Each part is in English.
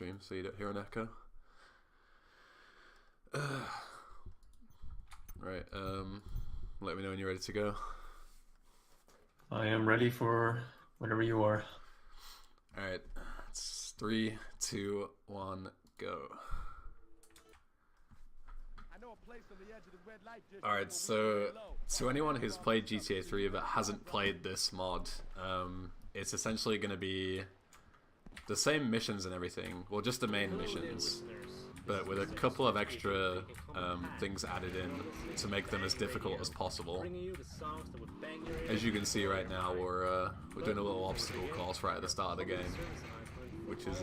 stream so you don't hear an echo. Right, let me know when you're ready to go. I am ready for whenever you are. Alright, it's 3, 2, 1, go. Alright, so to anyone who's played GTA 3 but hasn't played this mod, it's essentially going to be the same missions and everything, well just the main missions, but with a couple of extra things added in to make them as difficult as possible. As you can see right now, we're doing a little obstacle course right at the start of the game, which is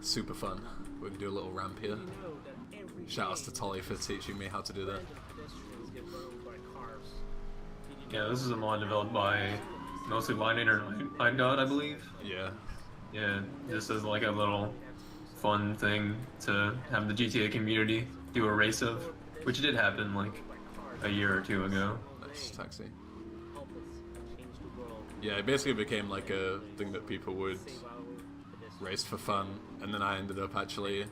super fun. We can do a little ramp here. Shout outs to Tolly for teaching me how to do that. Yeah, this is a mod developed by mostly Lineator and iGod, I believe. Yeah. Yeah, this is like a little fun thing to have the GTA community do a race of, which did happen like a year or two ago. Nice, taxi. Yeah, it basically became like a thing that people would race for fun, and then I ended up actually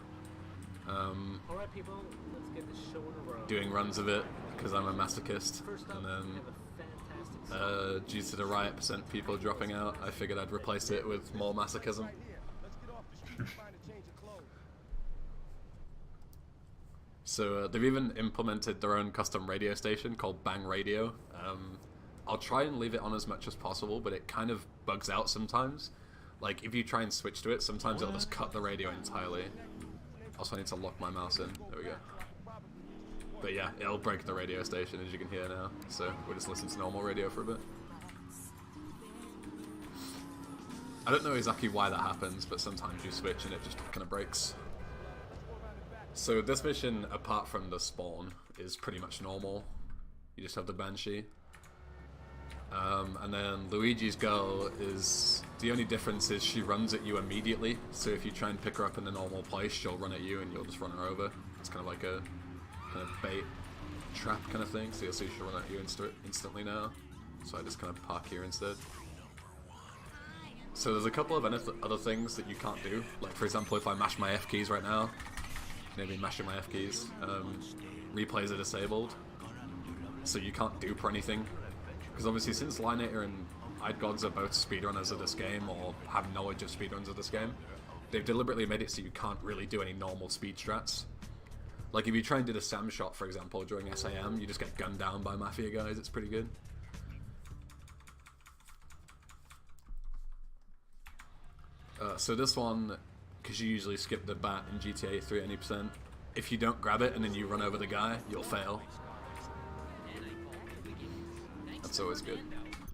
doing runs of it because I'm a masochist, and then due to the riot percent people dropping out, I figured I'd replace it with more masochism. So they've even implemented their own custom radio station called Bang Radio. I'll try and leave it on as much as possible, but it kind of bugs out sometimes. Like if you try and switch to it, sometimes it'll just cut the radio entirely. Also, I need to lock my mouse in. There we go. But yeah, it'll break the radio station, as you can hear now. So we'll just listen to normal radio for a bit. I don't know exactly why that happens, but sometimes you switch and it just kind of breaks. So this mission, apart from the spawn, is pretty much normal. You just have the Banshee. And then Luigi's girl is... the only difference is she runs at you immediately. So if you try and pick her up in the normal place, she'll run at you and you'll just run her over. It's kind of like a kind of bait trap kind of thing. So you'll see she'll run at you instantly now. So I just kind of park here instead. So there's a couple of other things that you can't do. Like for example, if I mash my F keys right now, maybe mashing my F keys, replays are disabled. So you can't dupe or anything. Because obviously since Lineator and iGods are both speedrunners of this game, or have knowledge of speedruns of this game, they've deliberately made it so you can't really do any normal speed strats. Like if you try and do the Sam shot, for example, during SAM, you just get gunned down by Mafia guys, it's pretty good. So this one, because you usually skip the bat in GTA 3 at any percent, if you don't grab it and then you run over the guy, you'll fail. That's always good.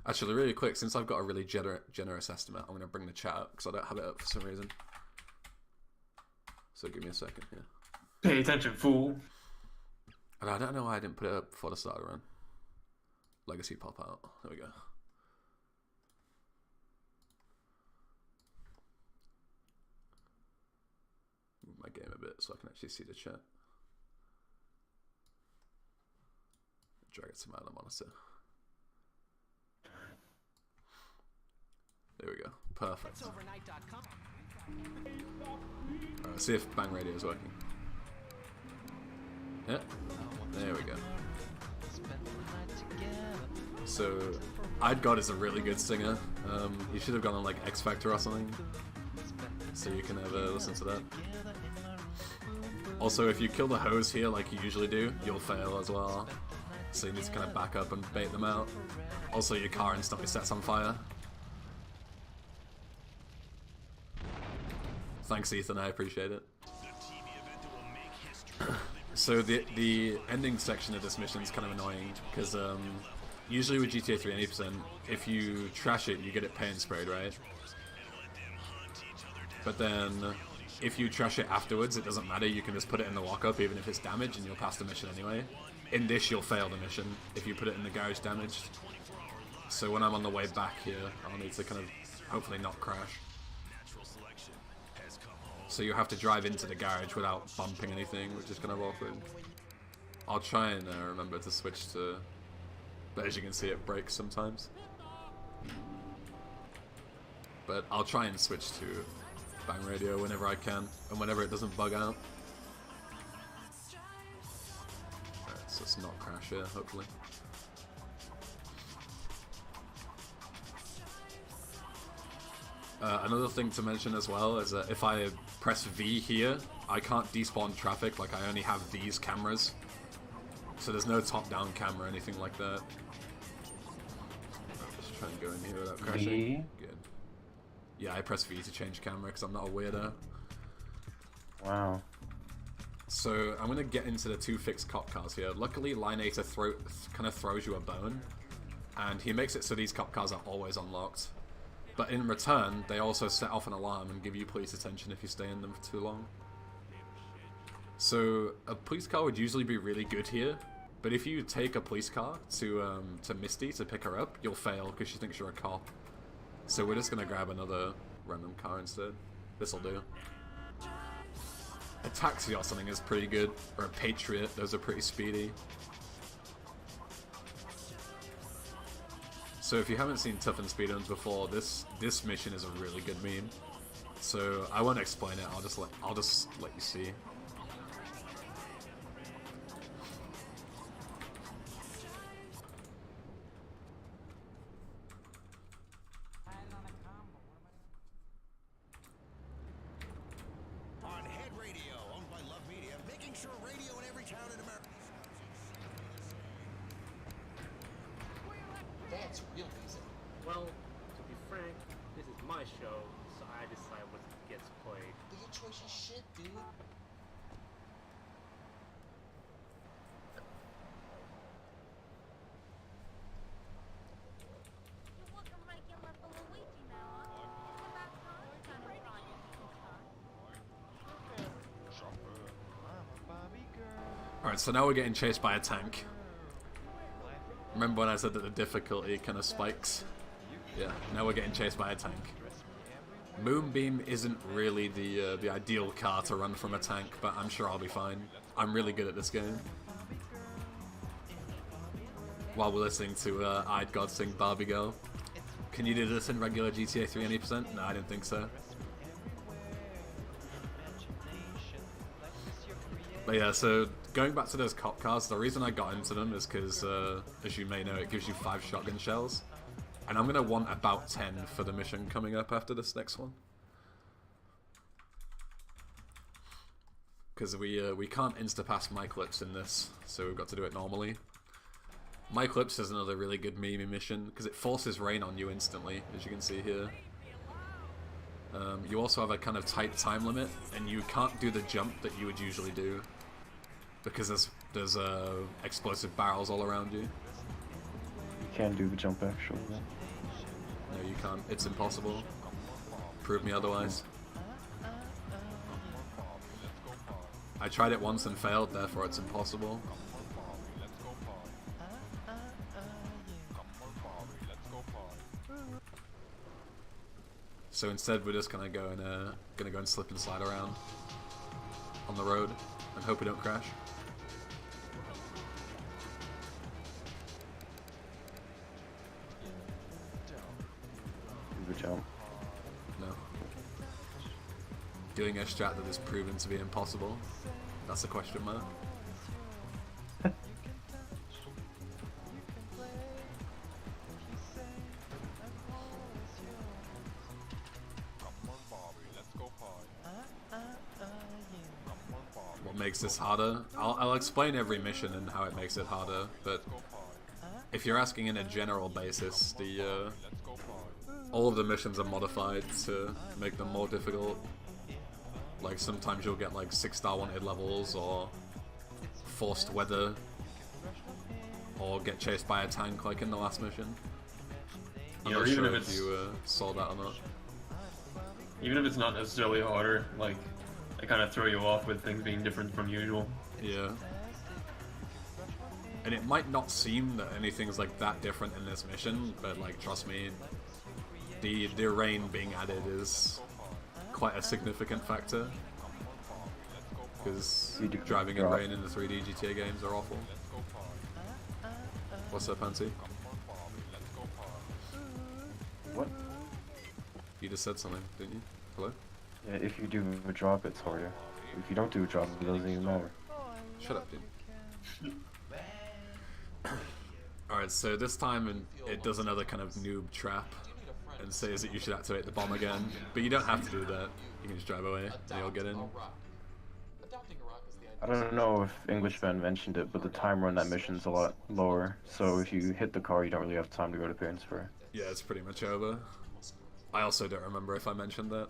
Actually, really quick, since I've got a really generous estimate, I'm going to bring the chat up because I don't have it up for some reason. So give me a second here. Pay attention, fool. And I don't know why I didn't put it up before the start of the run. Legacy pop out. There we go. Move my game a bit so I can actually see the chat. Drag it to my other monitor. There we go. Perfect. Alright, see if Bang Radio is working. Yeah. There we go. So, iGod is a really good singer. He should have gone on like X Factor or something. So you can have a listen to that. Also, if you kill the hose here like you usually do, you'll fail as well. So you need to kind of back up and bait them out. Also, your car instantly sets on fire. Thanks, Ethan, I appreciate it. So the ending section of this mission is kind of annoying, because usually with GTA 3 80%, if you trash it, you get it paint sprayed, right? But then, if you trash it afterwards, it doesn't matter, you can just put it in the walk-up even if it's damaged and you'll pass the mission anyway. In this, you'll fail the mission if you put it in the garage damaged. So when I'm on the way back here, I'll need to kind of hopefully not crash. So you have to drive into the garage without bumping anything, which is kind of awkward. I'll try and remember to switch to... But as you can see, it breaks sometimes. But I'll try and switch to bang radio whenever I can, and whenever it doesn't bug out. Alright, so let's not crash here, hopefully. Another thing to mention as well is that if I press V here, I can't despawn traffic, like I only have these cameras. So there's no top-down camera or anything like that. Let's try and go in here without crashing. V? Good. Yeah, I press V to change camera because I'm not a weirdo. Wow. So I'm going to get into the two fixed cop cars here. Luckily, Lineator kind of throws you a bone, and he makes it so these cop cars are always unlocked. But in return, they also set off an alarm and give you police attention if you stay in them for too long. So a police car would usually be really good here, but if you take a police car to Misty to pick her up, you'll fail because she thinks you're a cop. So we're just going to grab another random car instead. This'll do. A taxi or something is pretty good, or a Patriot, those are pretty speedy. So if you haven't seen Toughened speedruns before, this mission is a really good meme. So I won't explain it, I'll just let you see. Well, to be frank, this is my show, so I decide what gets played. But your choice is shit, dude. Alright, so now we're getting chased by a tank. Remember when I said that the difficulty kind of spikes? Yeah, now we're getting chased by a tank. Moonbeam isn't really the ideal car to run from a tank, but I'm sure I'll be fine. I'm really good at this game. While we're listening to I'd God sing Barbie Girl. Can you do this in regular GTA 3 any percent? No, I didn't think so. But yeah, so going back to those cop cars, the reason I got into them is because, as you may know, it gives you 5 shotgun shells. And I'm going to want about 10 for the mission coming up after this next one. Because we can't insta-pass Myclips in this, so we've got to do it normally. Myclips is another really good meme mission, because it forces rain on you instantly, as you can see here. You also have a kind of tight time limit, and you can't do the jump that you would usually do. Because there's explosive barrels all around you. You can do the jump actually. No, you can't. It's impossible. Prove me otherwise. I tried it once and failed, therefore it's impossible. So instead, we're just gonna go and slip and slide around on the road and hope we don't crash. Do the jump. No. Doing a strat that is proven to be impossible. That's a question mark. What makes this harder? I'll explain every mission and how it makes it harder, but if you're asking in a general basis, all of the missions are modified to make them more difficult. Like sometimes you'll get like 6-star wanted levels, or forced weather, or get chased by a tank like in the last mission. I'm not sure if you saw that or not. Even if it's not necessarily harder, like, they kind of throw you off with things being different from usual. Yeah. And it might not seem that anything's like that different in this mission, but like trust me, the rain being added is quite a significant factor. Because driving in rain in the 3D GTA games are awful. What's up, Fancy? What? You just said something, didn't you? Hello? Yeah, if you do a drop, it's harder. If you don't do a drop, it doesn't even matter. Shut up, dude. Alright, so this time it does another kind of noob trap and says that you should activate the bomb again. But you don't have to do that. You can just drive away and you'll get in. I don't know if Englishman mentioned it, but the timer on that mission's a lot lower. So if you hit the car, you don't really have time to go to parents for. Yeah, it's pretty much over. I also don't remember if I mentioned that.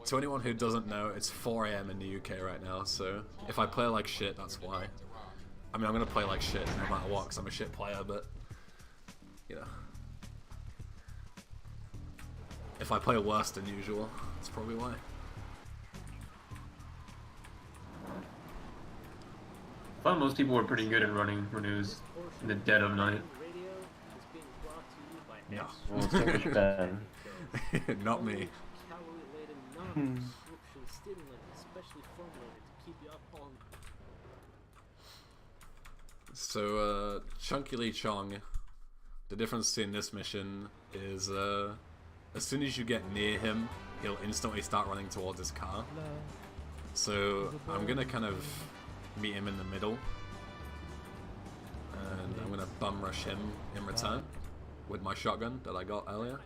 To anyone who doesn't know, it's 4 AM in the UK right now, so if I play like shit, that's why. I mean, I'm gonna play like shit no matter what, because I'm a shit player, but, you know. If I play worse than usual, that's probably why. I thought most people were pretty good at running renews in the dead of night. No. Well, it's Englishman. Not me. So, Chunky Lee Chong, the difference in this mission is, as soon as you get near him, he'll instantly start running towards his car. So, I'm gonna kind of meet him in the middle, and I'm gonna bum rush him in return with my shotgun that I got earlier.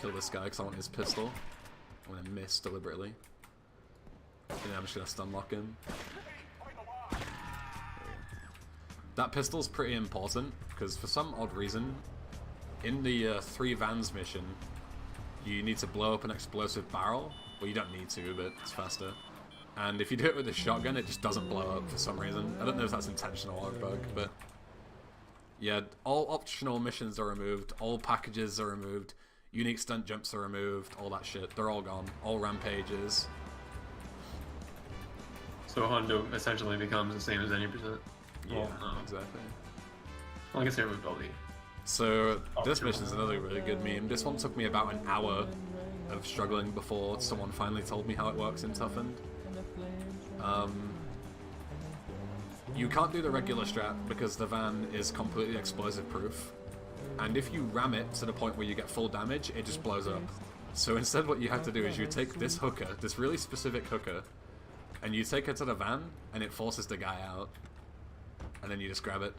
Kill this guy because I want his pistol. I'm gonna miss deliberately. And then I'm just gonna stun lock him. That pistol's pretty important because for some odd reason, in the 3 vans mission, you need to blow up an explosive barrel. Well, you don't need to, but it's faster. And if you do it with a shotgun, it just doesn't blow up for some reason. I don't know if that's intentional or a bug, but yeah, all optional missions are removed, all packages are removed, unique stunt jumps are removed, all that shit. They're all gone. All rampages. So Hondo essentially becomes the same as any percent. Yeah, exactly. Well, I guess everybody. So this mission's another really good meme. This one took me about an hour of struggling before someone finally told me how it works in Toughened. You can't do the regular strat because the van is completely explosive proof. And if you ram it to the point where you get full damage, it just blows up. So instead what you have to do is you take this hooker, this really specific hooker, and you take it to the van, and it forces the guy out. And then you just grab it.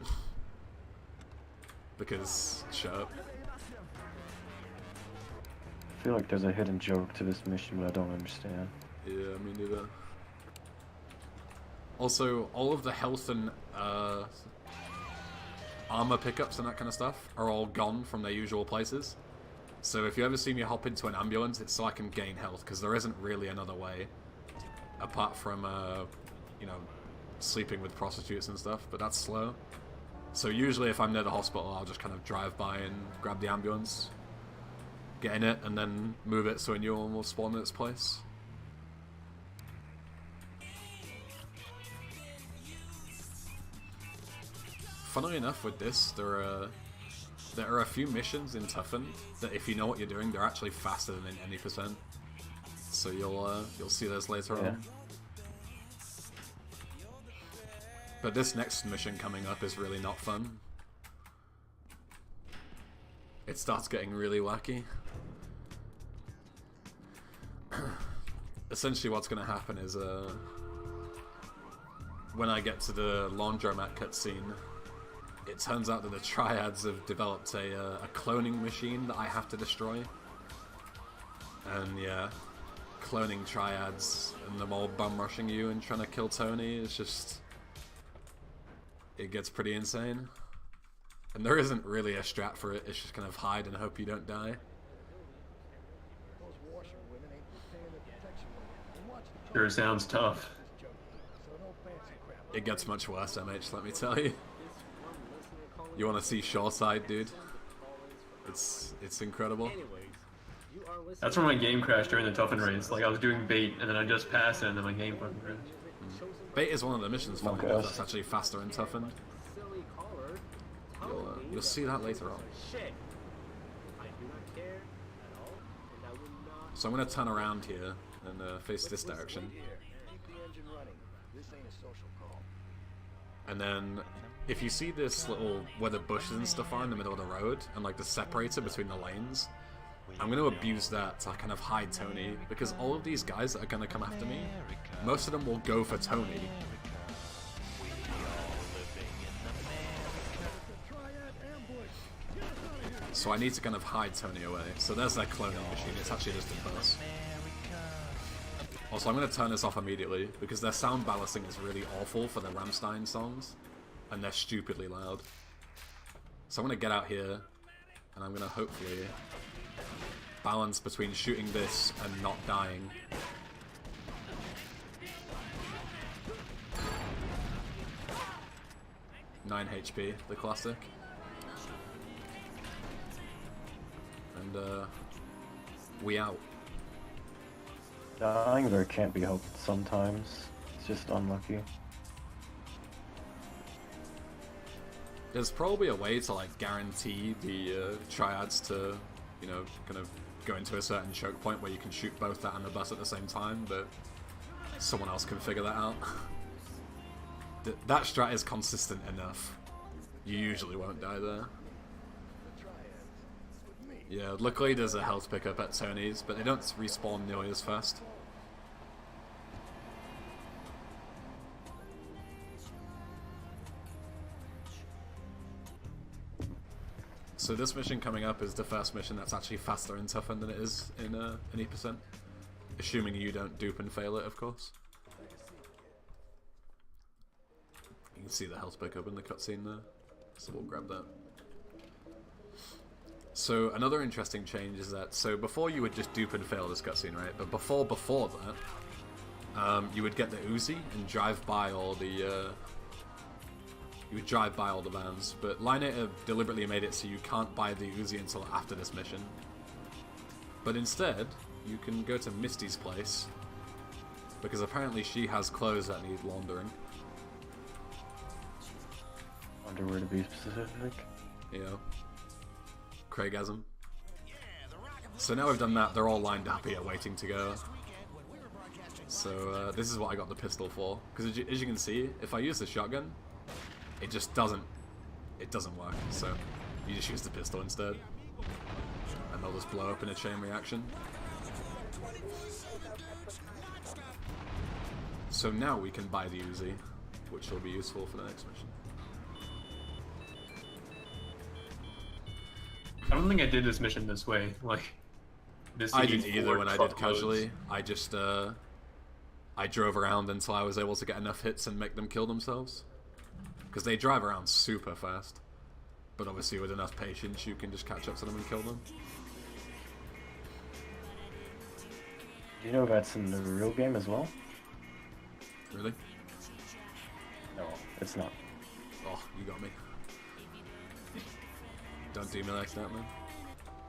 Because, shut up. I feel like there's a hidden joke to this mission, but I don't understand. Yeah, me neither. Also, all of the health and armor pickups and that kind of stuff are all gone from their usual places. So if you ever see me hop into an ambulance, it's so I can gain health, because there isn't really another way. Apart from, you know, sleeping with prostitutes and stuff, but that's slow. So usually if I'm near the hospital, I'll just kind of drive by and grab the ambulance, get in it, and then move it so a new one will spawn in its place. Funnily enough, with this, there are a few missions in Toughened that if you know what you're doing, they're actually faster than in any percent. So you'll see those later on. But this next mission coming up is really not fun. It starts getting really wacky. Essentially what's going to happen is when I get to the laundromat cutscene, it turns out that the Triads have developed a cloning machine that I have to destroy. And yeah, cloning Triads and them all bum rushing you and trying to kill Tony is just... it gets pretty insane. And there isn't really a strat for it, it's just kind of hide and hope you don't die. Sure sounds tough. It gets much worse, MH, let me tell you. You want to see Shoreside, dude? It's incredible. That's where my game crashed during the Toughened race. Like, I was doing bait, and then I just passed it, and then my game fucking crashed. Bait is one of the missions for me that's actually faster in Toughened. You'll see that later on. So I'm going to turn around here and face this direction. And then, if you see this little, where the bushes and stuff are in the middle of the road, and like the separator between the lanes, I'm going to abuse that to kind of hide Tony, because all of these guys that are going to come after me, most of them will go for Tony. So I need to kind of hide Tony away. So there's that cloning machine, it's actually just a bus. Also, I'm going to turn this off immediately, because their sound balancing is really awful for the Rammstein songs, and they're stupidly loud. So I'm going to get out here, and I'm going to hopefully balance between shooting this and not dying. Nine HP, the classic. And we out. Dying there can't be helped sometimes. It's just unlucky. There's probably a way to like guarantee the triads to, you know, kind of go into a certain choke point where you can shoot both that and the bus at the same time, but someone else can figure that out. That strat is consistent enough. You usually won't die there. Yeah, luckily there's a health pickup at Tony's, but they don't respawn nearly as fast. So this mission coming up is the first mission that's actually faster in Toughened than it is in E%. Assuming you don't dupe and fail it, of course. You can see the health pickup in the cutscene there, so we'll grab that. So another interesting change is that, so before you would just dupe and fail this cutscene, right? But before that, you would get the Uzi and drive by all the, you would drive by all the vans. But Lineator deliberately made it so you can't buy the Uzi until after this mission. But instead, you can go to Misty's place, because apparently she has clothes that need laundering. Underwear to be specific. You know. Craigasm. So now we've done that, they're all lined up here waiting to go. So this is what I got the pistol for, because as you can see, if I use the shotgun, it just doesn't work, so you just use the pistol instead. And they'll just blow up in a chain reaction. So now we can buy the Uzi, which will be useful for the next mission. I don't think I did this mission this way. Like, this. I didn't either when I did casually. I just I drove around until I was able to get enough hits and make them kill themselves. Because they drive around super fast. But obviously with enough patience you can just catch up to them and kill them. Do you know that's in the real game as well? Really? No, it's not. Oh, you got me. Don't do me like that, man.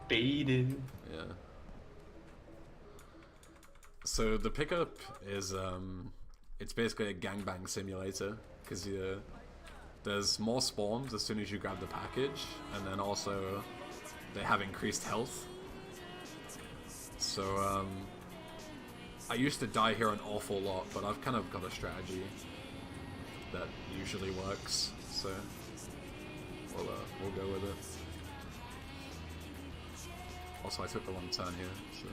Baited. Yeah. So the pickup is, it's basically a gangbang simulator, because there's more spawns as soon as you grab the package, and then also they have increased health. So I used to die here an awful lot, but I've kind of got a strategy that usually works, so we'll go with it. Also, I took the wrong turn here, so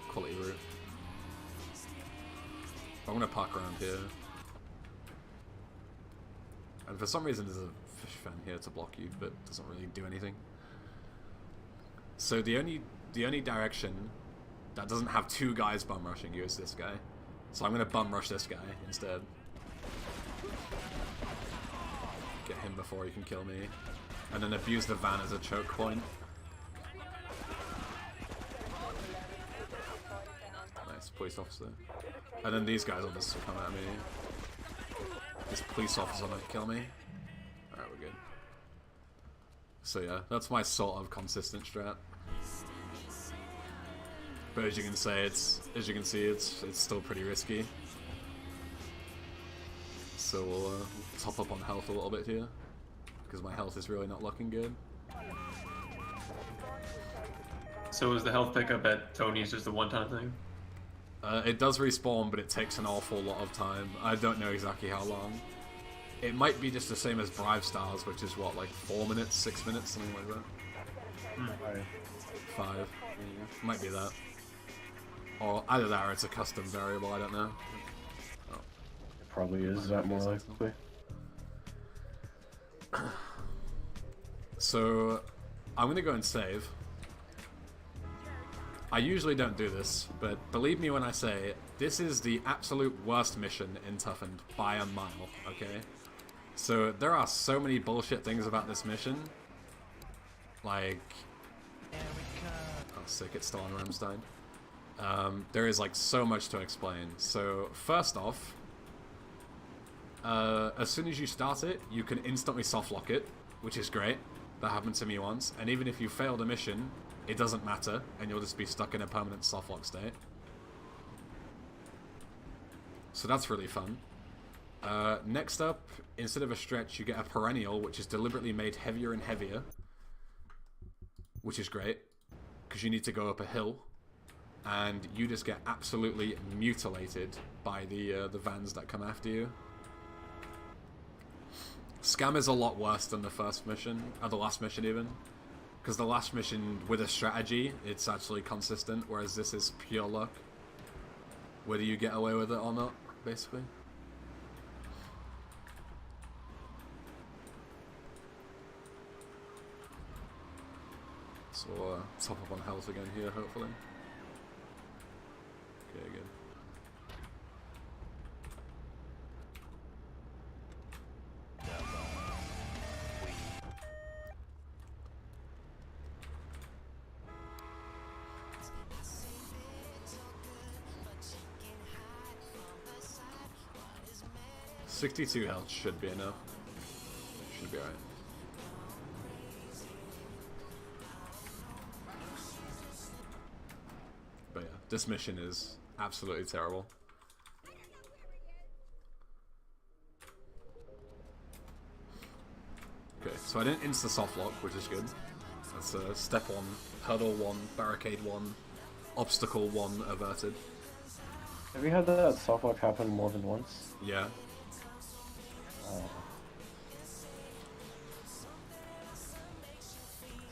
quality route. I'm gonna park around here. And for some reason there's a fish fan here to block you, but it doesn't really do anything. So the only direction that doesn't have two guys bum rushing you is this guy. So I'm gonna bum rush this guy instead. Get him before he can kill me. And then abuse the van as a choke point. Nice, police officer. And then these guys will just come at me. This police officer might kill me. Alright, we're good. So yeah, that's my sort of consistent strat. But as you can see, it's still pretty risky. So we'll top up on health a little bit here, because my health is really not looking good. So is the health pickup at Tony's just a one-time thing? It does respawn, but it takes an awful lot of time. I don't know exactly how long. It might be just the same as Brive Stars, which is what, like 4 minutes, 6 minutes, something like that. 5. Might be that. Or either that or it's a custom variable, I don't know. Oh. It probably is that more likely. So, I'm gonna go and save. I usually don't do this, but believe me when I say, this is the absolute worst mission in Toughened by a mile, okay? So, there are so many bullshit things about this mission. Like... Oh, sick, it's still on Ramstein. There is, like, so much to explain. So, first off, as soon as you start it, you can instantly softlock it, which is great. That happened to me once. And even if you failed a mission, it doesn't matter, and you'll just be stuck in a permanent softlock state. So that's really fun. Next up, instead of a stretch, you get a perennial, which is deliberately made heavier and heavier. Which is great, because you need to go up a hill. And you just get absolutely mutilated by the vans that come after you. Scam is a lot worse than the first mission, or the last mission even. Because the last mission, with a strategy, it's actually consistent, whereas this is pure luck. Whether you get away with it or not, basically. So top up on health again here, hopefully. Okay, good. $62 health should be enough. Should be alright. But yeah, this mission is absolutely terrible. Okay, so I didn't insta-softlock, which is good. That's step 1, hurdle 1, barricade 1, obstacle 1 averted. Have you had that softlock happen more than once? Yeah.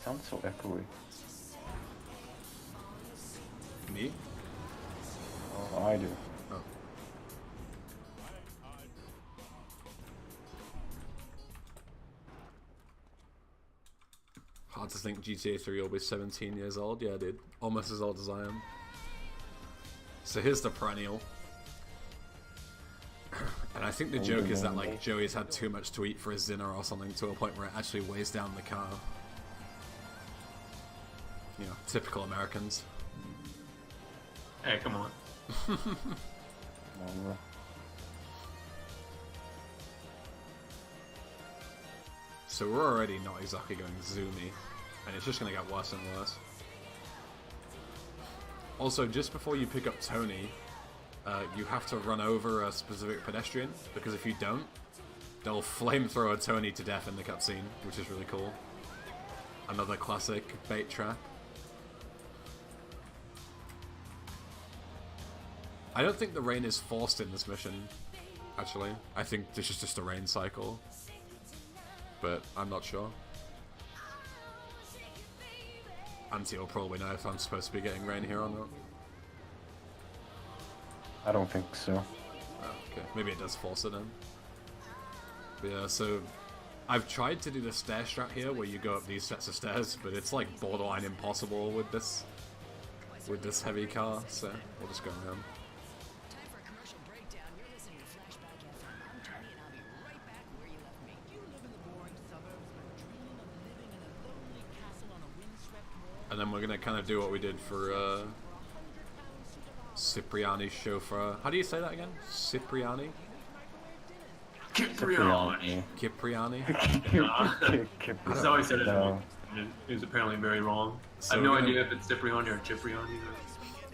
Sounds so echoey. Me? Oh, I do. Oh. Hard to think GTA 3 will be 17 years old. Yeah, dude. Almost as old as I am. So here's the perennial. And I think the joke is that, like, Joey's had too much to eat for his dinner or something to a point where it actually weighs down the car. You know, typical Americans. Hey, come on. So we're already not exactly going zoomy, and it's just going to get worse and worse. Also, just before you pick up Tony, you have to run over a specific pedestrian, because if you don't, they'll flamethrower Tony to death in the cutscene, which is really cool. Another classic bait trap. I don't think the rain is forced in this mission, actually. I think this is just a rain cycle. But I'm not sure. Auntie will probably know if I'm supposed to be getting rain here or not. I don't think so. Oh, okay. Maybe it does force it in. But yeah, so I've tried to do the stair strat here where you go up these sets of stairs, but it's like borderline impossible with this heavy car, so we'll just go around. And then we're gonna kind of do what we did for Cipriani's chauffeur. How do you say that again? Cipriani? Cipriani. Cipriani? That's how I said it. It was apparently very wrong. So I have no idea if it's Cipriani or Cipriani.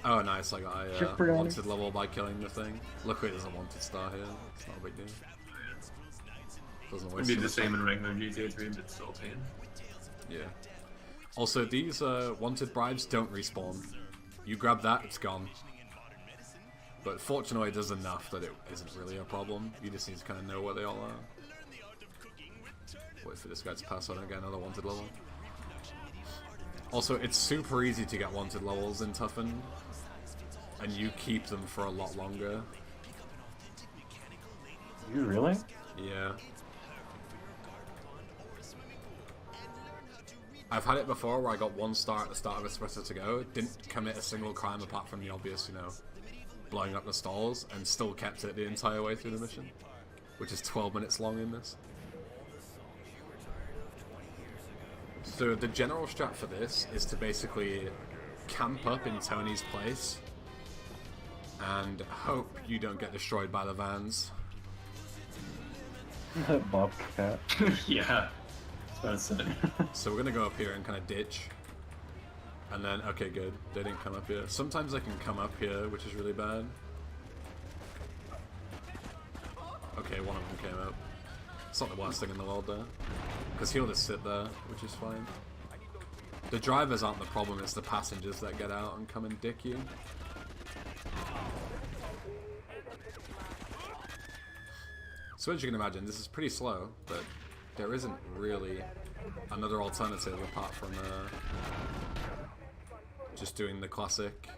Oh nice, I got a wanted level by killing the thing. Luckily there's a wanted star here, it's not a big deal. Doesn't waste It'd be the same in regular GTA 3, but still pain. Yeah. Also, these wanted bribes don't respawn. You grab that, it's gone. But fortunately it does enough that it isn't really a problem. You just need to kind of know where they all are. Wait for this guy to pass on and get another wanted level. Also, it's super easy to get wanted levels in Toughened, and you keep them for a lot longer. You really? Yeah. I've had it before where I got 1 star at the start of Espresso to Go, didn't commit a single crime apart from the obvious, you know, blowing up the stalls, and still kept it the entire way through the mission, which is 12 minutes long in this. So the general strat for this is to basically camp up in Tony's place and hope you don't get destroyed by the vans. Bobcat. Yeah. That's what I said. So we're gonna go up here and kind of ditch. And then, okay, good. They didn't come up here. Sometimes they can come up here, which is really bad. Okay, one of them came up. It's not the worst thing in the world there. Because he'll just sit there, which is fine. The drivers aren't the problem, it's the passengers that get out and come and dick you. So as you can imagine, this is pretty slow, but there isn't really another alternative apart from just doing the classic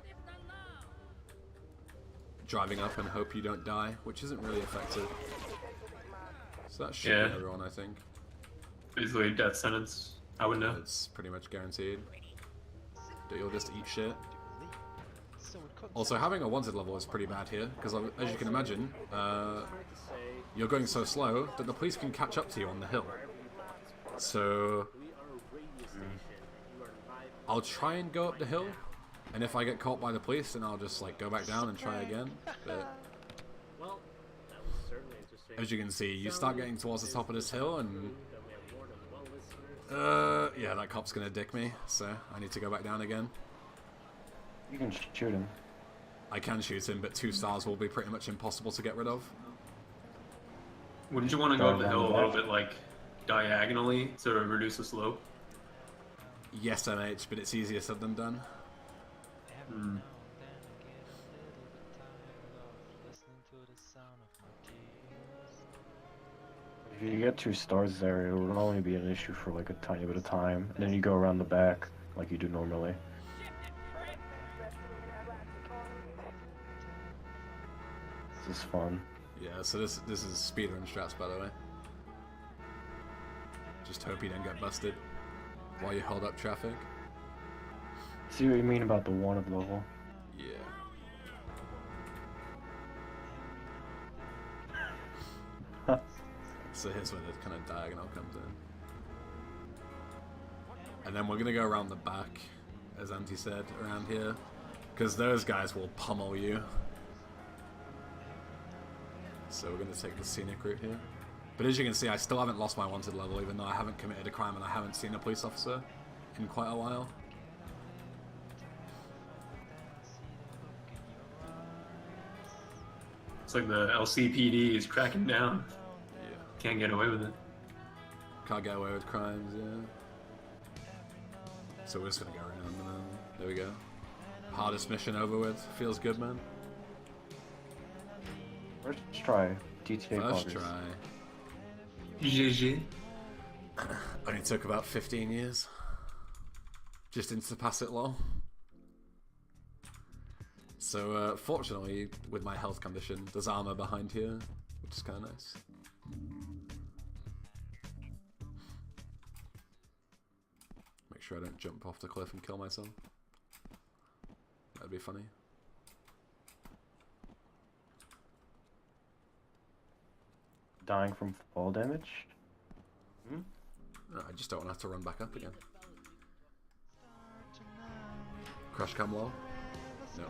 driving up and hope you don't die, which isn't really effective. So that should be everyone, I think. Basically, death sentence. I would know. It's pretty much guaranteed that you'll just eat shit. Also, having a wanted level is pretty bad here, because as you can imagine, you're going so slow that the police can catch up to you on the hill. So I'll try and go up the hill, and if I get caught by the police, then I'll just like go back down and try again. But as you can see, you start getting towards the top of this hill, and yeah, that cop's gonna dick me, so I need to go back down again. You can shoot him. I can shoot him, but 2 stars will be pretty much impossible to get rid of. Wouldn't you want to go up the hill a little bit, like, diagonally to reduce the slope? Yes, MH, but it's easier said than done. If you get 2 stars there, it will only be an issue for like a tiny bit of time, and then you go around the back like you do normally. This is fun. Yeah, so this is speedrun strats, by the way. Just hope you don't get busted while you hold up traffic. See what you mean about the wanted level? Yeah. So here's where the kind of diagonal comes in. And then we're gonna go around the back, as Anti said, around here. Because those guys will pummel you. So we're gonna take the scenic route here. But as you can see, I still haven't lost my wanted level, even though I haven't committed a crime and I haven't seen a police officer in quite a while. It's like the LCPD is cracking down. Yeah. Can't get away with it. Can't get away with crimes, yeah. So we're just gonna go around and there we go. Hardest mission over with. Feels good, man. First try. GTA First Poggers. try. GG. Only took about 15 years. Just into pass it low. So fortunately, with my health condition, there's armor behind here, which is kind of nice. Make sure I don't jump off the cliff and kill myself. That'd be funny. Dying from fall damage? No, I just don't want to have to run back up again. Crash cam wall? No.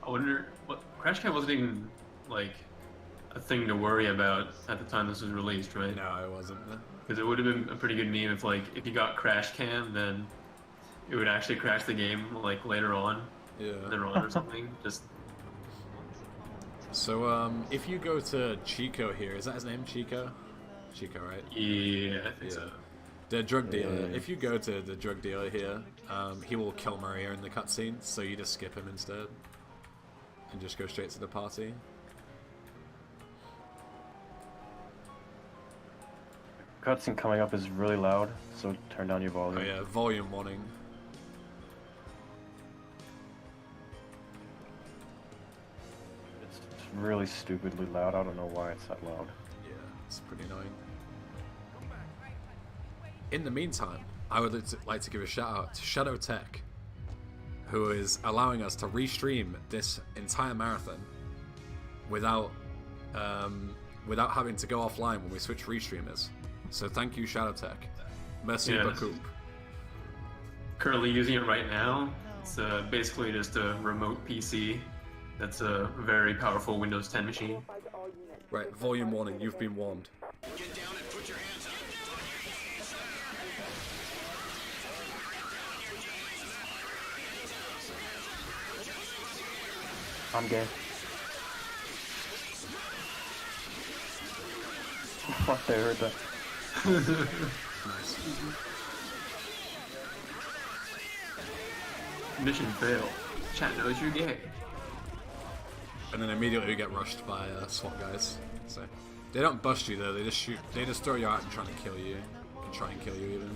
I wonder what crash cam wasn't even like a thing to worry about at the time this was released, right? No, it wasn't. Because it would have been a pretty good meme if like if you got crash cam, then it would actually crash the game like later on. Yeah. Later on or something. Just so if you go to Chico here, is that his name? Chico? Chico, right? yeah, I think so. The drug dealer. If you go to the drug dealer here, he will kill Maria in the cutscene, so you just skip him instead. And just go straight to the party. cutscene coming up is really loud, so turn down your volume. Oh yeah, volume warning. It's really stupidly loud. I don't know why it's that loud. Yeah, it's pretty annoying. In the meantime, I would like to give a shout out to Shadow Tech, who is allowing us to restream this entire marathon without having to go offline when we switch restreamers. So thank you, Shadow Tech. Merci beaucoup. Currently using it right now. It's basically just a remote PC. That's a very powerful Windows 10 machine. Right, volume warning. You've been warned. Get down and put your hands up. I'm gay. Fuck, they heard that. Nice. Mission failed. Chat knows you're gay. And then immediately we get rushed by SWAT guys. So they don't bust you though. They just shoot. They just throw you out and try and kill you. And try and kill you even.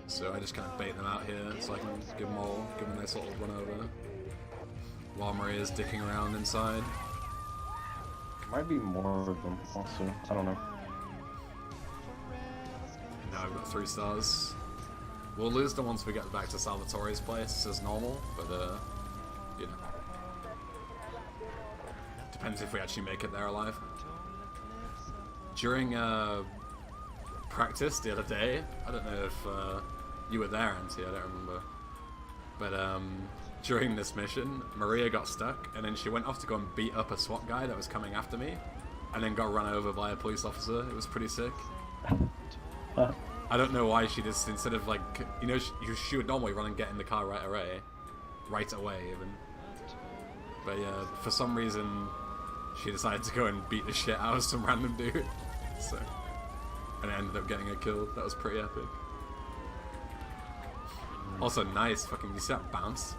So I just kind of bait them out here so I can give them a nice little run over. While Maria's dicking around inside. Might be more of them also. I don't know. Now we've got 3 stars. We'll lose them once we get back to Salvatore's place as normal, but you know. Depends if we actually make it there alive. During practice the other day, I don't know if you were there, Auntie, I don't remember. But during this mission, Maria got stuck, and then she went off to go and beat up a SWAT guy that was coming after me, and then got run over by a police officer. It was pretty sick. I don't know why she just, instead of like, you know, she would normally run and get in the car right away even. But yeah, for some reason, she decided to go and beat the shit out of some random dude. So, and it ended up getting her killed. That was pretty epic. Also, nice fucking, you see that bounce?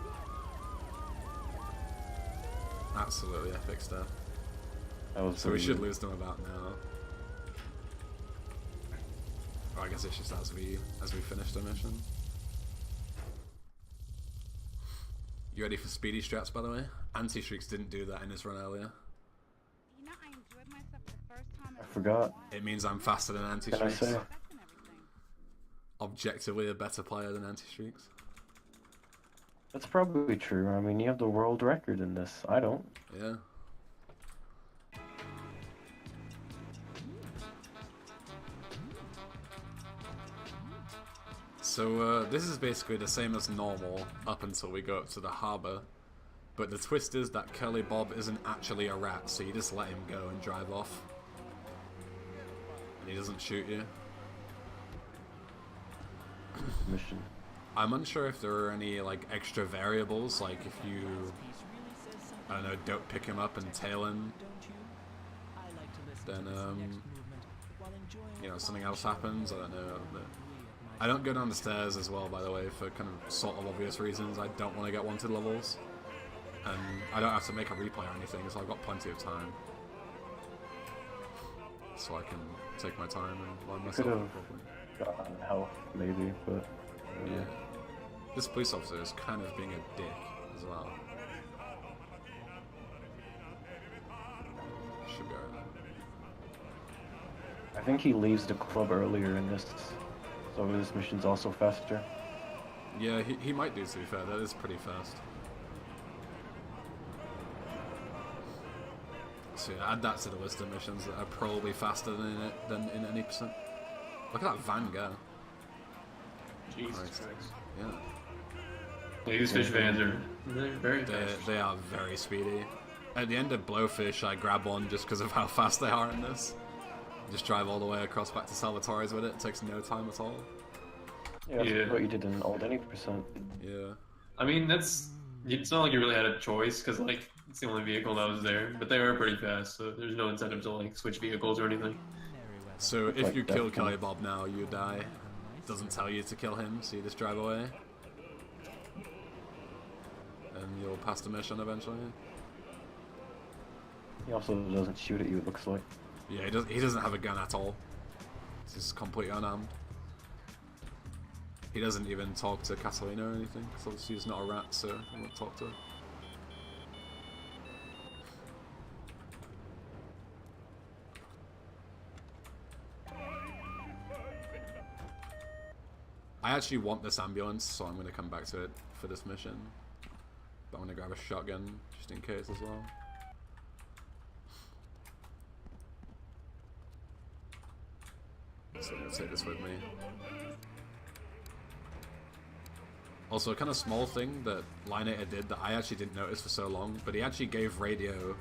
Absolutely epic stuff. So we should lose them about now. Or I guess it's just as we finish the mission. You ready for speedy strats, by the way? Anti-Shrieks didn't do that in his run earlier. You know, I enjoyed myself the first time. I forgot. It means I'm faster than Can I Anti-Shrieks. say? Objectively a better player than Anti-Shrieks. That's probably true. I mean, you have the world record in this. I don't. Yeah. So this is basically the same as normal up until we go up to the harbour, but the twist is that Curly Bob isn't actually a rat, so you just let him go and drive off. And he doesn't shoot you. Mission. I'm unsure if there are any like extra variables, like if you, I don't know, don't pick him up and tail him, then you know, something else happens. I don't know. But I don't go down the stairs as well, by the way, for kind of sort of obvious reasons. I don't want to get wanted levels, and I don't have to make a replay or anything, so I've got plenty of time, so I can take my time and line myself up properly. Gotten help, maybe, but Yeah. This police officer is kind of being a dick as well. Should be alright. I think he leaves the club earlier in this, so this mission's also faster. Yeah, he might do, to be fair. That is pretty fast. So yeah, add that to the list of missions that are probably faster than in any percent. Look at that van go. Jesus Christ. Christ. Yeah. Yeah, these fish vans are very fast. They are very speedy. At the end of Blowfish, I grab one just because of how fast they are in this. Just drive all the way across back to Salvatore's with it. It takes no time at all. Yeah, that's Yeah. what you did in old any percent. Yeah. I mean, it's not like you really had a choice, because like it's the only vehicle that was there, but they are pretty fast, so there's no incentive to like switch vehicles or anything. So if Like you kill definitely. Kelly Bob now, you die. It doesn't tell you to kill him, so you just drive away. And you'll pass the mission eventually. He also doesn't shoot at you, it looks like. Yeah, he doesn't have a gun at all. He's completely unarmed. He doesn't even talk to Catalina or anything, because obviously he's not a rat, so he won't talk to her. I actually want this ambulance, so I'm going to come back to it for this mission. But I'm going to grab a shotgun, just in case as well. So I'm going to take this with me. Also, a kind of small thing that Lineator did that I actually didn't notice for so long, but he actually gave a radio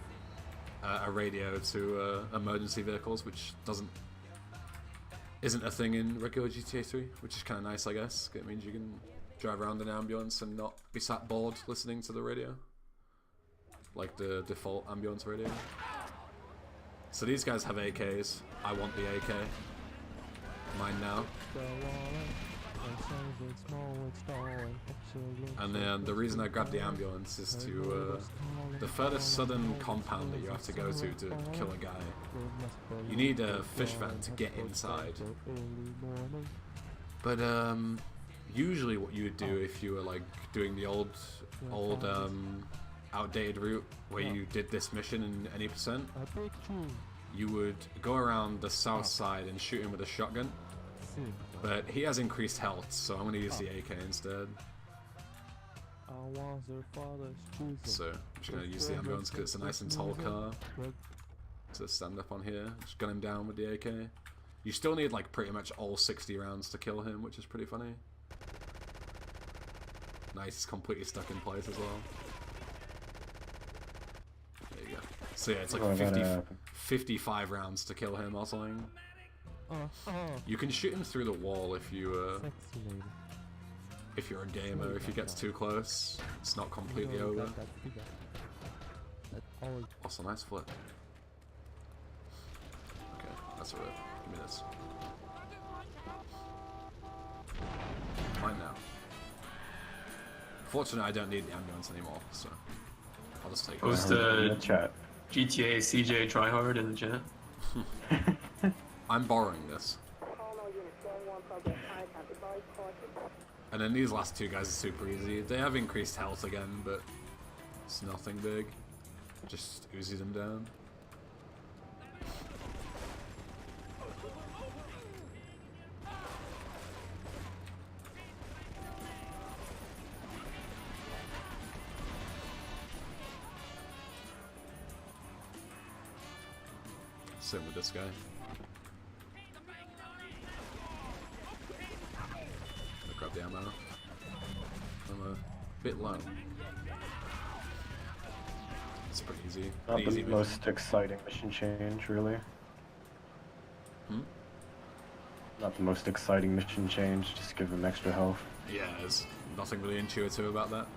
to emergency vehicles, which isn't a thing in regular GTA 3, which is kind of nice, I guess. It means you can drive around in an ambulance and not be sat bored listening to the radio, like the default ambulance radio. So these guys have AKs. I want the AK. Mine now. And then the reason I grabbed the ambulance is to the furthest southern compound that you have to go to kill a guy. You need a fish van to get inside. But usually what you would do if you were like doing the old outdated route where you did this mission in any percent, you would go around the south side and shoot him with a shotgun. But he has increased health, so I'm going to use the AK instead. So I'm just going to use the ambulance because it's a nice and tall car. So stand up on here, just gun him down with the AK. You still need like pretty much all 60 rounds to kill him, which is pretty funny. Nice, he's completely stuck in place as well. There you go. So yeah, it's like 55 rounds to kill him or something. You can shoot him through the wall if you're a gamer. If he gets too close, it's not completely over. Also, nice flip. Okay, that's alright. Give me this. Mine now. Fortunately, I don't need the ambulance anymore, so I'll just take it. Post GTA CJ tryhard in the chat. I'm borrowing this. And then these last two guys are super easy. They have increased health again, but it's nothing big. Just Uzi them down. Same with this guy. Grab the ammo. I'm a bit low. It's pretty easy. Not the easy most exciting mission change, really. Not the most exciting mission change, just give him extra health. Yeah, there's nothing really intuitive about that.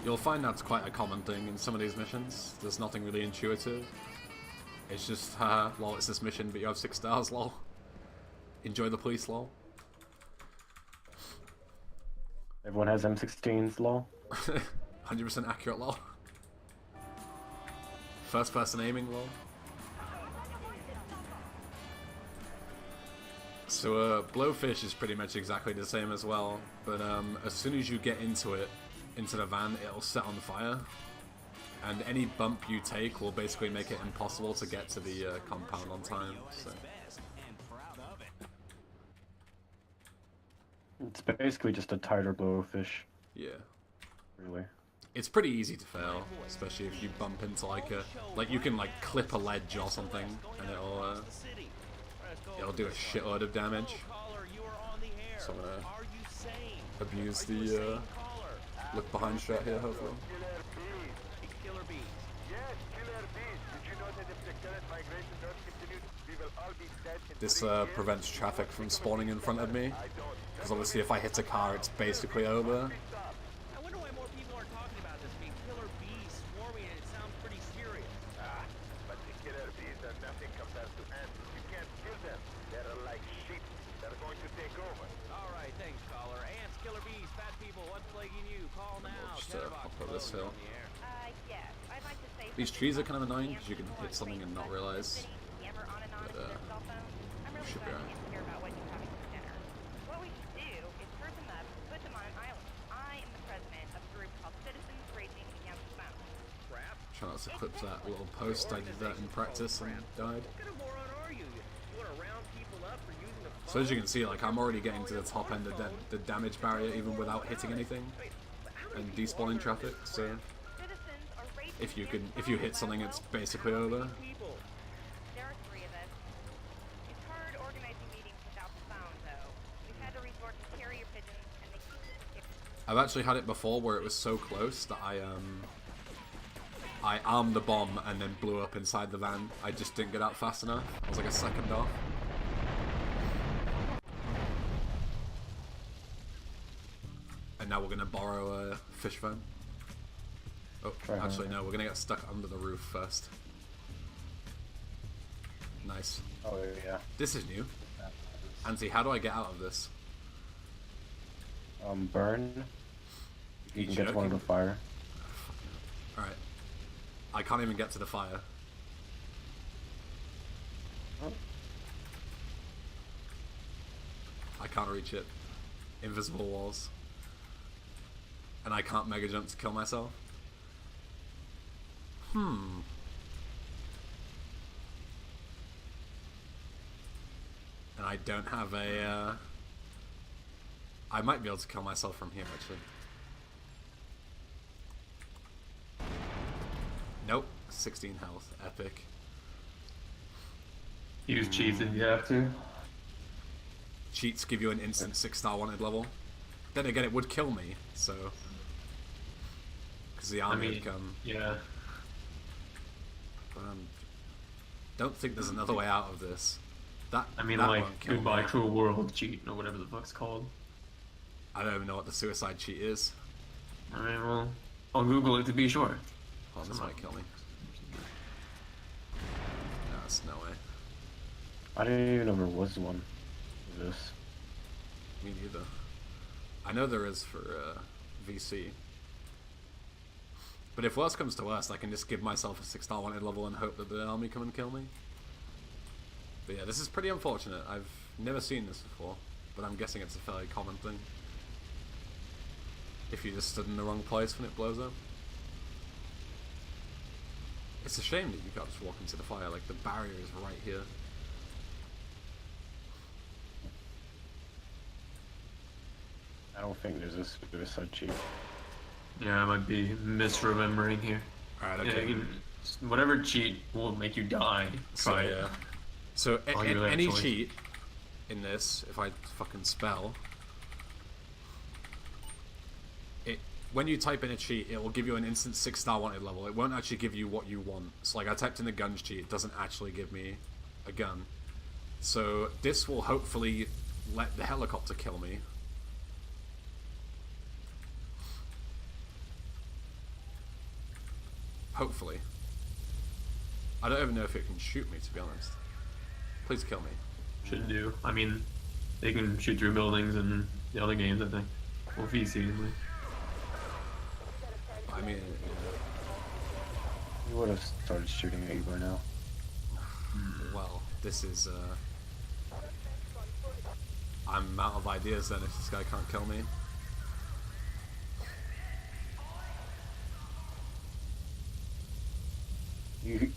You'll find that's quite a common thing in some of these missions. There's nothing really intuitive. It's just, haha, lol, it's this mission, but you have 6 stars, lol. Enjoy the police, lol. Everyone has M16s, lol. 100% accurate, lol. First person aiming, lol. So Blowfish is pretty much exactly the same as well, but as soon as you get into the van, it'll set on fire. And any bump you take will basically make it impossible to get to the compound on time. So. It's basically just a tighter Blowfish. Yeah. Really. It's pretty easy to fail, especially if you bump into like you can like clip a ledge or something, and it'll do a shitload of damage. So I'm gonna abuse the look behind shot here, hopefully. This prevents traffic from spawning in front of me, because obviously if I hit a car, it's basically over. I wonder why more people are talking about this being killer bees swarming, and it sounds pretty serious. But the killer bees are nothing compared to ants. You can't kill them. They're like sheep. They're going to take over. All right, thanks, caller. Ants, killer bees, fat people, what's plaguing you? Call now. Just hop over this hill. Yes, I'd like to say These trees are kind of annoying because you can hit something and not realize. But, should be about right. and care about what you're having for dinner. What we should do is herd them up and put them on an island. I am the president of a group called Citizens Raging Against the Phone. Crap. Try not to clip that little post. I did that in practice and died. What kind of moron are you? You want to round people up for using the phone? So as you can see, like, I'm already getting to the top end of the damage barrier even without hitting anything and despawning traffic. So Citizens are raging if you against hit something, it's basically over. People. There are 3 of us. It's hard organizing meetings without the phone, though. We've had to resort to carrier pigeons, and they keep us. I've actually had it before where it was so close that I armed the bomb and then blew up inside the van. I just didn't get out fast enough. I was like a second off. And now we're gonna borrow a fish phone. Oh, actually no, we're gonna get stuck under the roof first. Nice. Oh yeah. This is new. Anzi, how do I get out of this? Burn. You can get to one of the joking? fire. Alright. I can't even get to the fire. Oh. I can't reach it. Invisible walls. And I can't mega jump to kill myself. And I don't have a, I might be able to kill myself from here, actually. Nope. 16 health. Epic. Use cheats if you have to. Cheats give you an instant 6-star wanted level. Then again, it would kill me, so... Because the army would come. Yeah. But don't think there's another way out of this. That I mean, that like, won't kill goodbye me. cruel world cheat, or whatever the fuck's called. I don't even know what the suicide cheat is. I mean, well, I'll Google it to be sure. Oh, this might kill me. No, it's no way. I didn't even know there was one for this. Me neither. I know there is for VC. But if worse comes to worst, I can just give myself a 6-star wanted level and hope that the army come and kill me. But yeah, this is pretty unfortunate. I've never seen this before, but I'm guessing it's a fairly common thing. If you just stood in the wrong place when it blows up. It's a shame that you can't just walk into the fire, like the barrier is right here. I don't think there's a suicide cheat. Yeah, I might be misremembering here. Alright, Yeah, okay. whatever cheat will make you die, try it. yeah. So I'll give you that any choice. cheat in this, if I fucking spell, it when you type in a cheat, it will give you an instant 6-star wanted level. It won't actually give you what you want. So like I typed in the guns cheat, it doesn't actually give me a gun. So this will hopefully let the helicopter kill me. Hopefully. I don't even know if it can shoot me, to be honest. Please kill me. Should do. I mean, they can shoot through buildings and the other games, I think. Well, VC, anyway. I mean, You would have started shooting at you by now. well, this is, I'm out of ideas then if this guy can't kill me. You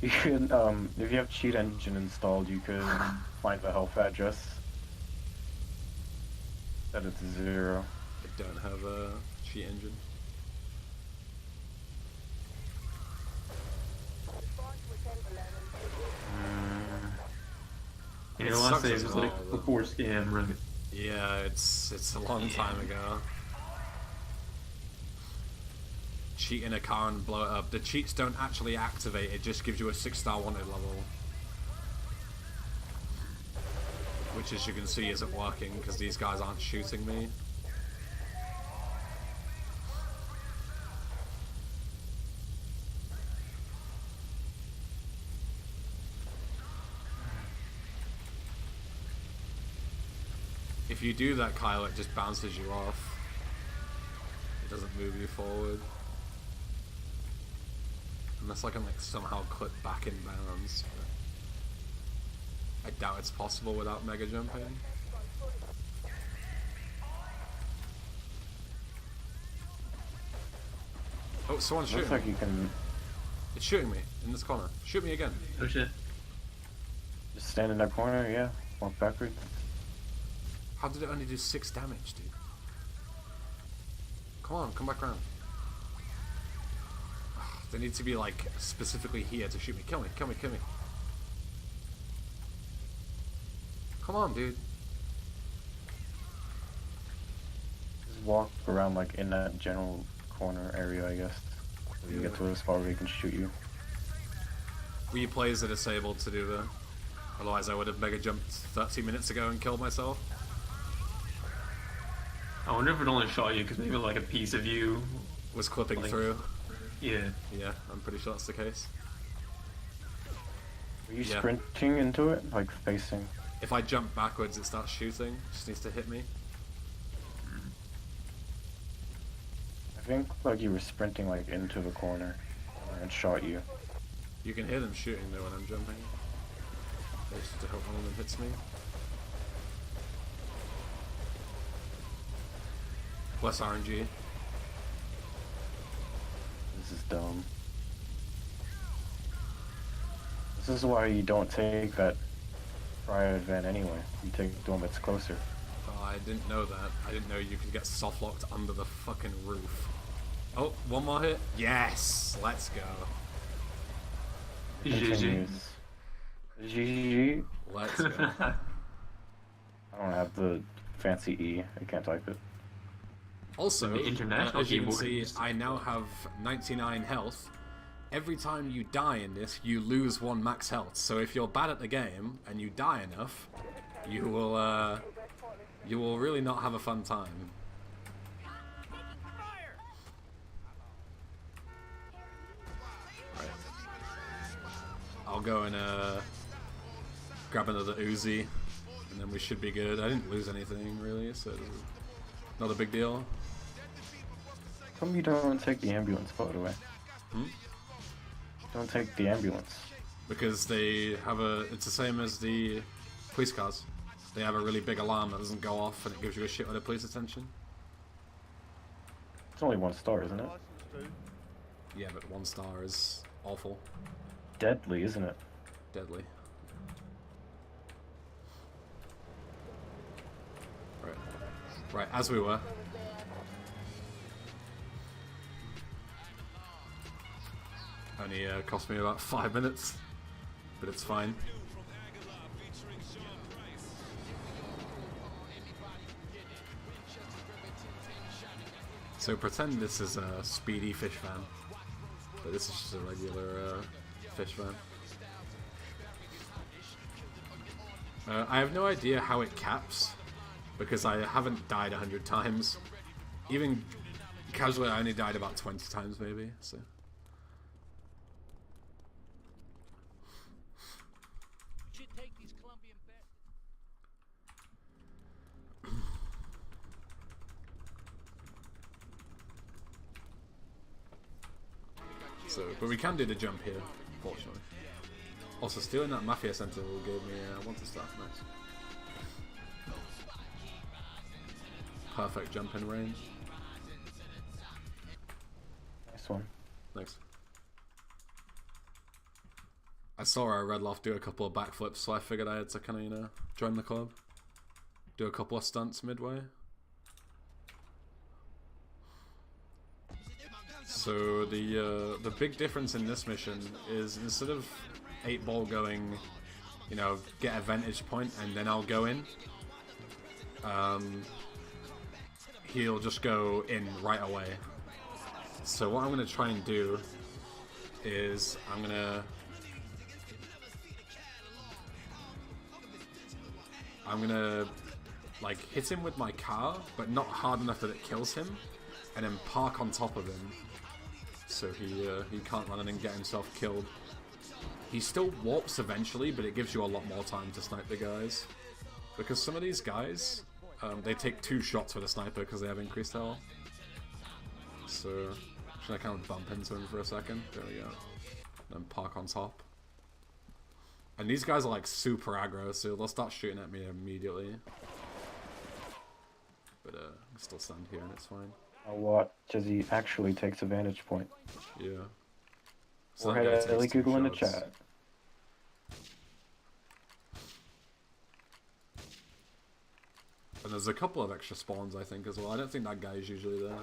can, if you have cheat engine installed, you can find the health address. Set it to 0. I don't have a cheat engine. Yeah, It the last sucks save as was well, like though. before scam, right? Yeah, it's a long time ago. Cheat in a car and blow it up. The cheats don't actually activate, it just gives you a 6-star wanted level. Which, as you can see, isn't working because these guys aren't shooting me. If you do that, Kyle, it just bounces you off. It doesn't move you forward. Unless I can like somehow clip back in bounds. I doubt it's possible without mega jumping. Oh, someone's shooting Looks like me. you can It's shooting me in this corner. Shoot me again. Oh shit. just stand in that corner, yeah, walk backwards. How did it only do 6 damage, dude? Come on, come back around. Ugh, they need to be like specifically here to shoot me. Kill me, kill me, kill me. Come on, dude. Just walk around like in that general corner area, I guess. So you get to a spot where he can shoot you. Replays are disabled to do that. Otherwise I would have mega jumped 30 minutes ago and killed myself. I wonder if it only shot you because maybe like a piece of you. Was clipping Like- through. Yeah. Yeah, I'm pretty sure that's the case. Are you Yeah. sprinting into it? Like facing? If I jump backwards it starts shooting. Just needs to hit me. I think like you were sprinting like into the corner and it shot you. You can hear them shooting though when I'm jumping. Just to hope one of them hits me. Plus RNG. This is dumb. This is why you don't take that prior event anyway. You take the one that's closer. Oh, I didn't know that. I didn't know you could get soft locked under the fucking roof. Oh, one more hit. Yes! Let's go. GG. Continues. GG. Let's go. I don't have the fancy E. I can't type it. Also, The international as you can keyboard. see, I now have 99 health. Every time you die in this, you lose 1 max health. So if you're bad at the game and you die enough, you will really not have a fun time. Right. I'll go and grab another Uzi, and then we should be good. I didn't lose anything really, so not a big deal. How come you don't take the ambulance, by the way? Hmm? Don't take the ambulance. Because they have it's the same as the police cars. They have a really big alarm that doesn't go off and it gives you a shitload of police attention. It's only 1 star, isn't it? Yeah, but 1 star is awful. Deadly, isn't it? Deadly. Right. Right, as we were. Only cost me about 5 minutes, but it's fine. So pretend this is a speedy fish van, but this is just a regular fish van. I have no idea how it caps, because I haven't died 100 times. Even casually I only died about 20 times maybe, so... Should take these Colombian bastards. So, but we can do the jump here, fortunately. Also, stealing that Mafia Center gave me one to start. Nice. Perfect jump in range. Nice one. Thanks. I saw our Red Loft do a couple of backflips, so I figured I had to kind of, you know, join the club. Do a couple of stunts midway. So the big difference in this mission is instead of 8-ball going, you know, get a vantage point and then I'll go in, he'll just go in right away. So what I'm going to try and do is I'm going to like hit him with my car, but not hard enough that it kills him, and then park on top of him, so he can't run in and get himself killed. He still warps eventually, but it gives you a lot more time to snipe the guys, because some of these guys, they take 2 shots with a sniper because they have increased health. So should I kind of bump into him for a second? There we go. Then park on top. And these guys are like super aggro, so they'll start shooting at me immediately. But I still stand here and it's fine. What? Jizzy actually takes a vantage point. Yeah. So Or that guy had takes a 2 Google in the shots. chat. And there's a couple of extra spawns, I think, as well. I don't think that guy is usually there. I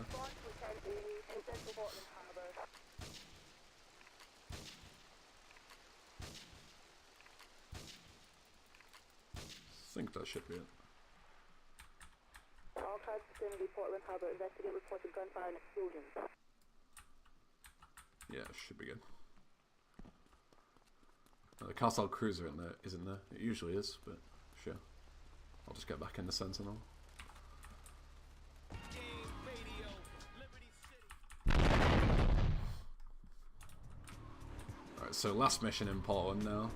think that should be it. All cars vicinity Portland Harbor, investigate reported gunfire and explosions. Yeah, it should be good. The Castle Cruiser in there isn't there. It usually is, but sure. I'll just get back in the Sentinel. Alright, so last mission in Portland now.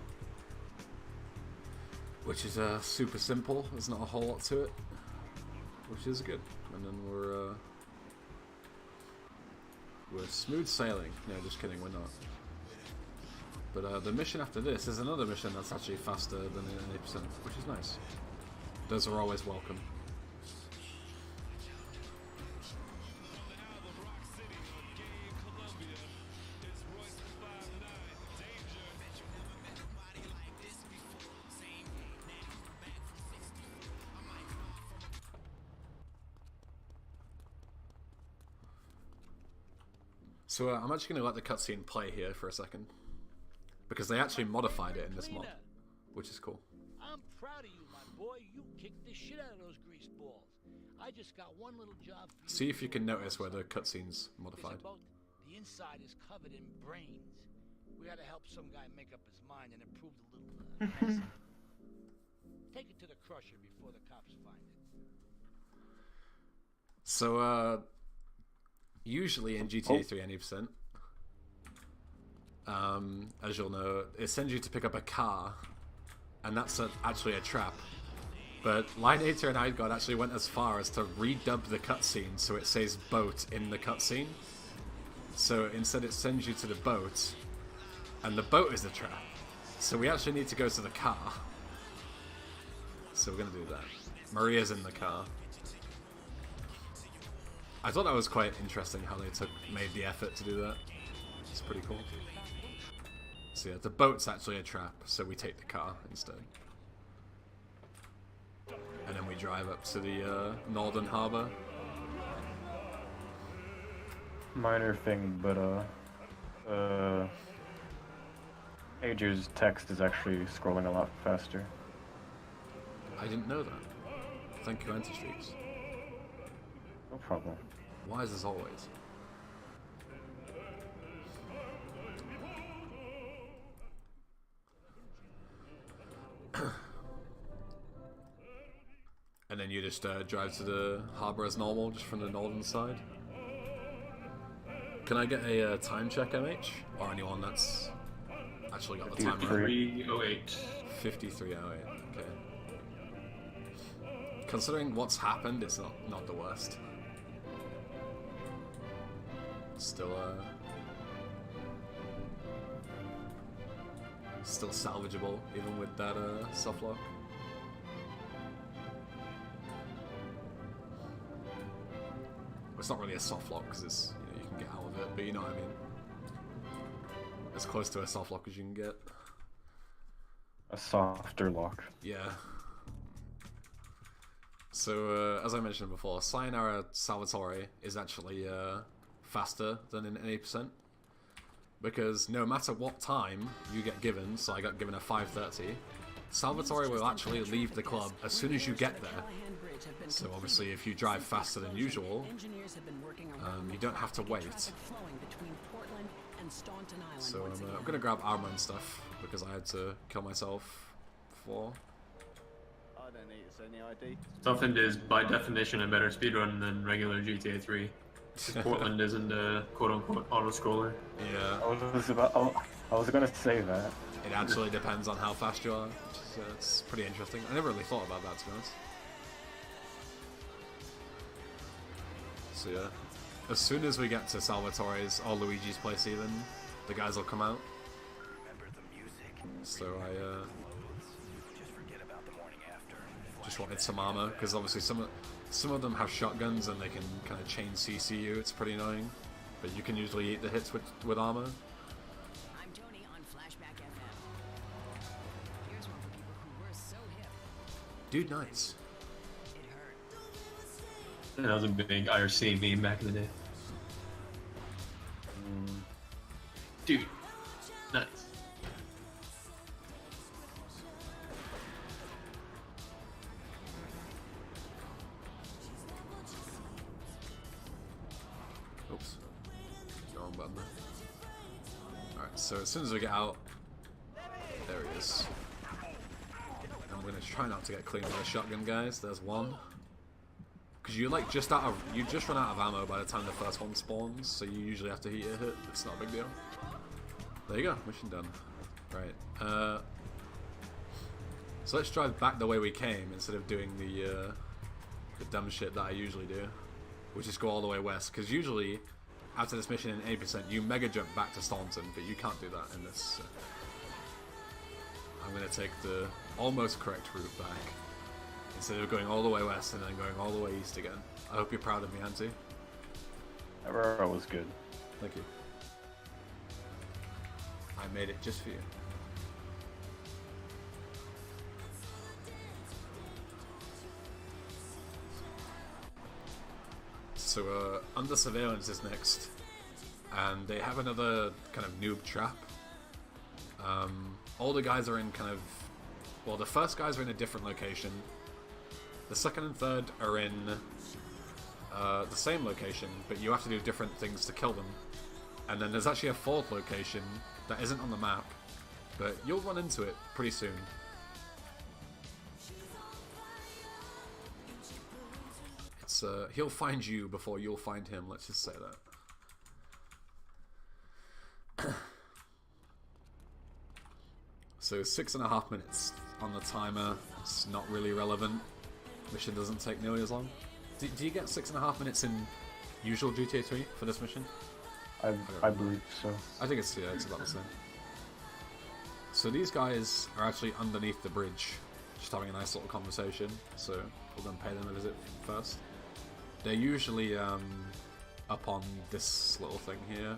Which is super simple. There's not a whole lot to it. Which is good. And then we're smooth sailing. No, just kidding, we're not. But the mission after this is another mission that's actually faster than an 8%, which is nice. Those are always welcome. So I'm actually going to let the cutscene play here for a second. Because they actually modified it in this mod, which is cool. I'm proud of you, my boy. You kicked the shit out of those grease balls. I just got one little job for you. See if you can notice where the cutscene's modified. The inside is covered in brains. We gotta help some guy make up his mind and improve the little mess. Take it to the crusher before the cops find it. So, usually in GTA 3 80%, as you'll know, it sends you to pick up a car, and that's actually a trap. But Lineator and Idgod actually went as far as to redub the cutscene so it says boat in the cutscene. So instead it sends you to the boat, and the boat is the trap. So we actually need to go to the car. So we're gonna do that. Maria's in the car. I thought that was quite interesting how they made the effort to do that. It's pretty cool. So yeah, the boat's actually a trap, so we take the car instead. And then we drive up to the northern harbour. Minor thing, but Pager's text is actually scrolling a lot faster. I didn't know that. Thank you, Anti-Streaks. No problem. Wise as always. And then you just drive to the harbour as normal, just from the northern side. Can I get a time check, MH? Or anyone that's actually got the time right? 5308. 5308, okay. Considering what's happened, it's not the worst. Still salvageable, even with that soft lock. It's not really a soft lock because it's you can get out of it, but you know what I mean. As close to a soft lock as you can get. A softer lock. Yeah. So as I mentioned before, Sayonara Salvatore is actually faster than in 8%, because no matter what time you get given, so I got given a 5:30, Salvatore will actually leave the club as soon as you get there. So obviously if you drive faster than usual, you don't have to wait. So I'm going to grab armor and stuff, because I had to kill myself before. I don't need to see any ID. Toughened is by definition a better speedrun than regular GTA 3. Portland isn't a quote-unquote auto-scroller. Yeah. I was gonna say that. It actually depends on how fast you are, which is it's pretty interesting. I never really thought about that, to be honest. So yeah, as soon as we get to Salvatore's or Luigi's place even, the guys will come out. So I just wanted some armor, because obviously some of them have shotguns and they can kind of chain CC you. It's pretty annoying, but you can usually eat the hits with armor. I'm Tony on Flashback FM. Here's one for people who were so hip. Dude, nice. It hurt. That was a big IRC meme back in the day. Dude, nice. Oops. Wrong button there. Alright, so as soon as we get out, there he is. I'm gonna try not to get clean with a shotgun, guys. There's one. Because you just run out of ammo by the time the first one spawns, so you usually have to heat a hit. It's not a big deal. There you go, mission done. Right. So let's drive back the way we came instead of doing the dumb shit that I usually do, which is go all the way west. Because usually, after this mission in 80%, you mega jump back to Staunton, but you can't do that in this. I'm gonna take the almost correct route back, instead of going all the way west and then going all the way east again. I hope you're proud of me, Auntie. That railroad was good. Thank you. I made it just for you. So, Under Surveillance is next, and they have another kind of noob trap. All the guys are in kind of... Well, the first guys are in a different location. The second and third are in the same location, but you have to do different things to kill them. And then there's actually a fourth location that isn't on the map, but you'll run into it pretty soon. It's he'll find you before you'll find him, let's just say that. So 6.5 minutes on the timer. It's not really relevant. Mission doesn't take nearly as long. Do you get 6.5 minutes in usual GTA 3 for this mission? I believe so. I think it's about the same. So these guys are actually underneath the bridge, just having a nice little conversation. So we'll go and pay them a visit first. They're usually up on this little thing here,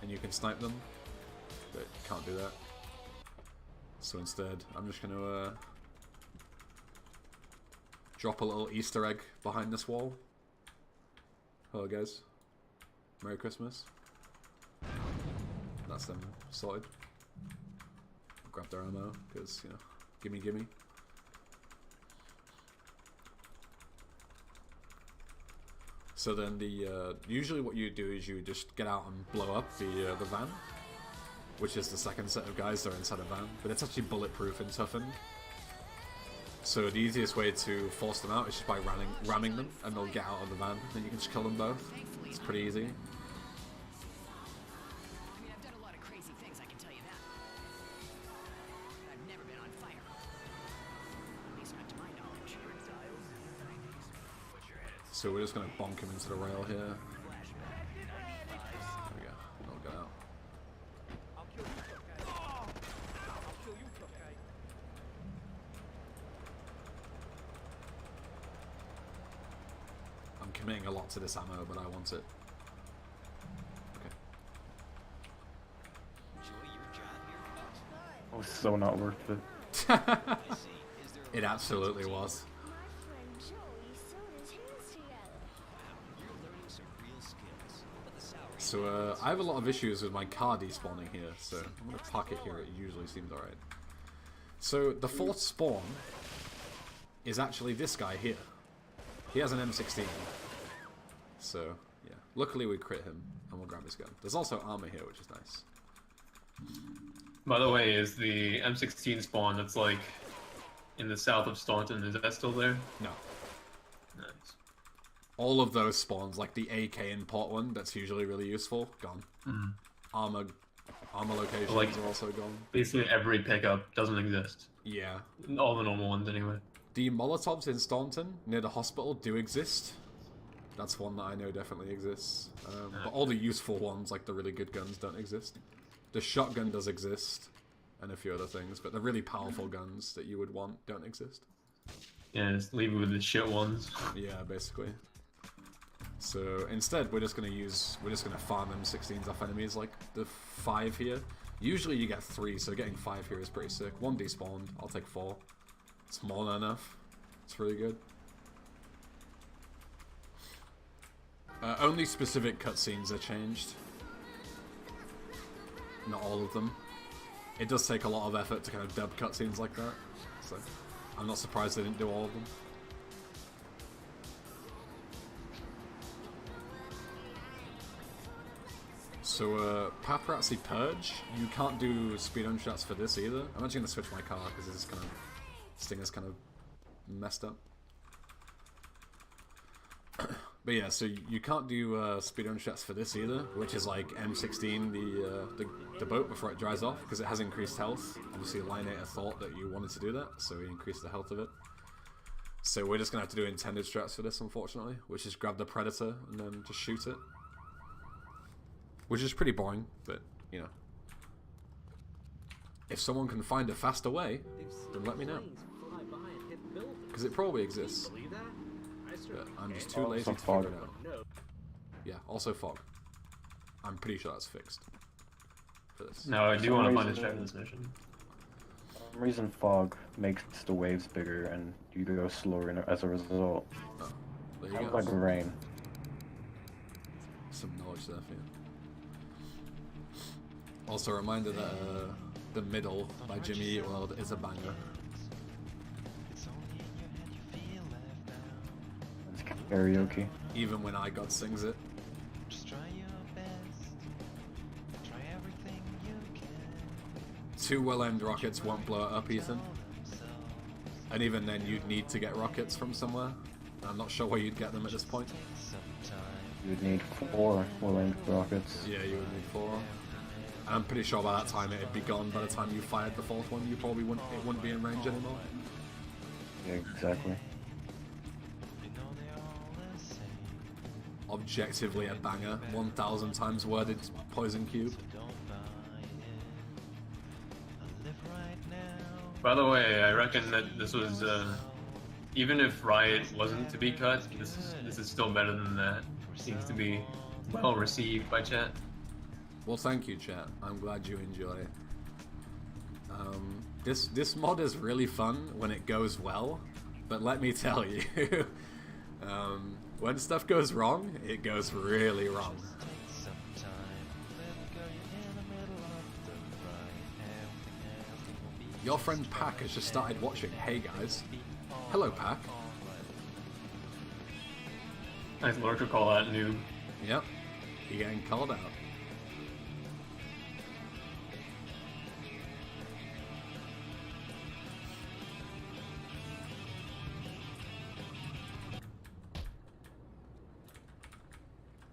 and you can snipe them, but can't do that. So instead, I'm just going to drop a little Easter egg behind this wall. Hello guys. Merry Christmas. That's them sorted. Grab their ammo, because, you know, gimme. So then usually what you do is you just get out and blow up the van, which is the second set of guys that are inside a van, but it's actually bulletproof and toughened. So the easiest way to force them out is just by ramming them, and they'll get out of the van, then you can just kill them both. It's pretty easy. I mean, I've done a lot of crazy things, I can tell you that. But I've never been on fire. At least not to my knowledge. So we're just going to bonk him into the rail here. There we go. I'll get out. I'm committing a lot to this ammo, but I want it. Okay. It was so not worth it. It absolutely was. So I have a lot of issues with my car despawning here, so I'm going to park it here. It usually seems alright. So the fourth spawn is actually this guy here. He has an M16. So, yeah. Luckily we crit him, and we'll grab his gun. There's also armor here, which is nice. By the way, is the M16 spawn that's like in the south of Staunton, is that still there? No. Nice. All of those spawns, like the AK in Port 1, that's usually really useful, gone. Mm. Armor locations like, are also gone. Basically every pickup doesn't exist. Yeah. All the normal ones anyway. The Molotovs in Staunton, near the hospital, do exist. That's one that I know definitely exists. But all the useful ones, like the really good guns, don't exist. The shotgun does exist. and a few other things, but the really powerful guns that you would want don't exist. Yeah, just leave it with the shit ones. Yeah, basically. So instead, we're just gonna farm M16s off enemies like the 5 here. Usually you get 3, so getting 5 here is pretty sick. 1 despawned, I'll take 4. It's more than enough. It's really good. Only specific cutscenes are changed. Not all of them. It does take a lot of effort to kind of dub cutscenes like that, so I'm not surprised they didn't do all of them. So, Paparazzi Purge, you can't do speed-on shots for this either. I'm actually gonna switch my car because this thing is kind of messed up. But yeah, so you can't do speed-on shots for this either, which is like M16, the boat, before it dries off, because it has increased health. Obviously, Lineator thought that you wanted to do that, so he increased the health of it. So we're just gonna have to do intended strats for this, unfortunately, which is grab the Predator and then just shoot it. Which is pretty boring, but, you know. If someone can find a faster way, then let me know. Because it probably exists. But I'm just too lazy to figure it out. Yeah, also fog. I'm pretty sure that's fixed. For this. No, I do want to find a strat in this mission. For some reason, fog makes the waves bigger and you go slower as a result. Oh, there you Sounds go. like rain. Some knowledge there for you. Also, a reminder that The Middle by Jimmy Eat World is a banger. It's karaoke. Even when iGod sings it. Just try your best. Try everything you can. 2 well-aimed rockets won't blow it up, Ethan. And even then, you'd need to get rockets from somewhere. I'm not sure where you'd get them at this point. You would need 4 well-aimed rockets. Yeah, you would need 4. I'm pretty sure by that time it'd be gone. By the time you fired the 4th one, you probably wouldn't. It wouldn't be in range anymore. Yeah, exactly. Objectively a banger. 1,000 times worded poison cube. By the way, I reckon that this was, even if Riot wasn't to be cut, this is still better than that. Seems to be well received by chat. Well, thank you, chat. I'm glad you enjoy. This mod is really fun when it goes well, but let me tell you, when stuff goes wrong, it goes really wrong. Your friend Pack has just started watching. Hey guys. Hello, Pack. Nice lurker call out, noob. Yep. You're getting called out.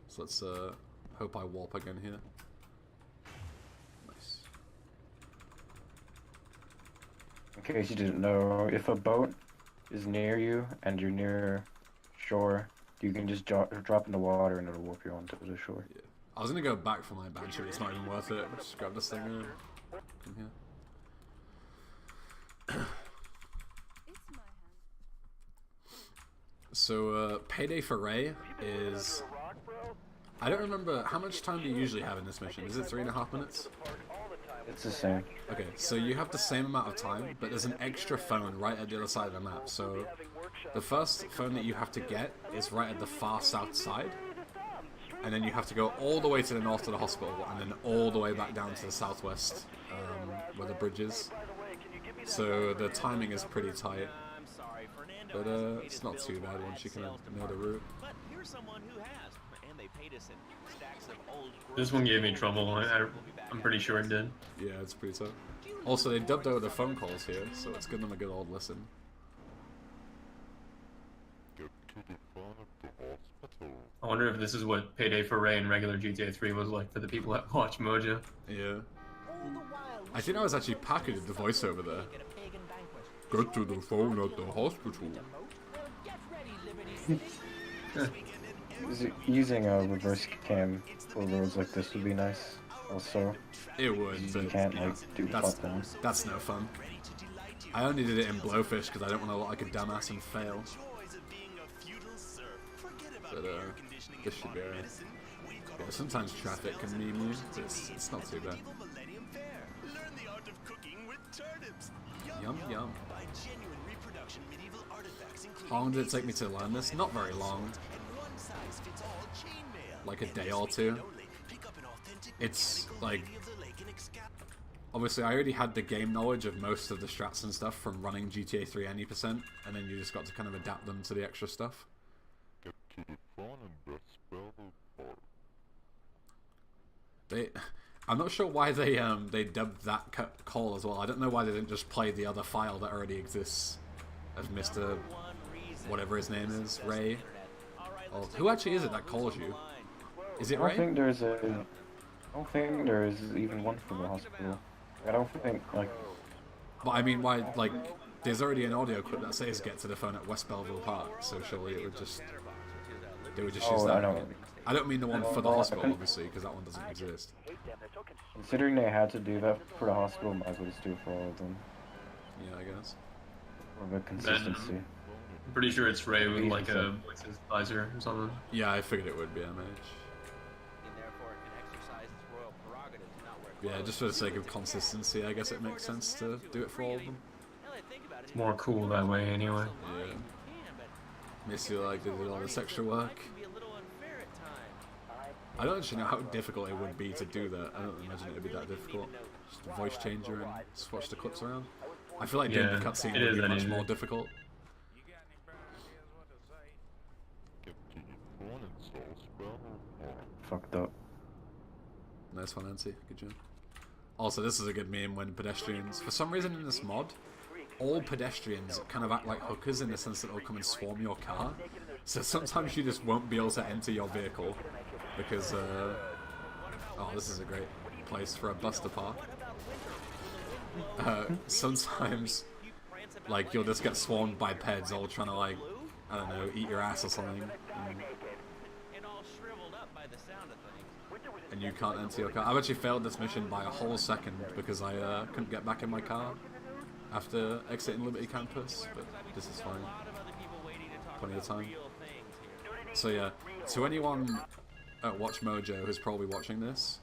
So let's hope I warp again here. Nice. In case you didn't know, if a boat is near you and you're near shore, you can just drop in the water and it'll warp you onto the shore. Yeah. I was gonna go back for my Banshee, but it's not even worth it. Just grab this thing from here. So, Payday for Ray is... I don't remember, how much time do you usually have in this mission? Is it 3.5 minutes? It's the same. Okay, so you have the same amount of time, but there's an extra phone right at the other side of the map. So, the first phone that you have to get is right at the far south side. And then you have to go all the way to the north to the hospital, and then all the way back down to the southwest, where the bridge is. So, the timing is pretty tight. But it's not too bad once you kind of know the route. But here's someone who has, and they paid us in stacks of old. This one gave me trouble. I'm pretty sure it did. Yeah, it's pretty tough. Also, they dubbed over the phone calls here, so let's give them a good old listen. I wonder if this is what Payday for Ray and regular GTA 3 was like for the people that watch Mojo. Yeah. I think I was actually Pack who did the voiceover there. Go to the phone at the hospital. Using a reverse cam for roads like this would be nice. Also, It would, you but can't like do fucking. that's no fun. I only did it in Blowfish because I don't want to look like a dumbass and fail. But this should be alright. Yeah, sometimes traffic can meme you, but it's not too bad. Yum yum. How long did it take me to learn this? Not very long. Like a day or two. It's like... Obviously I already had the game knowledge of most of the strats and stuff from running GTA 3 any percent, and then you just got to kind of adapt them to the extra stuff. I'm not sure why they dubbed that call as well. I don't know why they didn't just play the other file that already exists of Mr. whatever his name is, Ray. Or who actually is it that calls you? Is it Ray? I don't think there is even one from the hospital. I don't think like. But I mean, why? Like, there's already an audio clip that says "Get to the phone at West Belleville Park," so surely it would just. They would just use that. I don't mean the one for the hospital, obviously, because that one doesn't exist. Considering they had to do that for the hospital, might as well just do it for all of them. Yeah, I guess. For the consistency. I'm pretty sure it's Ray with like a voice synthesizer or something. Yeah, I figured it would be MH. Yeah, just for the sake of consistency, I guess it makes sense to do it for all of them. It's more cool that way, anyway. Yeah. Makes you like they did all this extra work. I don't actually know how difficult it would be to do that. I don't imagine it would be that difficult. Just a voice changer and swatch the clips around. I feel like doing the cutscene would be much more difficult. Fucked up. Nice one, Nancy. Good job. Also, this is a good meme when pedestrians... For some reason in this mod, all pedestrians kind of act like hookers in the sense that they'll come and swarm your car. So sometimes you just won't be able to enter your vehicle because... oh, this is a great place for a bus to park. Sometimes, like, you'll just get swarmed by peds all trying to, like, I don't know, eat your ass or something. And you can't enter your car. I've actually failed this mission by a whole second because I couldn't get back in my car after exiting Liberty Campus, but this is fine. Plenty of time. So yeah, to anyone at Watch Mojo who's probably watching this,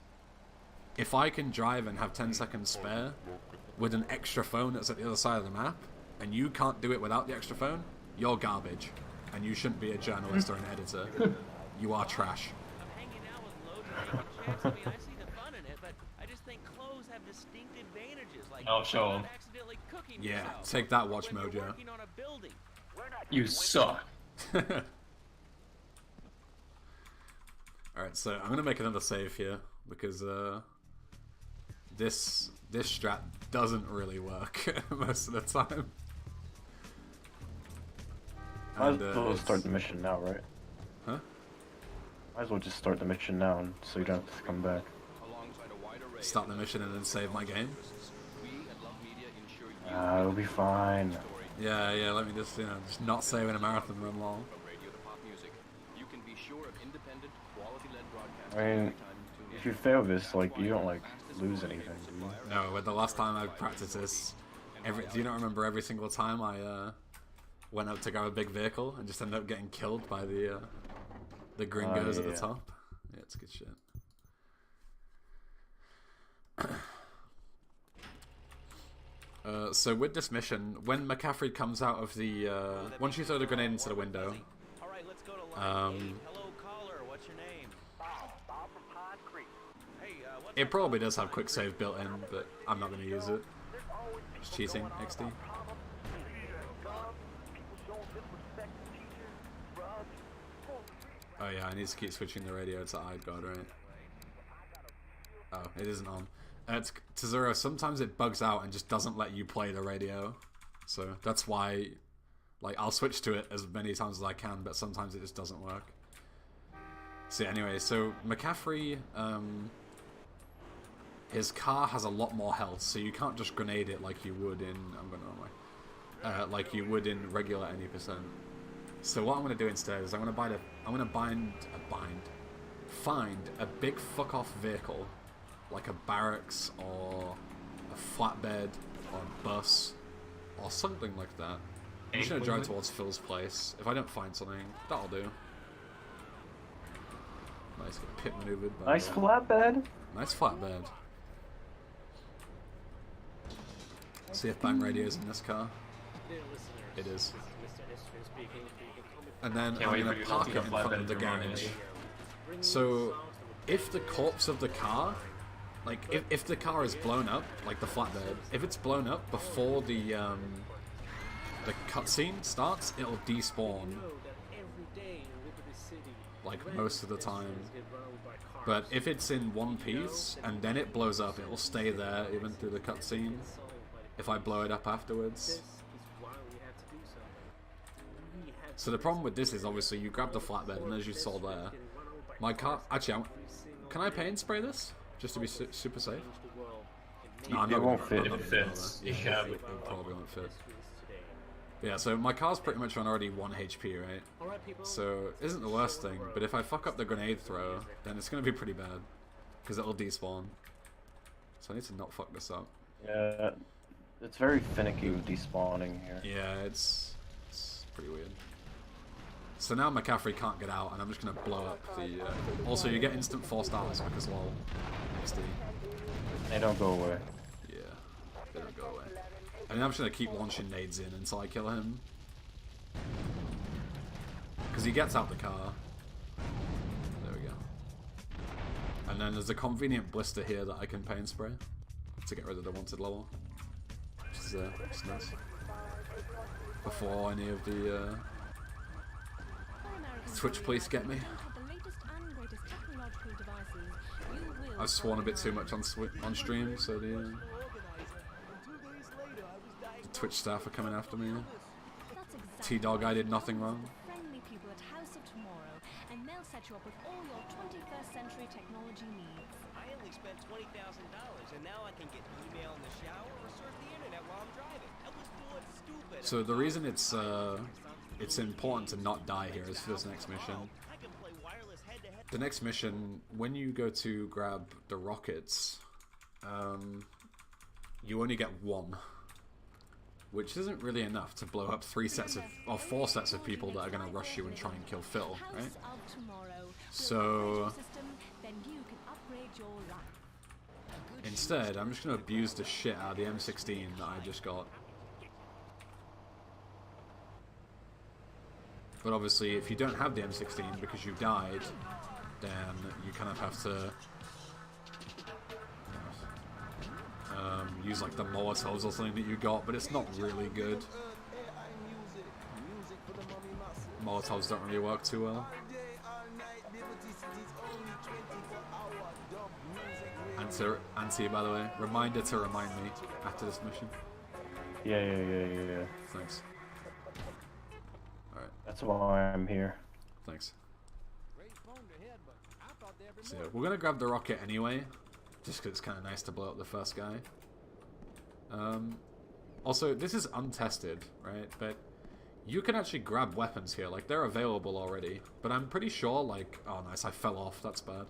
if I can drive and have 10 seconds spare with an extra phone that's at the other side of the map, and you can't do it without the extra phone, you're garbage. And you shouldn't be a journalist or an editor. You are trash. I mean, I see the fun in it, but I just think clothes have distinct advantages. Like, I'll show them. Yeah, take that, Watch Mojo. You suck. Alright, so I'm gonna make another save here because this strat doesn't really work most of the time. Might as well start the mission now, right? Huh? Might as well just start the mission now, so you don't have to come back. Start the mission and then save my game? It'll be fine. Yeah, let me just, just not save in a marathon run long. I mean, if you fail this, like, you don't, like, lose anything, do you? No, but the last time I practiced this, do you not remember every single time I went up to grab a big vehicle and just ended up getting killed by the gringos at the top? Yeah, it's good shit. So with this mission, when McCaffrey comes out of the once you throw the grenade into the window, it probably does have quick save built in, but I'm not going to use it. It's cheating, XD. Oh yeah, I need to keep switching the radio to iGod, right? Oh, it isn't on. To Zero, sometimes it bugs out and just doesn't let you play the radio. So that's why, like, I'll switch to it as many times as I can, but sometimes it just doesn't work. So anyway, so McCaffrey, his car has a lot more health, so you can't just grenade it like you would in, like you would in regular any percent. So what I'm gonna do instead is I'm gonna find a big fuck off vehicle like a barracks or a flatbed or a bus or something like that. I'm just gonna drive towards Phil's place. If I don't find something, that'll do. Nice, get pit maneuvered. By Nice flatbed. Nice flatbed. See if bang radio's in this car. It is. And then I'm gonna park it in front of the garage. So, if the corpse of the car, like if the car is blown up, like the flatbed, if it's blown up before the cutscene starts, it'll despawn. Like most of the time. But if it's in one piece and then it blows up, it will stay there even through the cutscene. If I blow it up afterwards. So the problem with this is obviously you grab the flatbed, and as you saw there, my car. Actually, can I paint spray this just to be super safe? No, I'm not. It won't fit. If it fits, Yeah, it probably won't fit. Yeah, so my car's pretty much on already 1 HP, right? So it isn't the worst thing, but if I fuck up the grenade throw, then it's gonna be pretty bad because it'll despawn. So I need to not fuck this up. Yeah, it's very finicky with despawning here. Yeah, it's pretty weird. So now McCaffrey can't get out, and I'm just gonna blow up the. Also, you get instant forced hours because lol. XD. They don't go away. Yeah, they don't go away. And then I'm just gonna keep launching nades in until I kill him. Because he gets out the car. There we go. And then there's a convenient blister here that I can paint spray to get rid of the wanted level. Which is nice. Before any of the Twitch police get me. I've sworn a bit too much on stream, so the Twitch staff are coming after me. T-Dog, I did nothing wrong. I only spent $20,000 and now I can get email in the shower or surf the internet while I'm driving. I was bored stupid. So the reason it's important to not die here is for this next mission. The next mission, when you go to grab the rockets, you only get one, which isn't really enough to blow up 4 sets of people that are going to rush you and try and kill Phil, right? So instead, I'm just going to abuse the shit out of the M16 that I just got. But obviously, if you don't have the M16 because you died, then you kind of have to use like the Molotovs or something that you got, but it's not really good. Molotovs don't really work too well. Anti, by the way, reminder to remind me after this mission. Yeah. Thanks. Alright. That's why I'm here. Thanks. So yeah, we're gonna grab the rocket anyway, just because it's kind of nice to blow up the first guy. Also, this is untested, right? But you can actually grab weapons here, like they're available already. But I'm pretty sure, like, oh nice, I fell off. That's bad.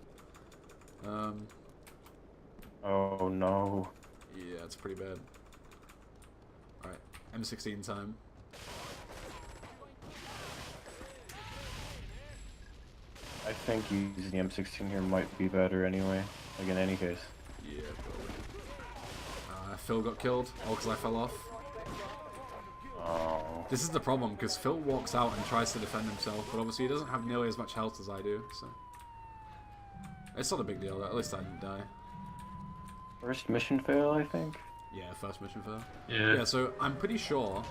Oh no. Yeah, it's pretty bad. All right, M16 time. I think using the M16 here might be better anyway, like in any case. Yeah, probably. Phil got killed, all because I fell off. Oh. This is the problem, because Phil walks out and tries to defend himself, but obviously he doesn't have nearly as much health as I do, so... It's not a big deal, at least I didn't die. First mission fail, I think? Yeah, first mission fail. Yeah, so I'm pretty sure,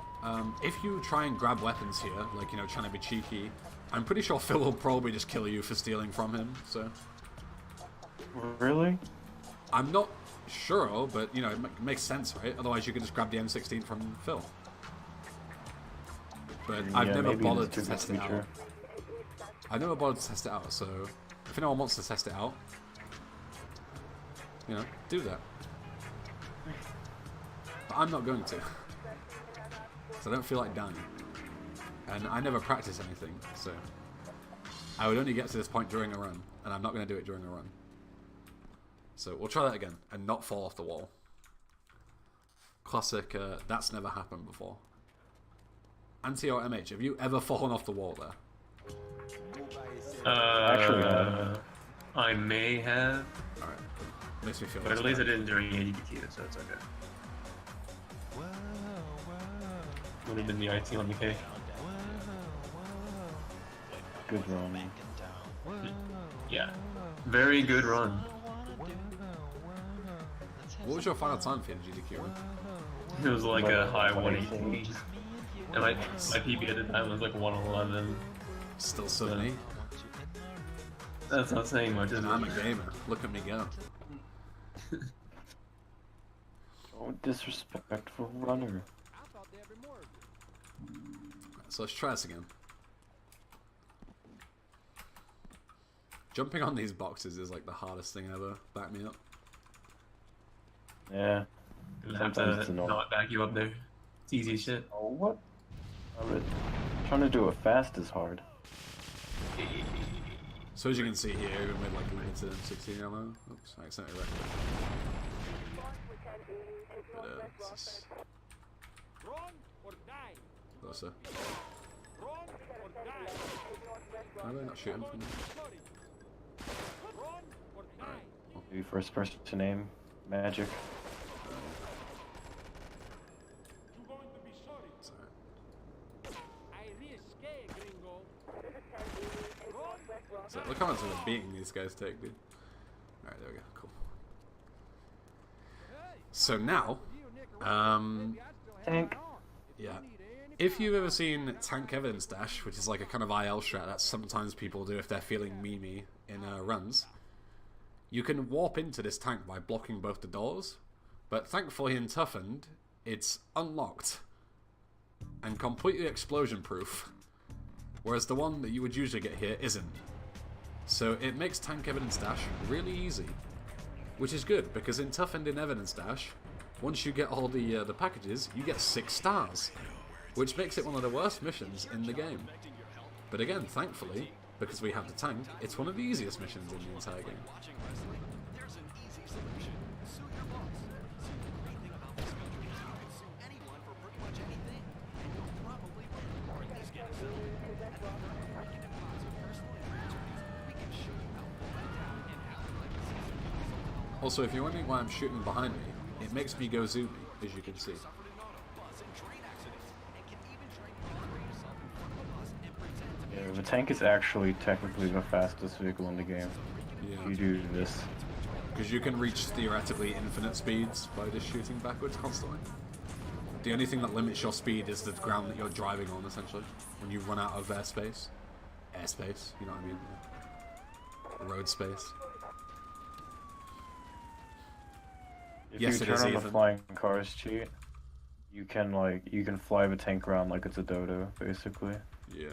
if you try and grab weapons here, like, you know, trying to be cheeky, I'm pretty sure Phil will probably just kill you for stealing from him, so... Really? I'm not sure, but, you know, it makes sense, right? Otherwise you could just grab the M16 from Phil. But I've never bothered to test it out. I've never bothered to test it out, so if anyone wants to test it out, you know, do that. But I'm not going to. So I don't feel like dying. And I never practice anything, so I would only get to this point during a run, and I'm not going to do it during a run. So we'll try that again and not fall off the wall. Classic, that's never happened before. Anti or MH, have you ever fallen off the wall there? Actually, I may have. Alright. Makes me feel But at least I didn't during ADT, so it's okay. Would have been the IT on the K. Good run. Yeah. Very good run. What was your final time for the GDQ run? It was like a high 118. And my PB at the time was like 111. Still so me. That's not saying much, is it? I'm a gamer. Look at me go. Oh, disrespectful runner. So let's try this again. Jumping on these boxes is like the hardest thing ever. Back me up. Yeah. You'll have to not back you up there. It's easy shit. Oh, what? Trying to do it fast is hard. So as you can see here, even with like limited 16 ammo, oops, I accidentally wrecked it. But this is closer. Why are they not shooting from there? Alright. Maybe first person to name magic. So look how much of a beating these guys take, dude. Alright, there we go, cool. So now, Tank. Yeah. If you've ever seen Tank Evidence Dash, which is like a kind of IL strat that sometimes people do if they're feeling memey in runs, you can warp into this tank by blocking both the doors, but thankfully in Toughened, it's unlocked and completely explosion proof, whereas the one that you would usually get here isn't. So it makes Tank Evidence Dash really easy, which is good because in Toughened in Evidence Dash, once you get all the packages, you get 6 stars, which makes it one of the worst missions in the game. But again, thankfully, because we have the tank, it's one of the easiest missions in the entire game. Also, if you're wondering why I'm shooting behind me, it makes me go zoomy, as you can see. Yeah, the tank is actually technically the fastest vehicle in the game. Yeah. You do this. Because you can reach theoretically infinite speeds by just shooting backwards constantly. The only thing that limits your speed is the ground that you're driving on, essentially. When you run out of airspace. Airspace, you know what I mean? Road space. If Yes, you it turn is, on the Ethan. flying cars cheat, you can fly the tank around like it's a dodo, basically. Yeah.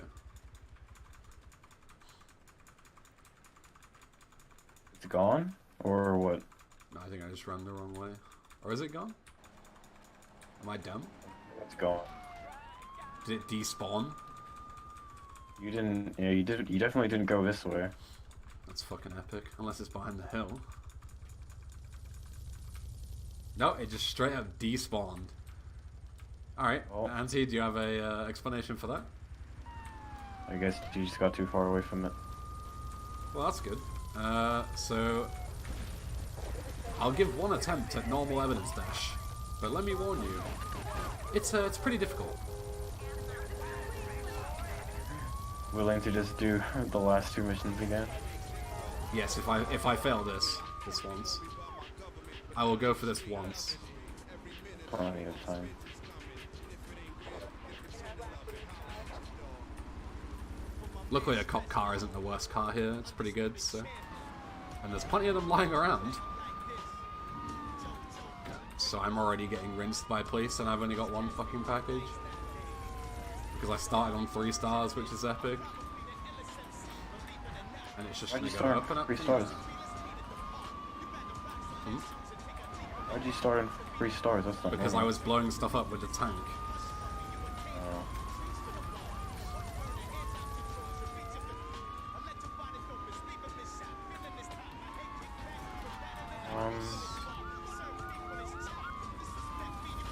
It's gone? Or what? No, I think I just ran the wrong way. Or is it gone? Am I dumb? It's gone. Did it despawn? You didn't, yeah, you definitely didn't go this way. That's fucking epic. Unless it's behind the hill. No, it just straight up despawned. Alright, Auntie, do you have a explanation for that? I guess you just got too far away from it. Well, that's good. So I'll give one attempt at normal evidence dash, but let me warn you, it's pretty difficult. Willing to just do the last 2 missions again? Yes, if I fail this once, I will go for this once. Plenty of time. Luckily, a cop car isn't the worst car here. It's pretty good. So, and there's plenty of them lying around. So I'm already getting rinsed by police, and I've only got 1 fucking package because I started on 3 stars, which is epic. And it's just gonna go up and up. 3 from stars? there. Why'd you start in 3 stars? That's not Because I normal. was blowing stuff up with the tank.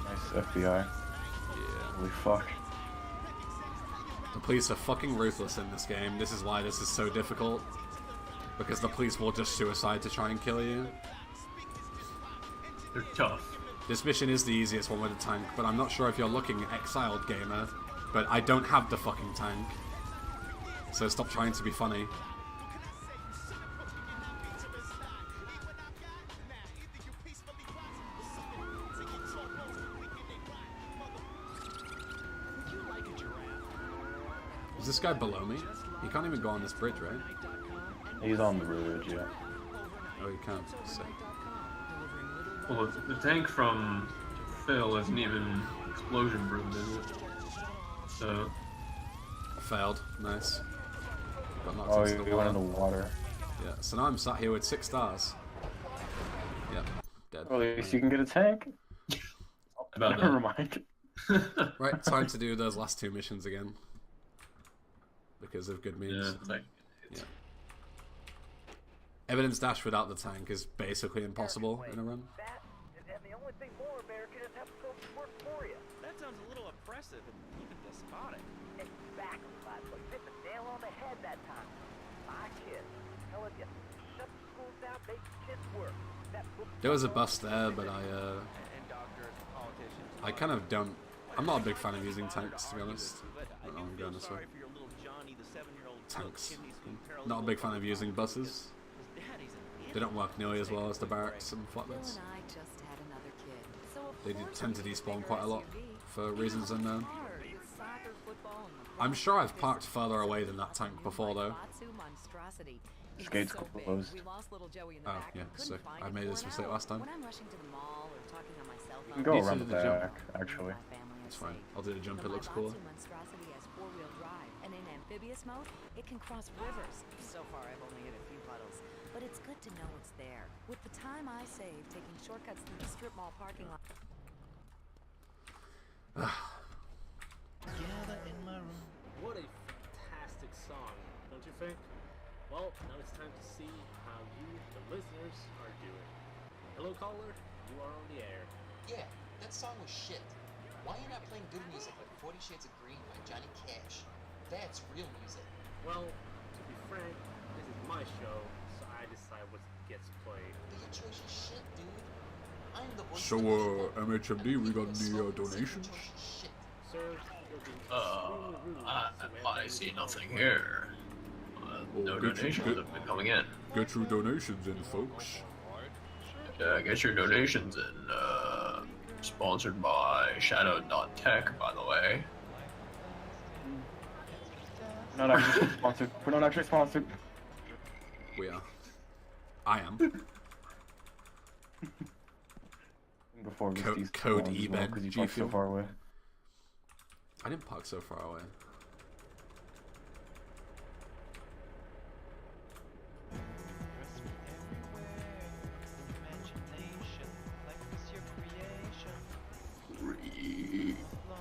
Nice FBI. Yeah. Holy fuck. The police are fucking ruthless in this game. This is why this is so difficult. Because the police will just suicide to try and kill you. They're tough. This mission is the easiest one with a tank, but I'm not sure if you're looking exiled gamer, but I don't have the fucking tank. So stop trying to be funny. Is this guy below me? He can't even go on this bridge, right? He's on the bridge, yeah. Oh, he can't. Sick. Well, the tank from Phil isn't even explosion proof, is it? So. Failed. Nice. Got knocked Oh, into the he went in water. the water. Yeah, so now I'm sat here with 6 stars. Yep, dead. Well, at least you can get a tank. About Never mind. Right, time to do those last 2 missions again. Because of good means. Yeah. Evidence dash without the tank is basically impossible in a run. And the only thing more American is have folks work for you. That sounds a little oppressive and even despotic. Exactly, bud. But you hit the nail on the head that time. My kids. Telling you, shut the schools down, make kids work. There was a bus there, but I kind of don't. I'm not a big fan of using tanks, to be honest. I don't know, I'm going this way. Tanks. Not a big fan of using buses. They don't work nearly as well as the barracks and flatbeds. They tend to despawn quite a lot for reasons unknown. I'm sure I've parked further away than that tank before, though. This gate's closed. Oh, yeah, sick. I made this mistake last time. You can go around the back, actually. It's fine. I'll do the jump, it looks cooler. And in amphibious mode, it can cross rivers. So far, I've only hit a few puddles, but it's good to know it's there. With the time I saved taking shortcuts through the strip mall parking lot. What a fantastic song, don't you think? Well, now it's time to see how you, the listeners, are doing. Hello, caller. You are on the air. Yeah, that song was shit. Why are you not playing good music like 40 Shades of Green by Johnny Cash? That's real music. Well, to be frank, this is my show, so I decide what gets played. But your choice is shit, dude. I'm the voice So, MHMD, we got any donations? Sir, you're being extremely rude. I see nothing here. No donations have been coming in. Get your donations in, folks. Get your donations in. Sponsored by Shadow.tech, by the way. Not actually sponsored. We're not actually sponsored. We are. I am. Before we Code eBed. Because you parked so far away. I didn't park so far away.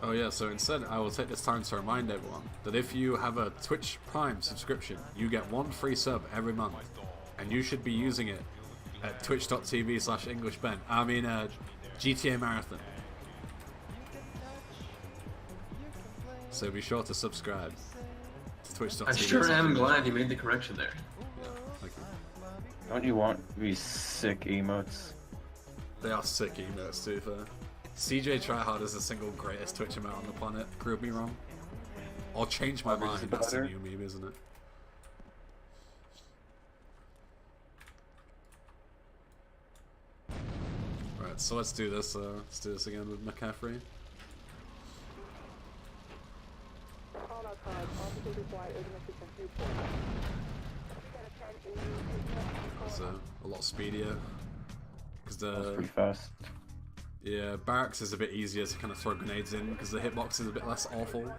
Oh yeah, so instead I will take this time to remind everyone that if you have a Twitch Prime subscription, you get 1 free sub every month, and you should be using it at twitch.tv/EnglishBen. I mean, GTA Marathon. So be sure to subscribe to twitch.tv. I sure am glad you made the correction there. Yeah, thank you. Don't you want these sick emotes? They are sick emotes, to be fair. CJ Tryhard is the single greatest Twitch emote on the planet. Prove me wrong. I'll change my mind. That's the new meme, isn't it? Right, so let's do this. Let's do this again with McCaffrey. It's a lot speedier. Because That's pretty fast. Yeah, barracks is a bit easier to kind of throw grenades in because the hitbox is a bit less awful.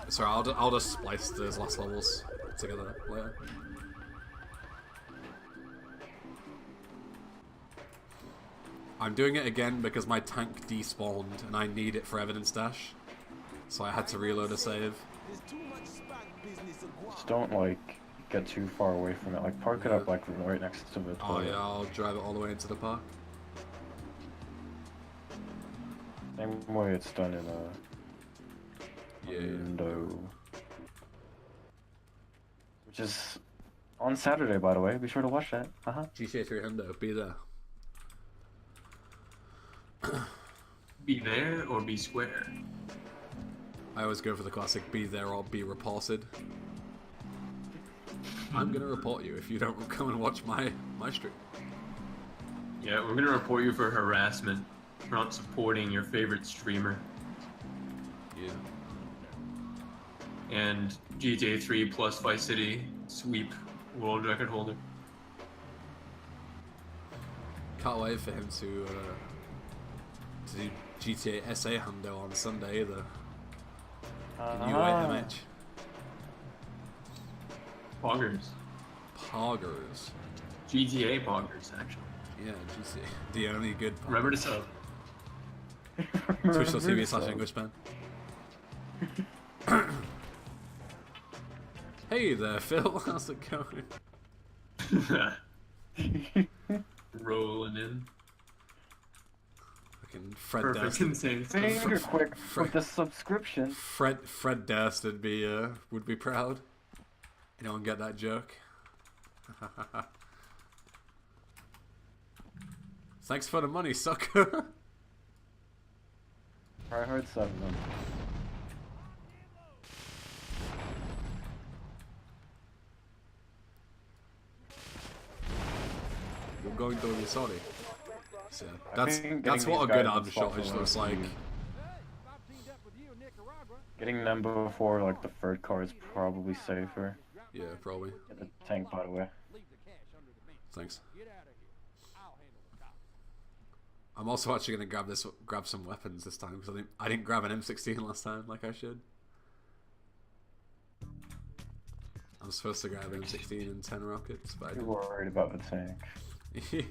Sorry, I'll just splice those last levels together later. I'm doing it again because my tank despawned and I need it for evidence dash. So I had to reload a save. Just don't like get too far away from it. Like park it up like right next to the Oh toilet. yeah, I'll drive it all the way into the park. Same way it's done in Orlando. Which is on Saturday, by the way. Be sure to watch that. GTA 300, be there. Be there or be square. I always go for the classic be there or be reported. I'm gonna report you if you don't come and watch my stream. Yeah, we're gonna report you for harassment for not supporting your favorite streamer. Yeah. And GTA 3 plus Vice City sweep world record holder. Can't wait for him to do GTA SA Hundo on Sunday, the new AMH. Poggers. Poggers. GTA Poggers, actually. Yeah, GTA. The only good poggers. Remember to sub. Twitch.tv/Englishman. Hey there, Phil. How's it going? Rolling in. Fucking Fred Perfect Durst. insane stuff. Quick with the subscription. Fred Durst would be proud. Anyone get that joke? Thanks for the money, sucker. I heard some of them. You're going to be sorry. So I think that's getting what a these good guys arm is shot also is looks like. Getting them before like the third car is probably safer. Yeah, probably. Get the tank, by the way. Thanks. I'm also actually gonna grab some weapons this time because I didn't grab an M16 last time like I should. I'm supposed to grab M16 and 10 rockets, but I You're didn't. worried about the tank. Yeah.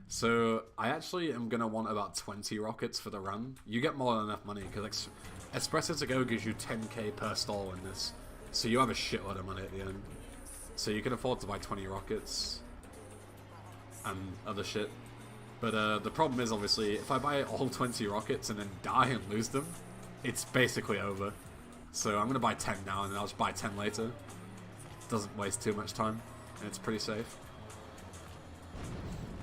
So I actually am gonna want about 20 rockets for the run. You get more than enough money because Espresso to Go gives you 10k per stall in this, so you have a shitload of money at the end. So you can afford to buy 20 rockets and other shit. But the problem is obviously if I buy all 20 rockets and then die and lose them, it's basically over. So I'm gonna buy 10 now and then I'll just buy 10 later. Doesn't waste too much time and it's pretty safe.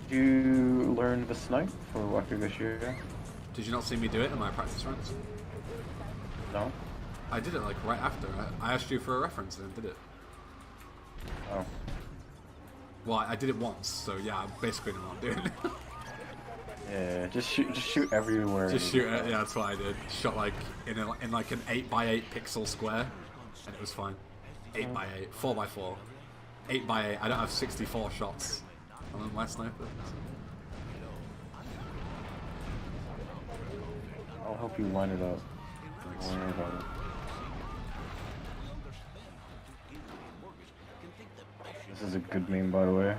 Did you learn the snipe for Wakugashira? Did you not see me do it in my practice runs? No. I did it like right after. I asked you for a reference and I did it. Oh. Well, I did it once, so yeah, I basically know what I'm doing. Yeah, just shoot everywhere. Just shoot it, yeah, that's what I did. Shot like in like an 8x8 pixel square, and it was fine. 8x8, 4x4, 8x8. I don't have 64 shots on my sniper. I'll help you line it up. Thanks. Don't worry about it. This is a good meme, by the way. Yeah.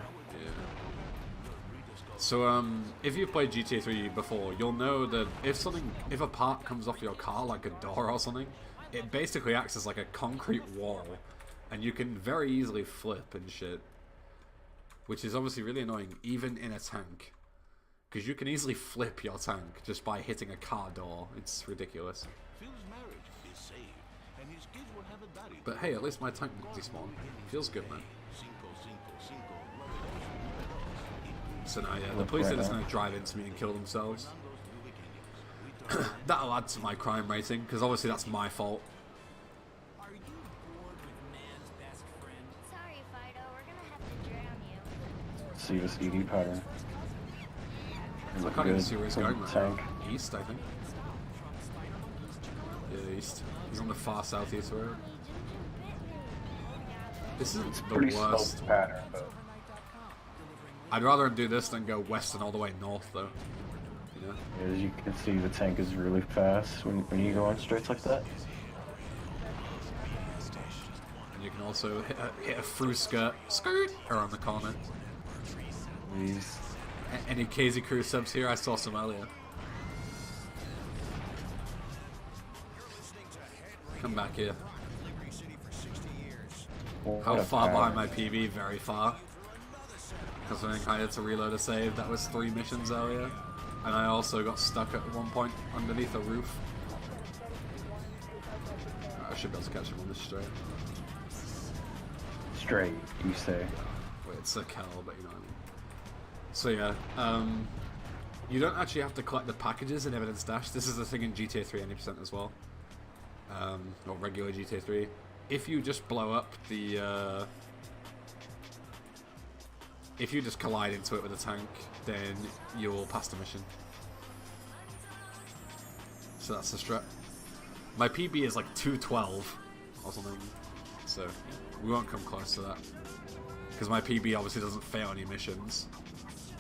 So if you've played GTA 3 before, you'll know that if a part comes off your car, like a door or something, it basically acts as like a concrete wall, and you can very easily flip and shit, which is obviously really annoying, even in a tank, because you can easily flip your tank just by hitting a car door. It's ridiculous. But hey, at least my tank despawned. Feels good, man. So now, yeah, the police are just going to drive into me and kill themselves. That'll add to my crime rating, because obviously that's my fault. Sorry, Fido, we're gonna have to drown you. See this ED pattern. I can't even see where he's going right tank. now. East, I think. Yeah, east. He's on the far southeast road. This isn't the Pretty worst slow pattern, but I'd rather him do this than go west and all the way north, though. You know? as you can see, the tank is really fast when you go on straights like that. And you can also hit a through skirt around the corner. These Any KZ Crew subs here? I saw some earlier. I'm back here. What How a far behind power. my PB? Very far. Because I think I had to reload a save. That was 3 missions earlier. And I also got stuck at one point underneath a roof. I should be able to catch him on this straight. Straight, you say. Wait, it's a Cal, but you know what I mean. So yeah, you don't actually have to collect the packages in Evidence Dash. This is the thing in GTA 3 80% as well. Or regular GTA 3. If you just blow up the, if you just collide into it with a tank, then you'll pass the mission. So that's the strat. My PB is like 212 or something, so yeah, we won't come close to that. Because my PB obviously doesn't fail any missions,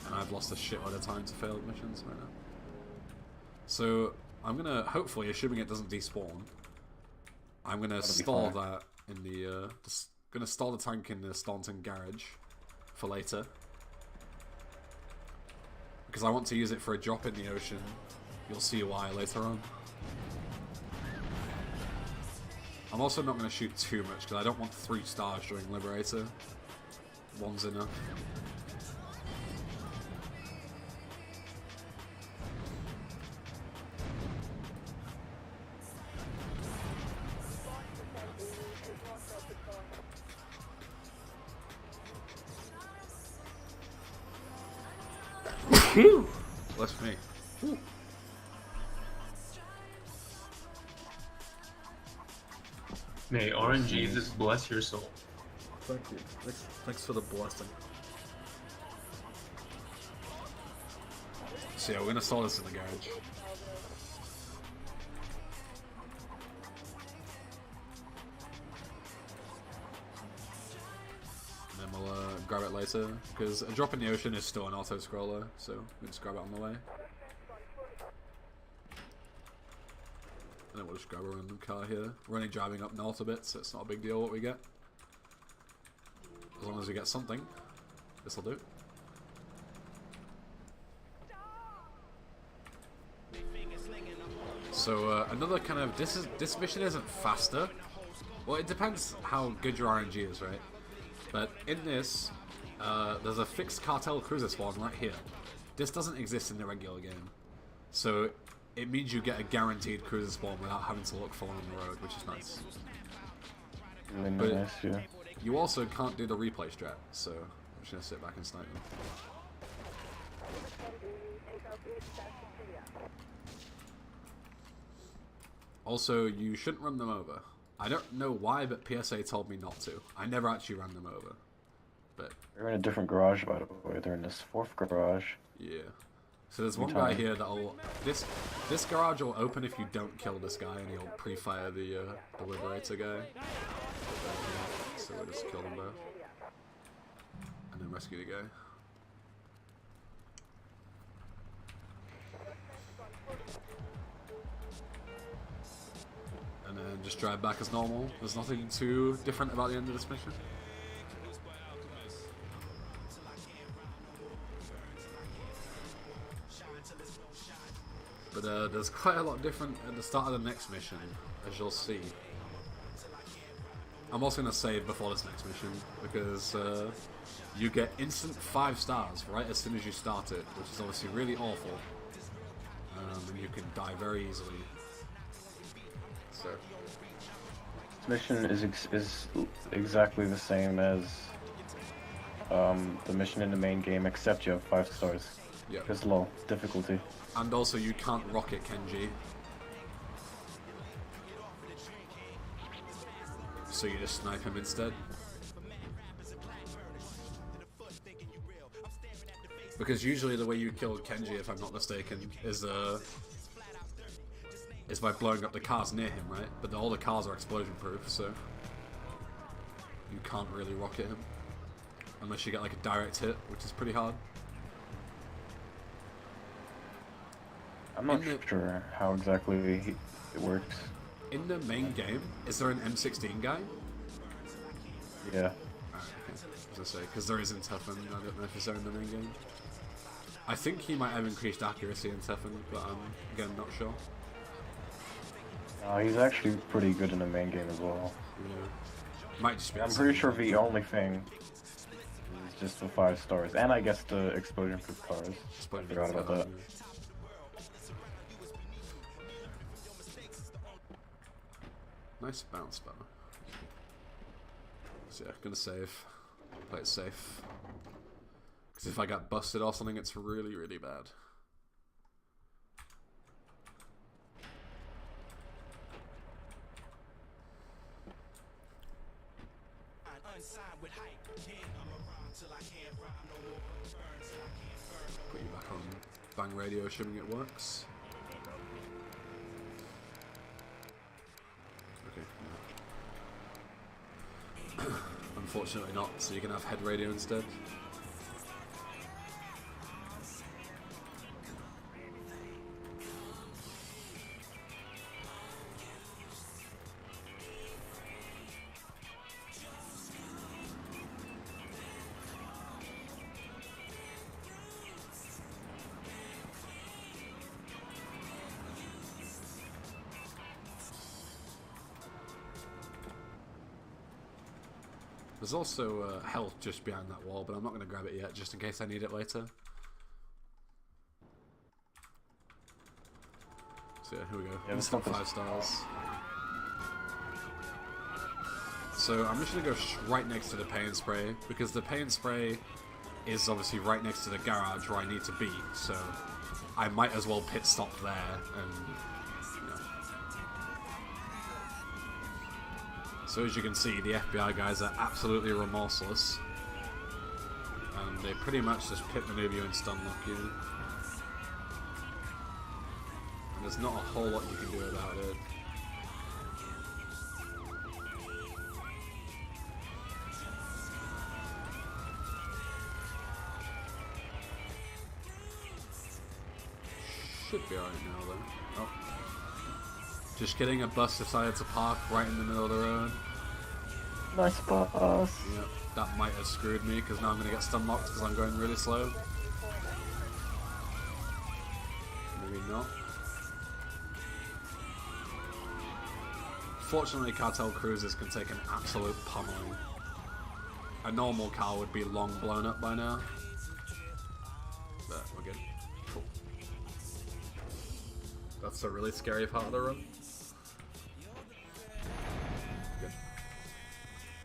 and I've lost a shitload of time to failed missions right now. So I'm gonna, hopefully, assuming it doesn't despawn, I'm gonna stall that in the, just gonna stall the tank in the Staunton garage for later. Because I want to use it for a drop in the ocean. You'll see why later on. I'm also not going to shoot too much because I don't want 3 stars during Liberator. 1's enough. Bless me. Whew. May RNG just bless your soul. Thank you. Thanks for the blessing. So yeah, we're gonna stall this in the garage. And then we'll grab it later, because a drop in the ocean is still an auto-scroller, so we just grab it on the way. And then we'll just grab a random car here. We're only driving up north a bit, so it's not a big deal what we get. As long as we get something, this'll do. So another kind of, this mission isn't faster. Well, it depends how good your RNG is, right? But in this, there's a fixed cartel cruiser spawn right here. This doesn't exist in the regular game. So it means you get a guaranteed cruiser spawn without having to look for one on the road, which is nice. Really But nice, yeah. you also can't do the replay strat, so I'm just gonna sit back and snipe them. Also, you shouldn't run them over. I don't know why, but PSA told me not to. I never actually ran them over. But They're in a different garage, by the way. They're in this 4th garage. yeah. So there's one guy here that'll... This garage will open if you don't kill this guy, and he'll pre-fire the Liberator guy. So we'll just kill them both. And then rescue the guy. And then just drive back as normal. There's nothing too different about the end of this mission. But there's quite a lot different at the start of the next mission, as you'll see. I'm also going to save before this next mission, because you get instant 5 stars right as soon as you start it, which is obviously really awful. And you can die very easily. So. This mission is exactly the same as the mission in the main game, except you have 5 stars. Yeah. It's low difficulty. And also you can't rocket Kenji. So you just snipe him instead. Because usually the way you kill Kenji, if I'm not mistaken, is by blowing up the cars near him, right? But all the cars are explosion proof, so you can't really rocket him. Unless you get like a direct hit, which is pretty hard. I'm not sure how exactly it works. In the main game, is there an M16 guy? Yeah. Alright, okay. As I say, because there is in Toughened, I don't know if he's there in the main game. I think he might have increased accuracy in Toughened, but I'm again not sure. He's actually pretty good in the main game as well. Yeah. Might just be I'm pretty sure the only thing is just the 5 stars, and I guess the explosion-proof cars. I forgot about that. Nice bounce bar. So yeah, gonna save. Play it safe. Because if I get busted or something, it's really, really bad. Put you back on Bang Radio, assuming it works. Okay. Unfortunately not, so you can have head radio instead. There's also health just behind that wall, but I'm not going to grab it yet, just in case I need it later. So yeah, here we go. Yeah, Instant 5 stars. So I'm just going to go right next to the paint spray, because the paint spray is obviously right next to the garage where I need to be, so I might as well pit stop there and... So as you can see, the FBI guys are absolutely remorseless. And they pretty much just pit maneuver you and stun lock you. And there's not a whole lot you can do about it. Should be alright now though. Oh. Just kidding, a bus decided to park right in the middle of the road. Nice bus. Yep, that might have screwed me because now I'm going to get stun locked because I'm going really slow. Maybe not. Fortunately, cartel cruisers can take an absolute pummeling. A normal car would be long blown up by now. But we're good. Cool. That's a really scary part of the run. Good.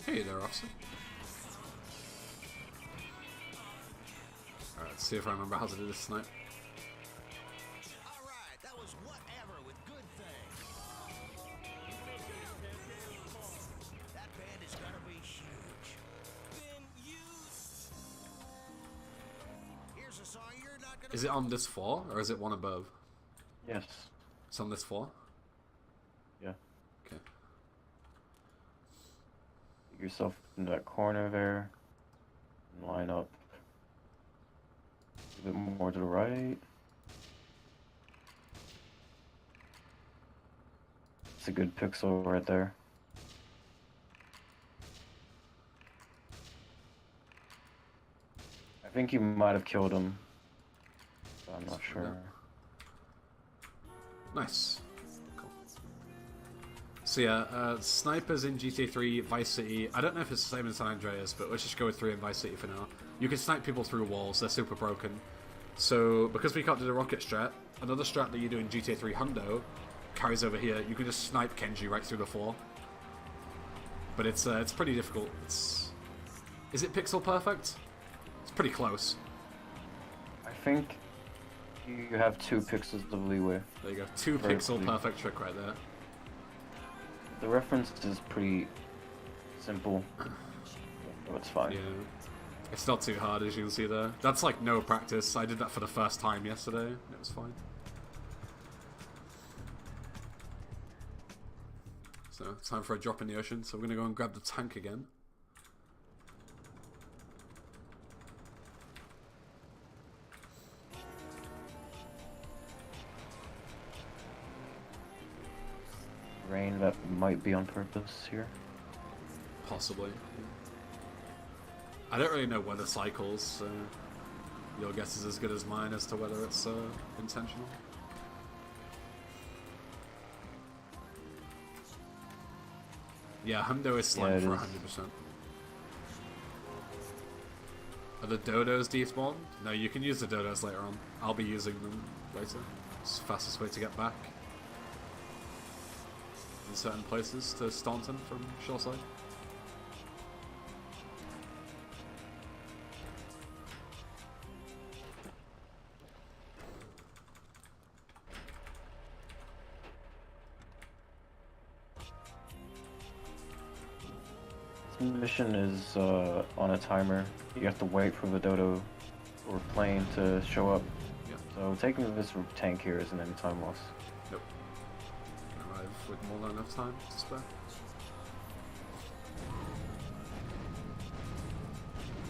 Hey there, officer. Alright, let's see if I remember how to do this snipe. Alright, that was whatever with good things. That band is gonna be huge. Then here's a song you're not gonna... Is it on this floor, or is it one above? Yes. It's on this floor? Yeah. Okay. Get yourself in that corner there. And line up. A bit more to the right. It's a good pixel right there. I think you might have killed him. But I'm not sure. Nice. Cool. So yeah, snipers in GTA 3, Vice City. I don't know if it's the same in San Andreas, but let's just go with 3 in Vice City for now. You can snipe people through walls, they're super broken. So, because we can't do the rocket strat, another strat that you do in GTA 3 Hundo carries over here. You can just snipe Kenji right through the floor. But it's pretty difficult. Is it pixel perfect? It's pretty close. I think you have 2 pixels of leeway. There you go. 2 pixel perfect trick right there. The reference is pretty simple. So it's fine. Yeah. It's not too hard, as you can see there. That's like no practice. I did that for the first time yesterday, and it was fine. So, it's time for a drop in the ocean, so we're gonna go and grab the tank again. Rain that might be on purpose here. Possibly. I don't really know weather cycles, so your guess is as good as mine as to whether it's intentional. Yeah, Hundo is slang for 100%. Are the dodos despawned? No, you can use the dodos later on. I'll be using them later. It's the fastest way to get back in certain places to Staunton from Shoreside. This mission is on a timer. You have to wait for the dodo or plane to show up. Yeah. So taking this tank here isn't any time loss. Nope. Arrive with more than enough time to spare.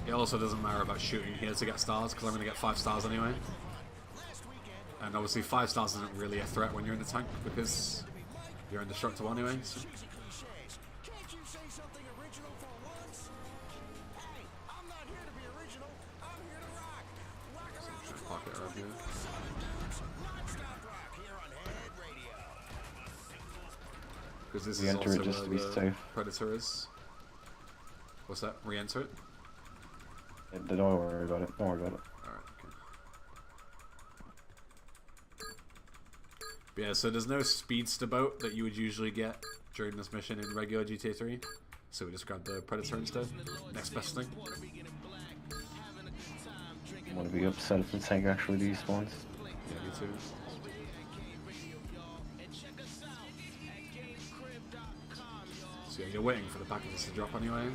It also doesn't matter about shooting here to get stars, because I'm going to get 5 stars anyway. And obviously 5 stars isn't really a threat when you're in the tank, because you're indestructible anyway. So. Park it around here. Because this is Re-enter also it just where to be the safe. Predator is. What's that? Re-enter it? Yeah, don't worry about it. Don't worry about it. Alright, okay. But yeah, so there's no speedster boat that you would usually get during this mission in regular GTA 3. So we just grabbed the Predator instead. Next best thing. I'm gonna be upset if the tank actually despawns. Yeah, me too. So yeah, you're waiting for the packages to drop anyway.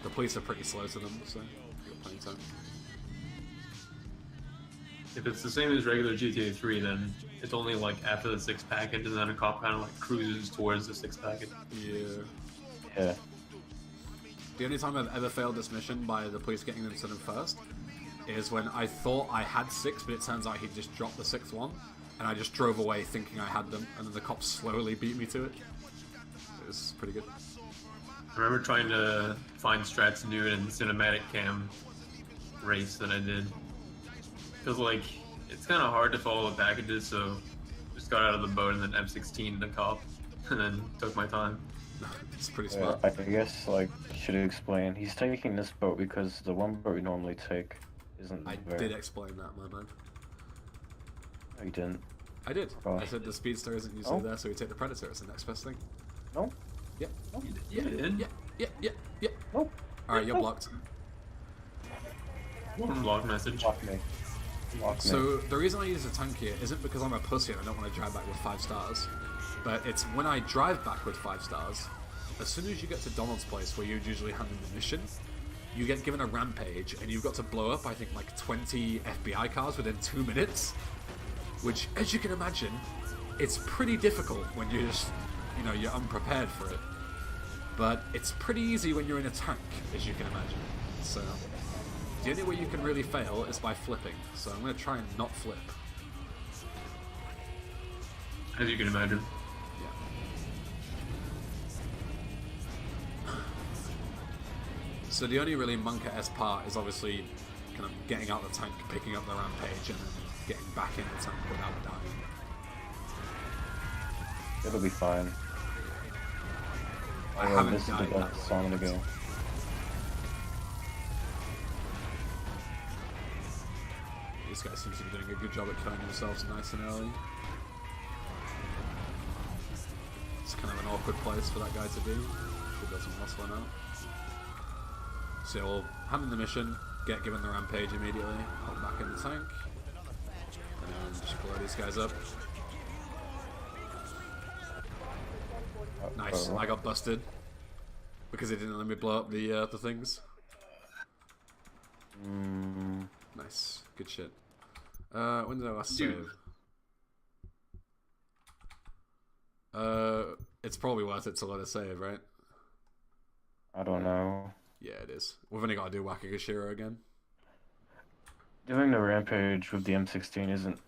The police are pretty slow to them, so you've got plenty of time. If it's the same as regular GTA 3, then it's only like after the 6th package, and then a cop kind of like cruises towards the 6th package. Yeah. Yeah. The only time I've ever failed this mission by the police getting them to them first is when I thought I had 6, but it turns out he just dropped the 6th one, and I just drove away thinking I had them, and then the cops slowly beat me to it. It was pretty good. I remember trying to find strats to do it in cinematic cam race that I did. Because, like, it's kind of hard to follow the packages, so just got out of the boat and then M16 the cop, and then took my time. It's pretty smart. I guess, like, should explain. He's taking this boat because the one boat we normally take isn't I there. did explain that, my man. No, you didn't. I did. Oh. I said the Speedster isn't usually Oh. there, so we take the Predator as the next best thing. No. Yep. No. You did? Yeah. No. Alright, you're blocked. One block message. Block me. Block me. So the reason I use a tank here isn't because I'm a pussy and I don't want to drive back with 5 stars, but it's when I drive back with 5 stars, as soon as you get to Donald's place where you'd usually hand in the mission, you get given a rampage and you've got to blow up, I think, like 20 FBI cars within 2 minutes, which, as you can imagine, it's pretty difficult when you're just, you know, you're unprepared for it. But it's pretty easy when you're in a tank, as you can imagine. So the only way you can really fail is by flipping. So I'm going to try and not flip. As you can imagine. So the only really monk-ass part is obviously kind of getting out the tank, picking up the rampage, and then getting back in the tank without dying. It'll be fine. I haven't this is the died that best song to go. These guys seem to be doing a good job at killing themselves nice and early. It's kind of an awkward place for that guy to be. Should do some hustling out. So we'll hand in the mission, get given the rampage immediately, hop back in the tank, and then just blow these guys up. Nice, I got busted because it didn't let me blow up the things. Nice, good shit. When did I last save? It's probably worth it to let it save, right? I don't know. Yeah, it is. We've only got to do Wakagashiro again. Doing the rampage with the M16 isn't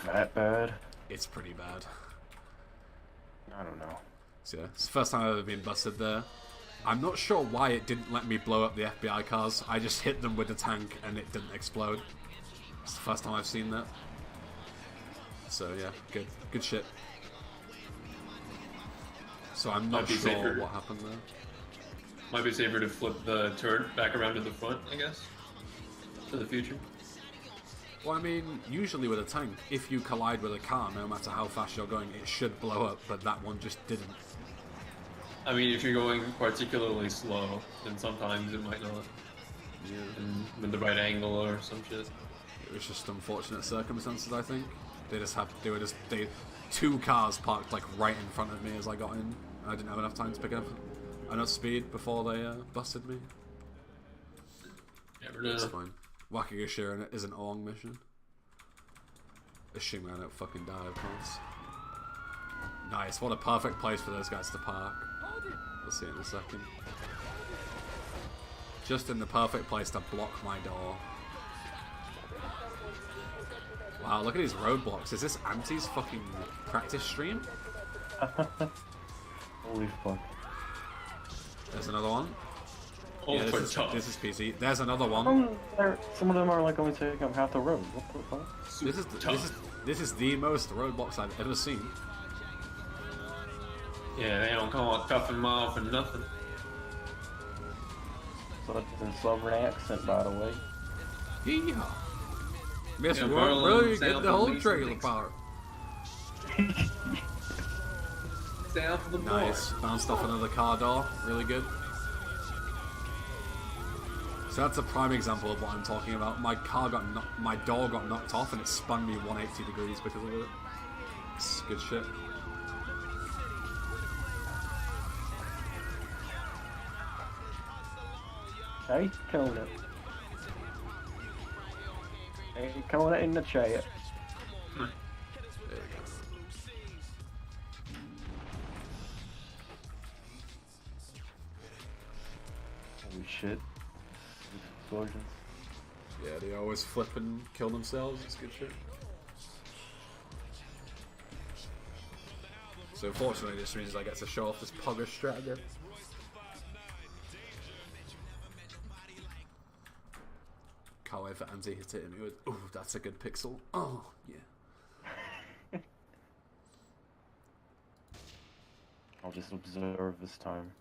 that bad. It's pretty bad. I don't know. So yeah, it's the first time I've ever been busted there. I'm not sure why it didn't let me blow up the FBI cars. I just hit them with the tank and it didn't explode. It's the first time I've seen that. So yeah, good shit. So I'm not Might be sure safer. what happened there. Might be safer to flip the turret back around to the front, I guess, for the future. Well, I mean, usually with a tank, if you collide with a car, no matter how fast you're going, it should blow up, but that one just didn't. I mean, if you're going particularly slow, then sometimes it might not. Yeah. And with the right angle or some shit. It was just unfortunate circumstances, I think. Two cars parked like right in front of me as I got in. I didn't have enough time to pick up enough speed before they busted me. Never know. It's fine. Whacking a shear in it isn't a long mission. Assuming I don't fucking die, of course. Nice, what a perfect place for those guys to park. We'll see in a second. Just in the perfect place to block my door. Wow, look at these roadblocks. Is this Anti's fucking practice stream? Holy fuck. There's another one. Oh, Yeah, this is PC. There's another one. Some of them are like only taking up half the road. What the fuck? This is the most roadblocks I've ever seen. Yeah, they don't call it Toughened Mile for nothing. So that's in Southern accent, by the way. Yeah. Miss, Yeah, we won't Berlin, really get south the of whole Leeds, trailer thanks. park. South of the Nice. Bounced off another car door. Really good. So that's a prime example of what I'm talking about. My door got knocked off and it spun me 180 degrees because of it. It's good shit. Hey, killing it. Hey, killing it in the chat. There you go. Holy shit. Explosions. Yeah, they always flip and kill themselves. It's good shit. So fortunately, this means I get to show off this pugger strat again. Can't wait for Anti to hit me with. Ooh, that's a good pixel. Oh, yeah. I'll just observe this time.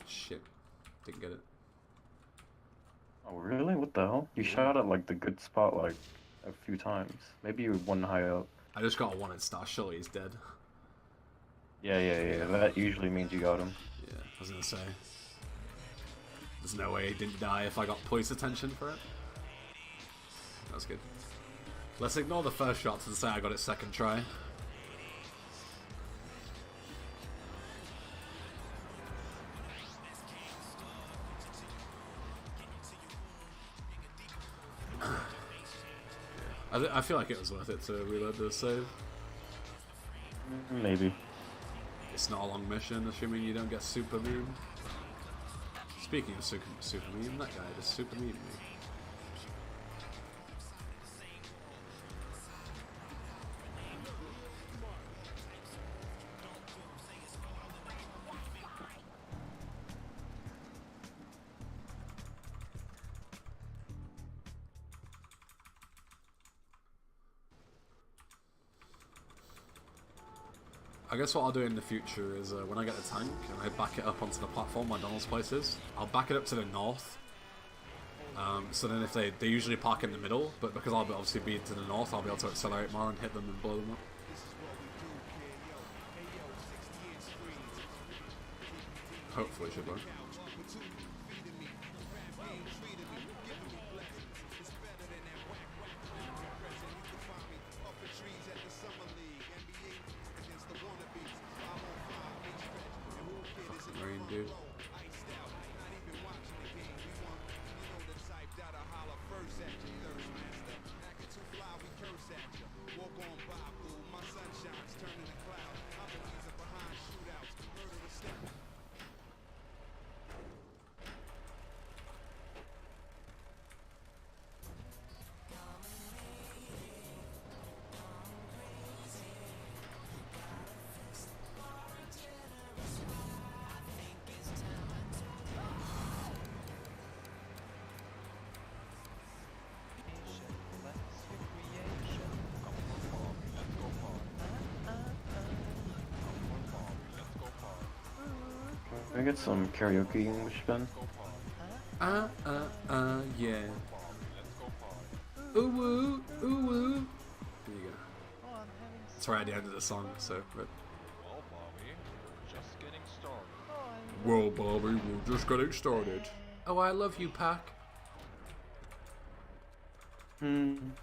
Shit. Didn't get it. Oh really? What the hell? You shot at like the good spot like a few times. Maybe you were one high up. I just got a 1-star. Surely he's dead. Yeah. That usually means you got him. Yeah, I was gonna say. There's no way he didn't die if I got police attention for it. That's good. Let's ignore the first shots and say I got it second try. I feel like it was worth it to reload the save. Maybe. It's not a long mission, assuming you don't get super mean. Speaking of super mean, that guy just super mean me. I guess what I'll do in the future is when I get the tank and I back it up onto the platform where Donald's place is, I'll back it up to the north. So then if they usually park in the middle, but because I'll obviously be to the north, I'll be able to accelerate more and hit them and blow them up. Hopefully it should work. Fucking rain, dude. I get some karaoke English then? Yeah. Ooh woo, ooh woo. There you go. It's right at the end of the song, so. But... Well, Bobby, we're just getting started. Oh, I love you, Pac. I'm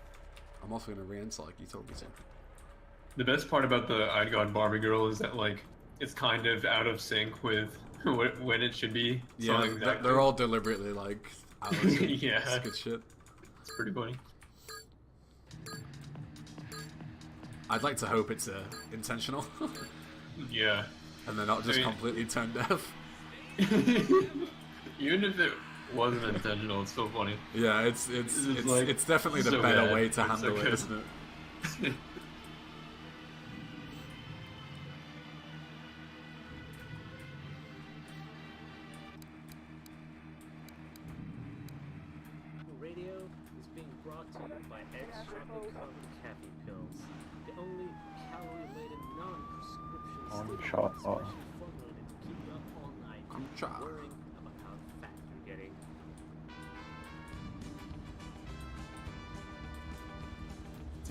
also gonna re-enter like you told me to. The best part about the I'd God Barbie Girl is that like it's kind of out of sync with when it should be. Yeah, exactly. they're all deliberately like out of sync. Yeah, It's good shit. It's pretty funny. I'd like to hope it's intentional. Yeah. And they're not just completely tone deaf. Even if it wasn't intentional, it's so funny. Yeah, it's definitely the so better bad. way to It's handle so it, good. isn't it? Radio is being brought to you by Extract Caffeine Pills, the only calorie-laden non-prescription Shot. formulated to keep you up all night, Shot. worrying about how fat you're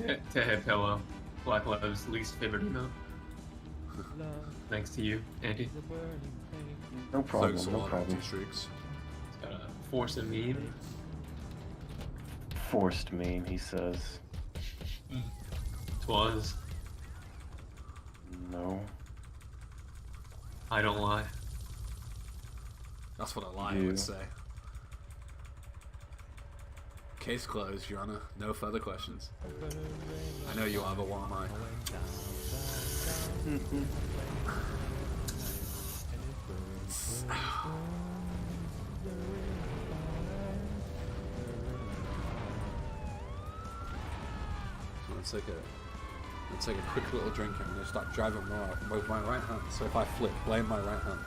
getting. Tehe Pillow, Black Love's least favorite email. Thanks to you, Andy. No problem, Thanks a no lot, problem. Streaks. It's got a force and meme. Forced meme, he says. Twas. No. I don't lie. That's what a liar would say. Case closed, Your Honor. No further questions. I know you are, but what am I? Let's take a quick little drink and I'm gonna start driving more with my right hand. So if I flip, blame my right hand.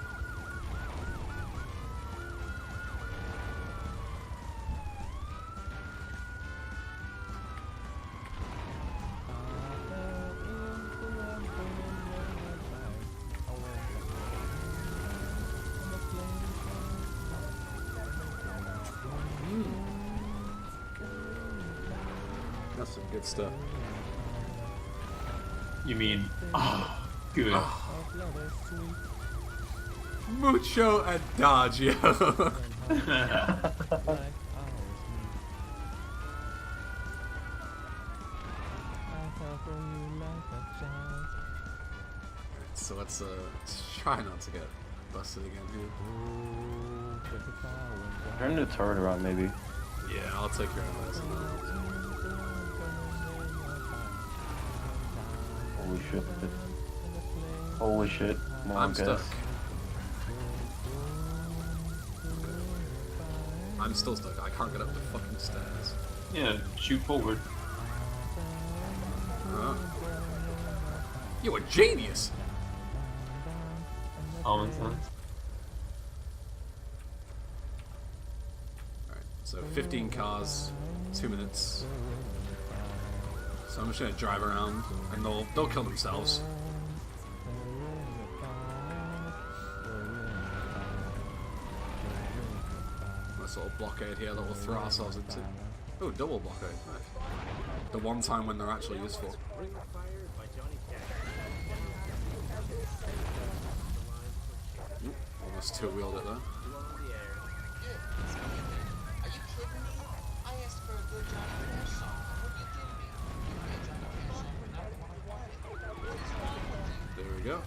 That's some good stuff. You mean, good. Mucho adagio. So let's try not to get busted again here. Turn the turret around, maybe. Yeah, I'll take your advice on that. Holy shit. Holy shit. I'm stuck. I'm still stuck. I can't get up the fucking stairs. Yeah, shoot forward. You're a genius! Common sense. Alright, so 15 cars, 2 minutes. So I'm just gonna drive around and they'll kill themselves. Nice little blockade here that we'll throw ourselves into. Oh, double blockade, nice. The one time when they're actually useful. Oop, almost two-wheeled it there. Are you kidding me? I asked for a good Johnny Cash song. What are you doing here? Give me a Johnny Cash song right now. What do you want? What is wrong with you? There we go.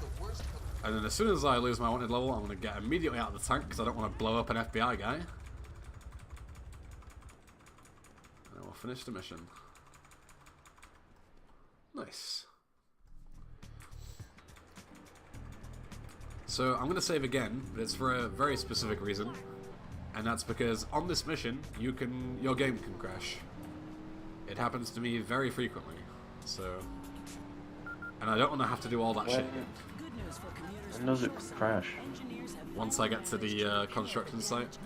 And then as soon as I lose my wanted level, I'm going to get immediately out of the tank because I don't want to blow up an FBI guy. And we'll finish the mission. Nice. So I'm going to save again, but it's for a very specific reason. And that's because on this mission, your game can crash. It happens to me very frequently. So... And I don't want to have to do all that shit again. When does it crash? Once I get to the construction site,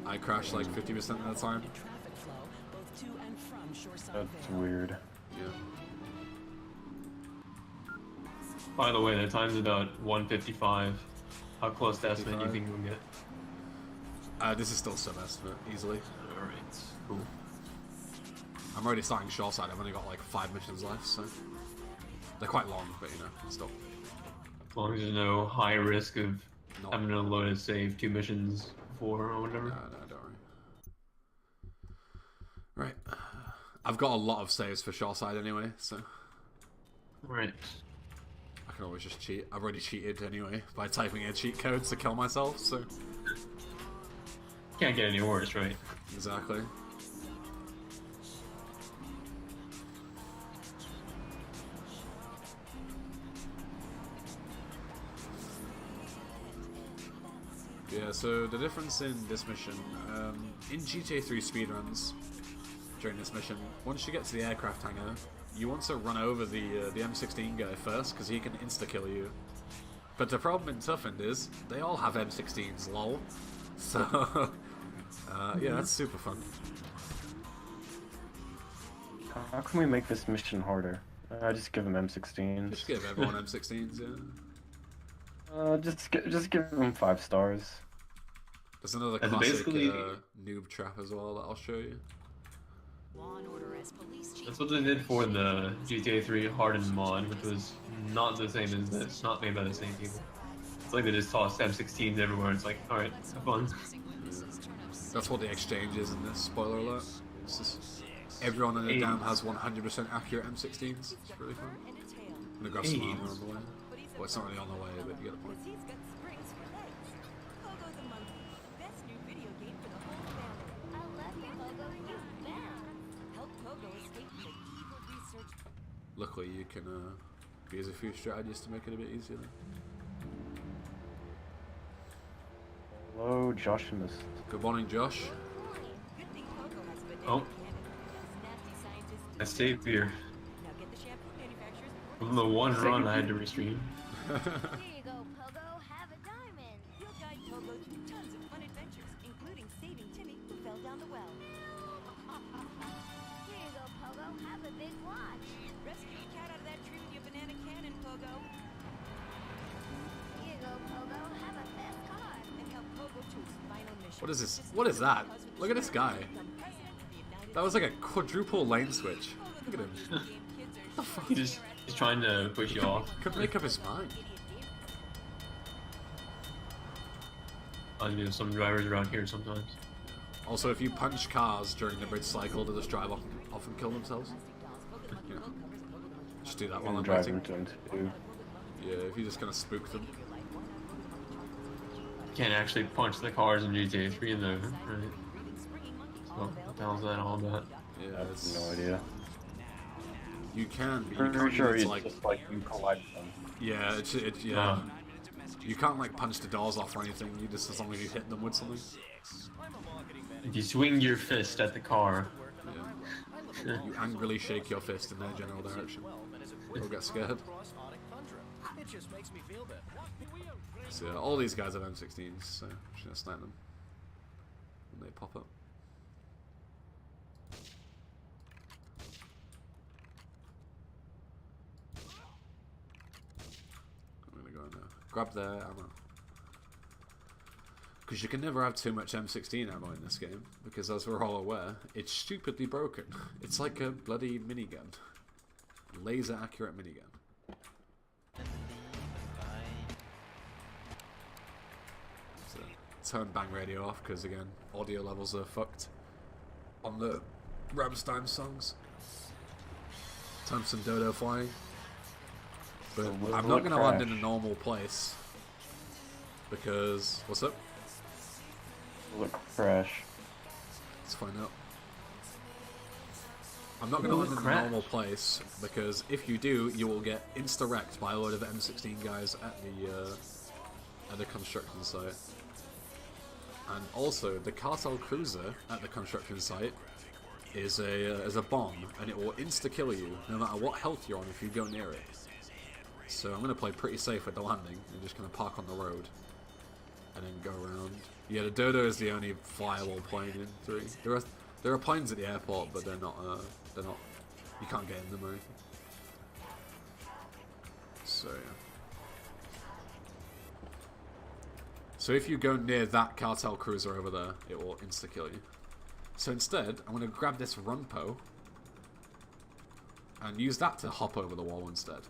I crash like 50% of the time. That's weird. Yeah. By the way, the time's about 1:55. How close to estimate do you 55. think we'll get? This is still sub-estimate, easily. Alright, cool. I'm already starting shoreside, I've only got like 5 missions left, so... They're quite long, but you know, still. As long as there's no high risk of Not... having to load a save 2 missions before or whatever. No, don't worry. Right. I've got a lot of saves for shoreside anyway, so... Right. I can always just cheat. I've already cheated anyway by typing in cheat codes to kill myself, so... Can't get any worse, right? Exactly. Yeah, so the difference in this mission, in GTA 3 speedruns, during this mission, once you get to the aircraft hangar, you want to run over the M16 guy first, because he can insta-kill you. But the problem in Toughened is, they all have M16s, lol. So, yeah, that's super fun. How can we make this mission harder? Just give them M16s. Just give everyone M16s, yeah. Just give them 5 stars. There's another And classic basically- noob trap as well that I'll show you. That's what they did for the GTA 3 Hardened mod, which was not the same as this, not made by the same people. It's like they just tossed M16s everywhere, it's like, alright, have fun. Yeah. That's what the exchange is in this, spoiler alert. It's just, everyone in the dam has 100% accurate M16s. It's really fun. I'm gonna grab some armor on the way. Well, it's not really on the way, but you get the point. Luckily, you can use a few strategies to make it a bit easier. Hello, Joshimus. Good morning, Josh. Oh. I saved here. From the one run I had to restream. Here you go, Pogo. Have a diamond. You'll guide Pogo through tons of fun adventures, including saving Timmy, who fell down the well. Here you go, Pogo. Have a big watch. Rescue a cat out of that tree with your banana cannon, Pogo. Here you go, Pogo. Have a fast car. And help Pogo to his final mission. What is this? What is that? Look at this guy. That was like a quadruple lane switch. Look at him. What the fuck? He's trying to push you off. Couldn't make up his mind. I do some drivers around here sometimes. Also, if you punch cars during the bridge cycle, they just drive off and often kill themselves. You know, just do that while I'm drive waiting. into them too. Yeah, if you just kind of spook them. Can't actually punch the cars in GTA 3 though, right? So, what the hell's that all about? Yeah, I have it's, no idea. you can, but you Pretty can't. sure It's it's like, just like you collide them. yeah, yeah. You can't like punch the doors off or anything. You just as long as you hit them with something. If you swing your fist at the car, Yeah. You angrily shake your fist in their general direction. They'll get scared. It just makes me feel better. So yeah, all these guys have M16s, so I'm just gonna snipe them when they pop up. I'm gonna go in there. Grab their ammo. Because you can never have too much M16 ammo in this game, because as we're all aware, it's stupidly broken. It's like a bloody minigun. Laser accurate minigun. So, turn bang radio off, because again, audio levels are fucked on the Rammstein songs. Time for some dodo flying. But I'm not going to land in a normal place. Because, what's up? Will it crash? Let's find out. I'm not going to land in a normal place, because if you do, you will get insta-wrecked by a load of M16 guys at the construction site. And also, the cartel cruiser at the construction site is a bomb, and it will insta-kill you no matter what health you're on if you go near it. So I'm going to play pretty safe with the landing, and just going to park on the road, and then go around. Yeah, the Dodo is the only flyable plane in 3. There are planes at the airport, but they're not, you can't get in them or anything. So yeah. So if you go near that cartel cruiser over there, it will insta-kill you. So instead, I'm going to grab this Runpo and use that to hop over the wall instead.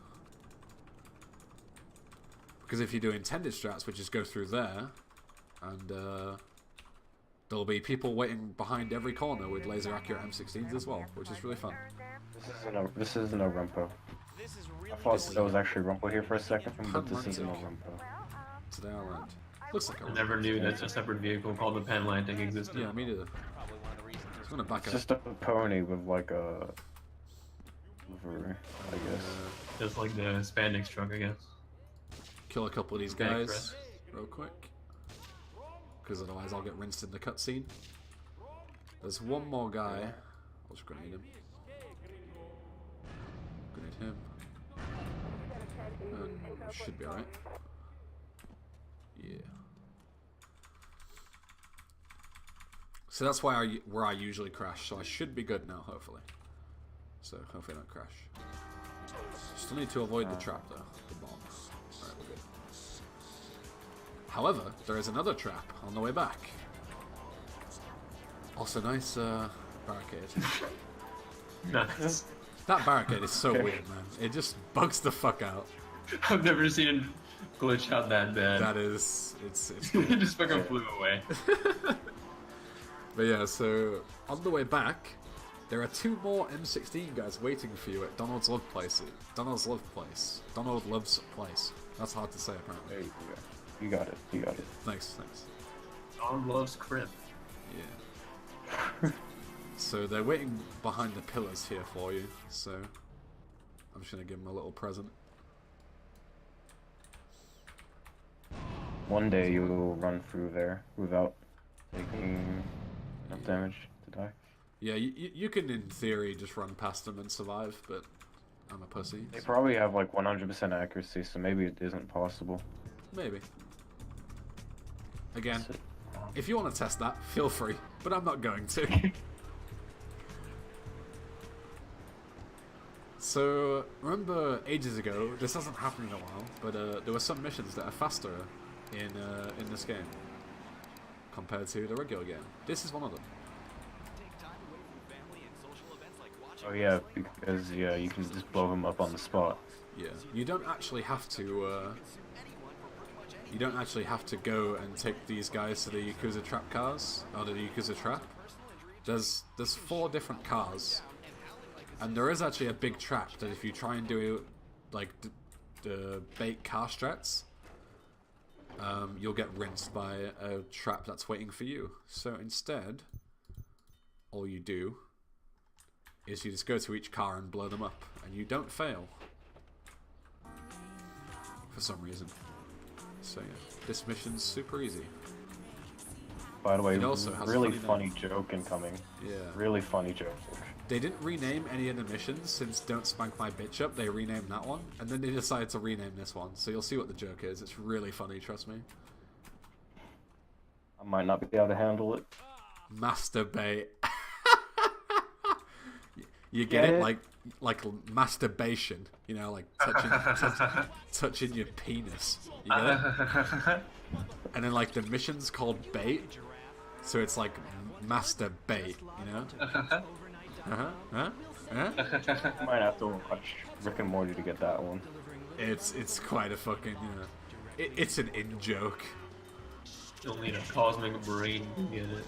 Because if you do intended strats, which is go through there, and there'll be people waiting behind every corner with laser accurate M16s as well, which is really fun. This isn't a Rumpo. I thought there was actually Rumpo here for a second, but this isn't a Rumpo. Today I learned. Looks like a I never knew that a separate vehicle called the Panlantic existed. Yeah, me neither. I'm gonna back It's up. just a pony with like a livery, I guess. Just like the spandex truck, I guess. Kill a couple of these guys real quick, because otherwise I'll get rinsed in the cutscene. There's one more guy. I'll just grenade him. Grenade him. And should be alright. Yeah. So that's where I usually crash. So I should be good now, hopefully. So hopefully I don't crash. Still need to avoid the trap though. The bomb. Alright, we're good. However, there is another trap on the way back. Also nice barricade. Nice. That barricade is so weird, man. It just bugs the fuck out. I've never seen it glitch out that bad. That is, it's It just fucking flew away. But yeah, so on the way back, there are 2 more M16 guys waiting for you at Donald's Love Place. Donald Love's Place. That's hard to say, apparently. There you go. You got it. You got it. Thanks. Donald loves crib. Yeah. So they're waiting behind the pillars here for you. So I'm just gonna give them a little present. One day you will run through there without taking enough damage to die. Yeah, you can in theory just run past them and survive, but I'm a pussy. They probably have like 100% accuracy, so maybe it isn't possible. Maybe. Again, if you want to test that, feel free, but I'm not going to. So, remember ages ago, this hasn't happened in a while, but there were some missions that are faster in this game compared to the regular game. This is one of them. Oh yeah, because you can just blow them up on the spot. Yeah, you don't actually have to. You don't actually have to go and take these guys to the Yakuza trap cars or the Yakuza trap. There's 4 different cars, and there is actually a big trap that if you try and do like the bait car strats, you'll get rinsed by a trap that's waiting for you. So instead, all you do is you just go to each car and blow them up, and you don't fail for some reason. So yeah, this mission's super easy. By the way, it also has really a funny joke incoming. Yeah. Really funny joke. They didn't rename any of the missions since Don't Spank My Bitch Up. They renamed that one, and then they decided to rename this one. So you'll see what the joke is. It's really funny, trust me. I might not be able to handle it. Masturbate. You get it? Like masturbation, you know, like touching your penis. You get it? And then like the mission's called bait, so it's like masturbate, you know? Might have to watch Rick and Morty to get that one. It's quite a fucking, you know, it's an in-joke. You'll need a cosmic brain to get it.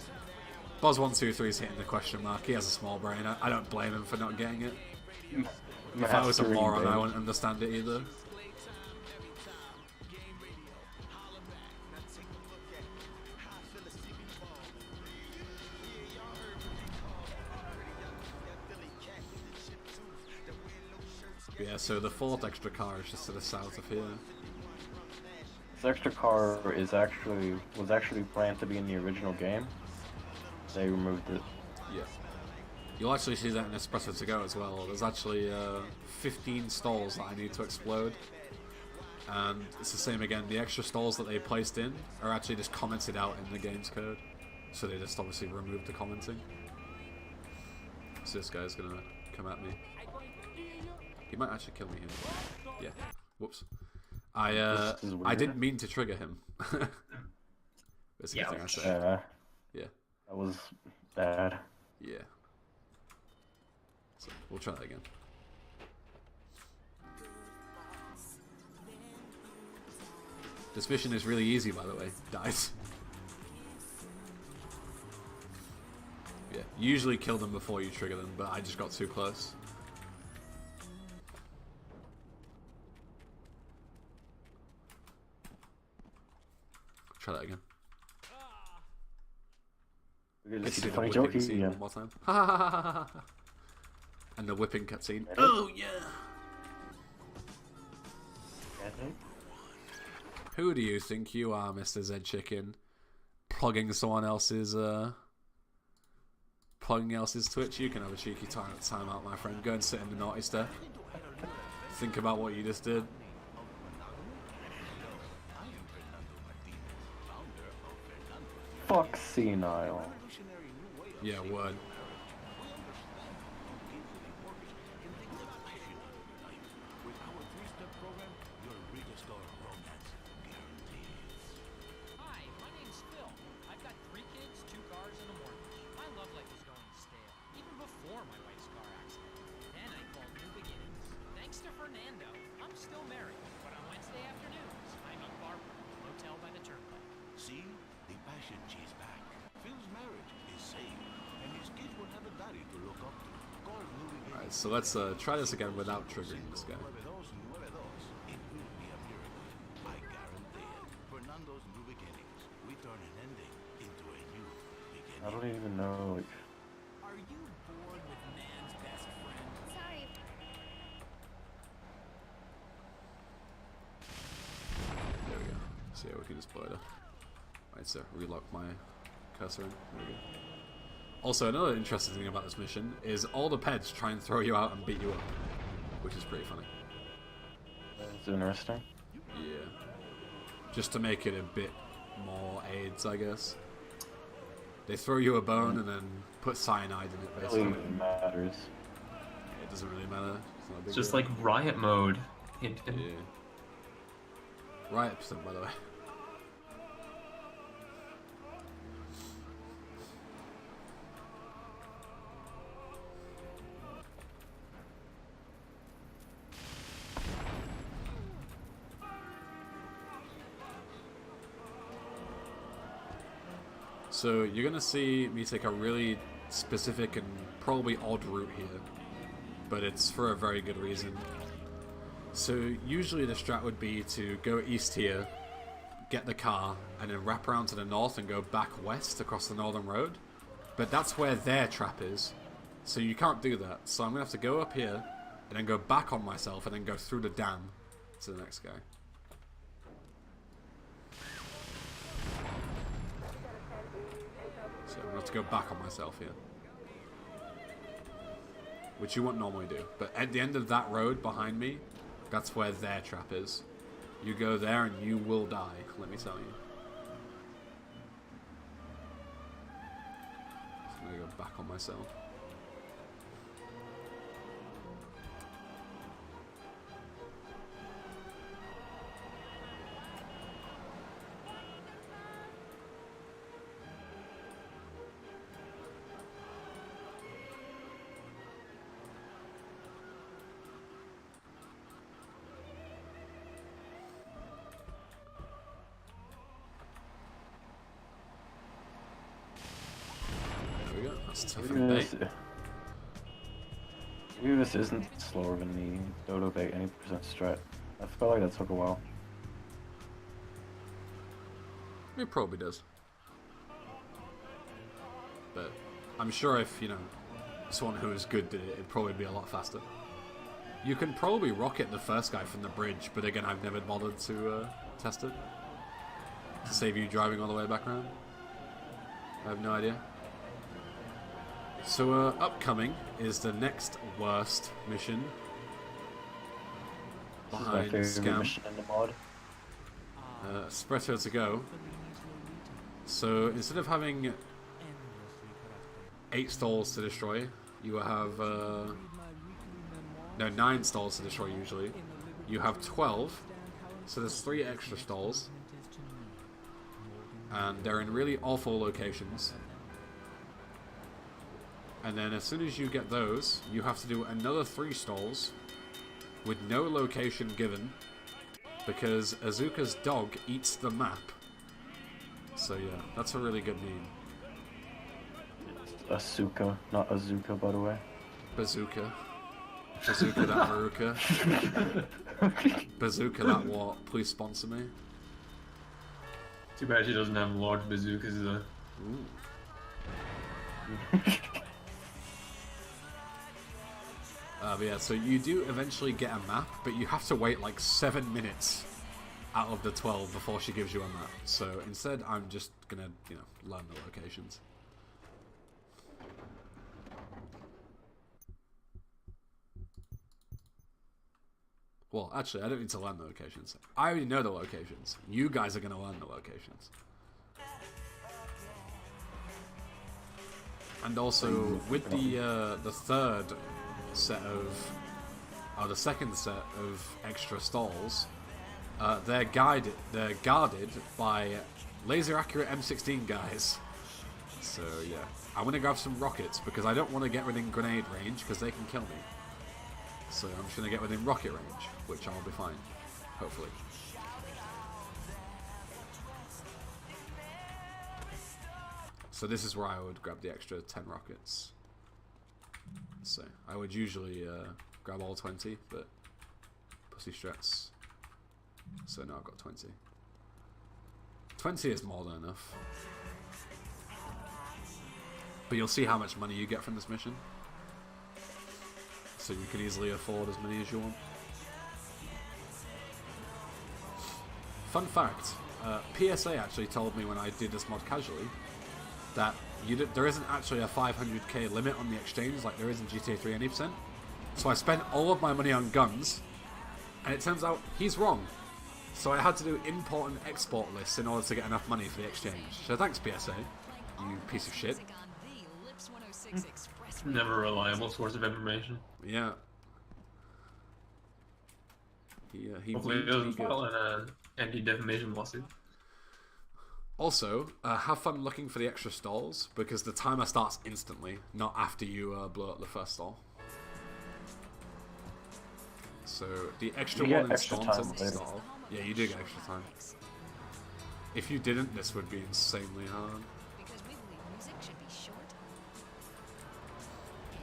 Boz123 is hitting the question mark. He has a small brain. I don't blame him for not getting it. If I was a moron, I wouldn't understand it either. Yeah, so the 4th extra car is just to the south of here. This extra car was actually planned to be in the original game. They removed it. Yeah. You'll actually see that in Espresso to Go as well. There's actually 15 stalls that I need to explode. And it's the same again. The extra stalls that they placed in are actually just commented out in the game's code. So they just obviously removed the commenting. So this guy's gonna come at me. He might actually kill me here. Yeah. Whoops. I didn't mean to trigger him. That's the thing I say. Yeah. That was bad. Yeah. So we'll try that again. This mission is really easy, by the way. Dice. Yeah, usually kill them before you trigger them, but I just got too close. Try that again. Let's see the funny whipping scene again. one more time. And the whipping cutscene. Oh yeah. Who do you think you are, Mr. Zed Chicken? Plugging someone else's Twitch? You can have a cheeky time out, my friend. Go and sit in the naughty step. Think about what you just did. Fuck senile. Yeah, word. Hi, my name's Phil. I've got 3 kids, 2 cars, and a mortgage. My love life was going stale, even before my wife's car accident. Then I called New Beginnings. Thanks to Fernando, I'm still married. But on Wednesday afternoons, I meet Barbara, hotel by the turnpike. See? The passion is back. Phil's marriage is safe, and his kids will have a daddy to look up to. Alright, so let's try this again without triggering this guy. It will be a miracle. I guarantee it. Fernando's New Beginnings. We turn an ending into a new beginning. I don't even know. Like, Are you bored with man's best friend? Sorry. There we go. So yeah, we can just blow it up. Right, so relock my cursor in. There we go. Also, another interesting thing about this mission is all the pets try and throw you out and beat you up, which is pretty funny. that's interesting. Yeah. Just to make it a bit more AIDS, I guess. They throw you a bone and then put cyanide in it, It basically. really matters. It doesn't really matter. It's not a big It's just deal. like riot mode. Hint, hint. Yeah. Riot percent, by the way. So you're gonna see me take a really specific and probably odd route here, but it's for a very good reason. So usually the strat would be to go east here, get the car, and then wrap around to the north and go back west across the northern road. But that's where their trap is, so you can't do that. So I'm gonna have to go up here, and then go back on myself, and then go through the dam to the next guy. So I'm gonna have to go back on myself here. Which you wouldn't normally do. But at the end of that road behind me, that's where their trap is. You go there and you will die, let me tell you. So I'm gonna go back on myself. There we go, that's Toughened bait. Maybe this isn't slower than the Dodo Bait any percent strat. I felt like that took a while. It probably does. But I'm sure if, you know, someone who is good did it, it'd probably be a lot faster. You can probably rocket the first guy from the bridge, but again, I've never bothered to test it. To save you driving all the way back around. I have no idea. So, upcoming is the next worst mission. This is my Behind favorite Scam. mission in the mod. Spreto to go. So, instead of having 8 stalls to destroy, you have, no, 9 stalls to destroy usually. You have 12, so there's 3 extra stalls. And they're in really awful locations. And then as soon as you get those, you have to do another 3 stalls with no location given, because Azuka's dog eats the map. So yeah, that's a really good meme. Asuka, not Azuka, by the way. Bazooka. Bazooka that Haruka. Bazooka that what? Please sponsor me. Too bad she doesn't have large bazookas though. Ooh. But yeah, so you do eventually get a map, but you have to wait like 7 minutes out of the 12 before she gives you a map. So instead, I'm just gonna, you know, learn the locations. Well, actually, I don't need to learn the locations. I already know the locations. You guys are gonna learn the locations. And also, with the third set of, or the second set of extra stalls, they're guarded by laser accurate M16 guys. So yeah, I want to grab some rockets because I don't want to get within grenade range because they can kill me. So I'm just going to get within rocket range, which I'll be fine, hopefully. So this is where I would grab the extra 10 rockets. So I would usually grab all 20, but pussy strats. So now I've got 20. 20 is more than enough. But you'll see how much money you get from this mission. So you can easily afford as many as you want. Fun fact, PSA actually told me when I did this mod casually that there isn't actually a 500k limit on the exchange like there is in GTA 3 any%. So I spent all of my money on guns, and it turns out he's wrong. So I had to do import and export lists in order to get enough money for the exchange. So thanks PSA, you piece of shit. Never a reliable source of information. Yeah. He Hopefully it doesn't file an anti-defamation lawsuit. Also, have fun looking for the extra stalls, because the timer starts instantly, not after you blow up the first stall. So, the extra one in Staunton stall... Yeah, you do get extra time. If you didn't, this would be insanely hard.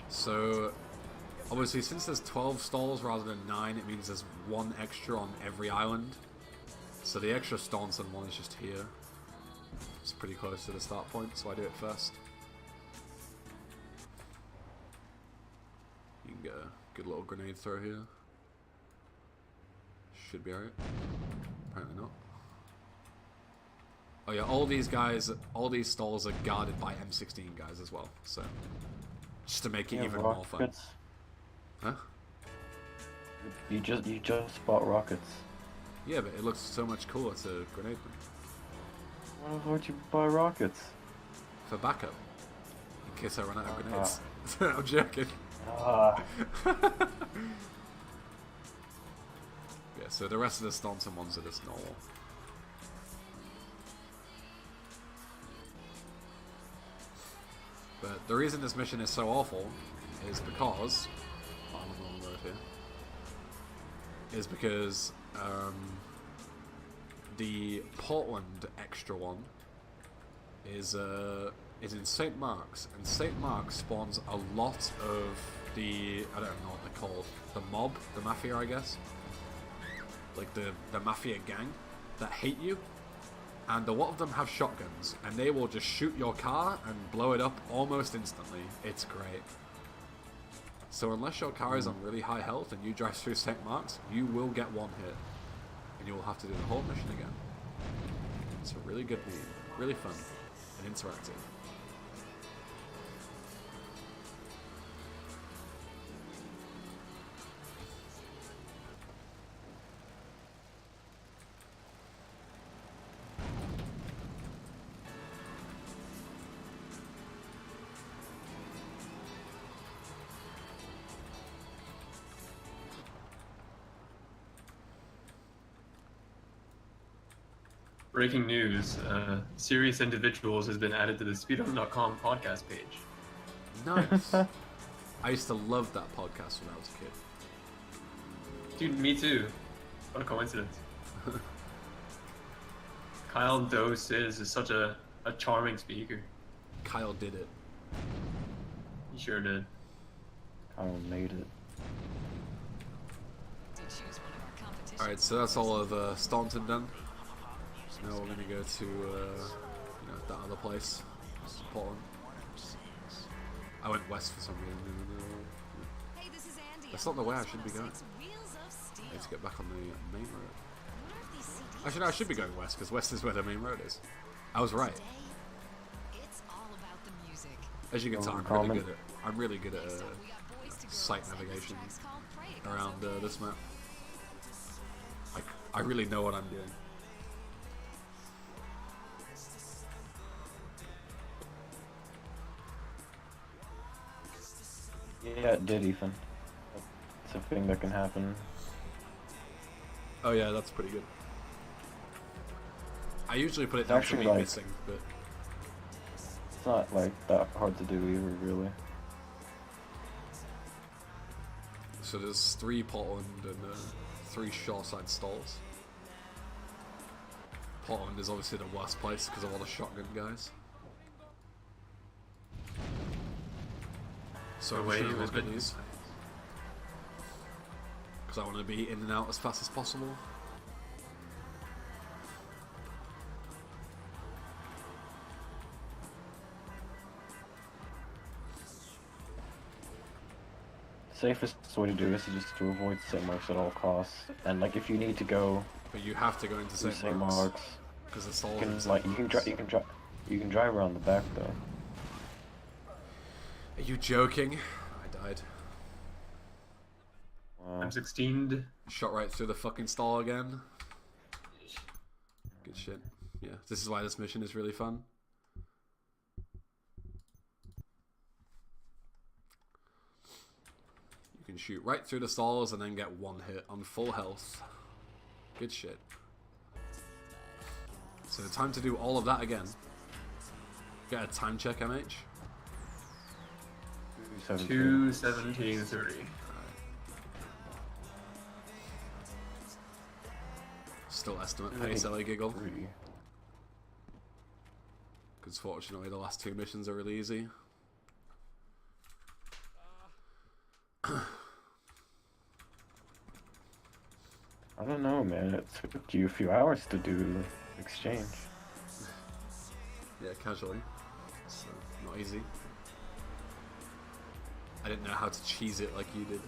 So, obviously, since there's 12 stalls rather than 9, it means there's 1 extra on every island. So the extra Staunton one is just here. It's pretty close to the start point, so I do it first. You can get a good little grenade throw here. Should be alright. Apparently not. Oh yeah, all these stalls are guarded by M16 guys as well, so just to make it even more fun. Huh? You just bought rockets. Yeah, but it looks so much cooler to grenade them. Why would you buy rockets? For backup. In case I run out of grenades. I'm joking. Yeah, so the rest of the Staunton ones are just normal. But the reason this mission is so awful is because... I'm on the wrong road here. Is because the Portland extra one is in St. Mark's, and St. Mark's spawns a lot of the, I don't know what they're called, the mob, the mafia I guess, like the mafia gang that hate you, and a lot of them have shotguns, and they will just shoot your car and blow it up almost instantly. It's great. So unless your car is on really high health and you drive through St. Mark's, you will get one hit. And you will have to do the whole mission again. It's a really good meme. Really fun. And interactive. Breaking news: Serious Individuals has been added to the Speedrun.com podcast page. Nice. I used to love that podcast when I was a kid. Dude, me too. What a coincidence. Kyle Doe Sis is such a charming speaker. Kyle did it. He sure did. Kyle made it. Alright, so that's all of Staunton done. So now we're gonna go to that other place. Portland. I went west for some reason. Hey, this is Andy. That's not the way I should be going. I need to get back on the main road. Actually, no, I should be going west, because west is where the main road is. I was right. It's all about the music. As you can tell, I'm really good at site navigation around this map. I really know what I'm doing. Yeah, it did, Ethan. It's a thing that can happen. Oh yeah, that's pretty good. I usually put it down for me missing, but it's not like that hard to do either, really. So there's 3 Portland and 3 shoreside stalls. Portland is obviously the worst place because of all the shotgun guys. So I'm shooting look at these because I want to be in and out as fast as possible. Safest way to do this is just to avoid St. Mark's at all costs, and like if you need to go, but you have to go into St. Mark's because the stalls. You can drive around the back though. Are you joking? I died. I'm 16'd. Shot right through the fucking stall again. Good shit. Yeah, this is why this mission is really fun. You can shoot right through the stalls and then get 1 hit on full health. Good shit. So time to do all of that again. Get a time check, MH. 2:17:30. Still estimate pace, LA Giggle. Because fortunately the last 2 missions are really easy. I don't know, man. It took you a few hours to do the exchange. Yeah, casually. So, not easy. I didn't know how to cheese it like you did.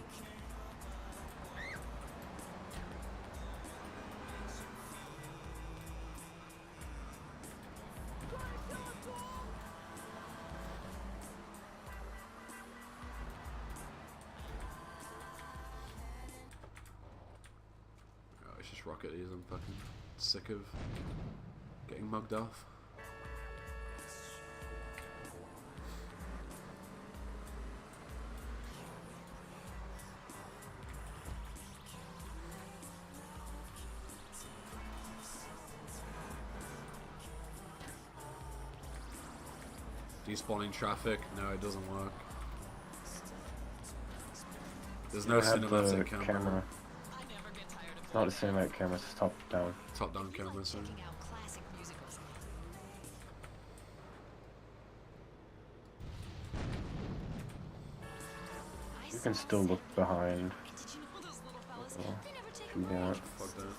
Oh, it's just rocket these. I'm fucking sick of getting mugged off. Despawning traffic? No, it doesn't work. There's no cinematic camera. It's not a cinematic camera, it's top down. Top down camera, so. You can still look behind. If you want. Fuck that.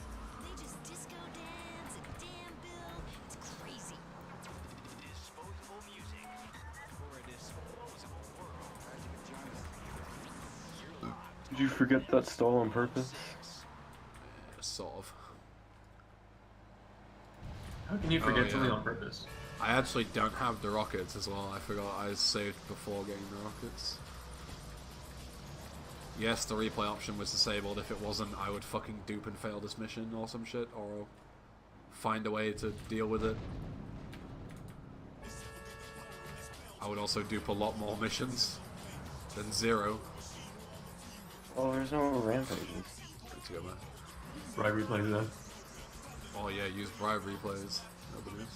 Did you forget that stall on purpose? Yeah, sort of. How can you forget something on purpose? I actually don't have the rockets as well. I forgot I saved before getting the rockets. Yes, the replay option was disabled. If it wasn't, I would fucking dupe and fail this mission or some shit, or find a way to deal with it. I would also dupe a lot more missions than 0. Oh, there's no rampages. Let's go, man. Right replays that. Oh yeah, use bribe replays. Nobody is.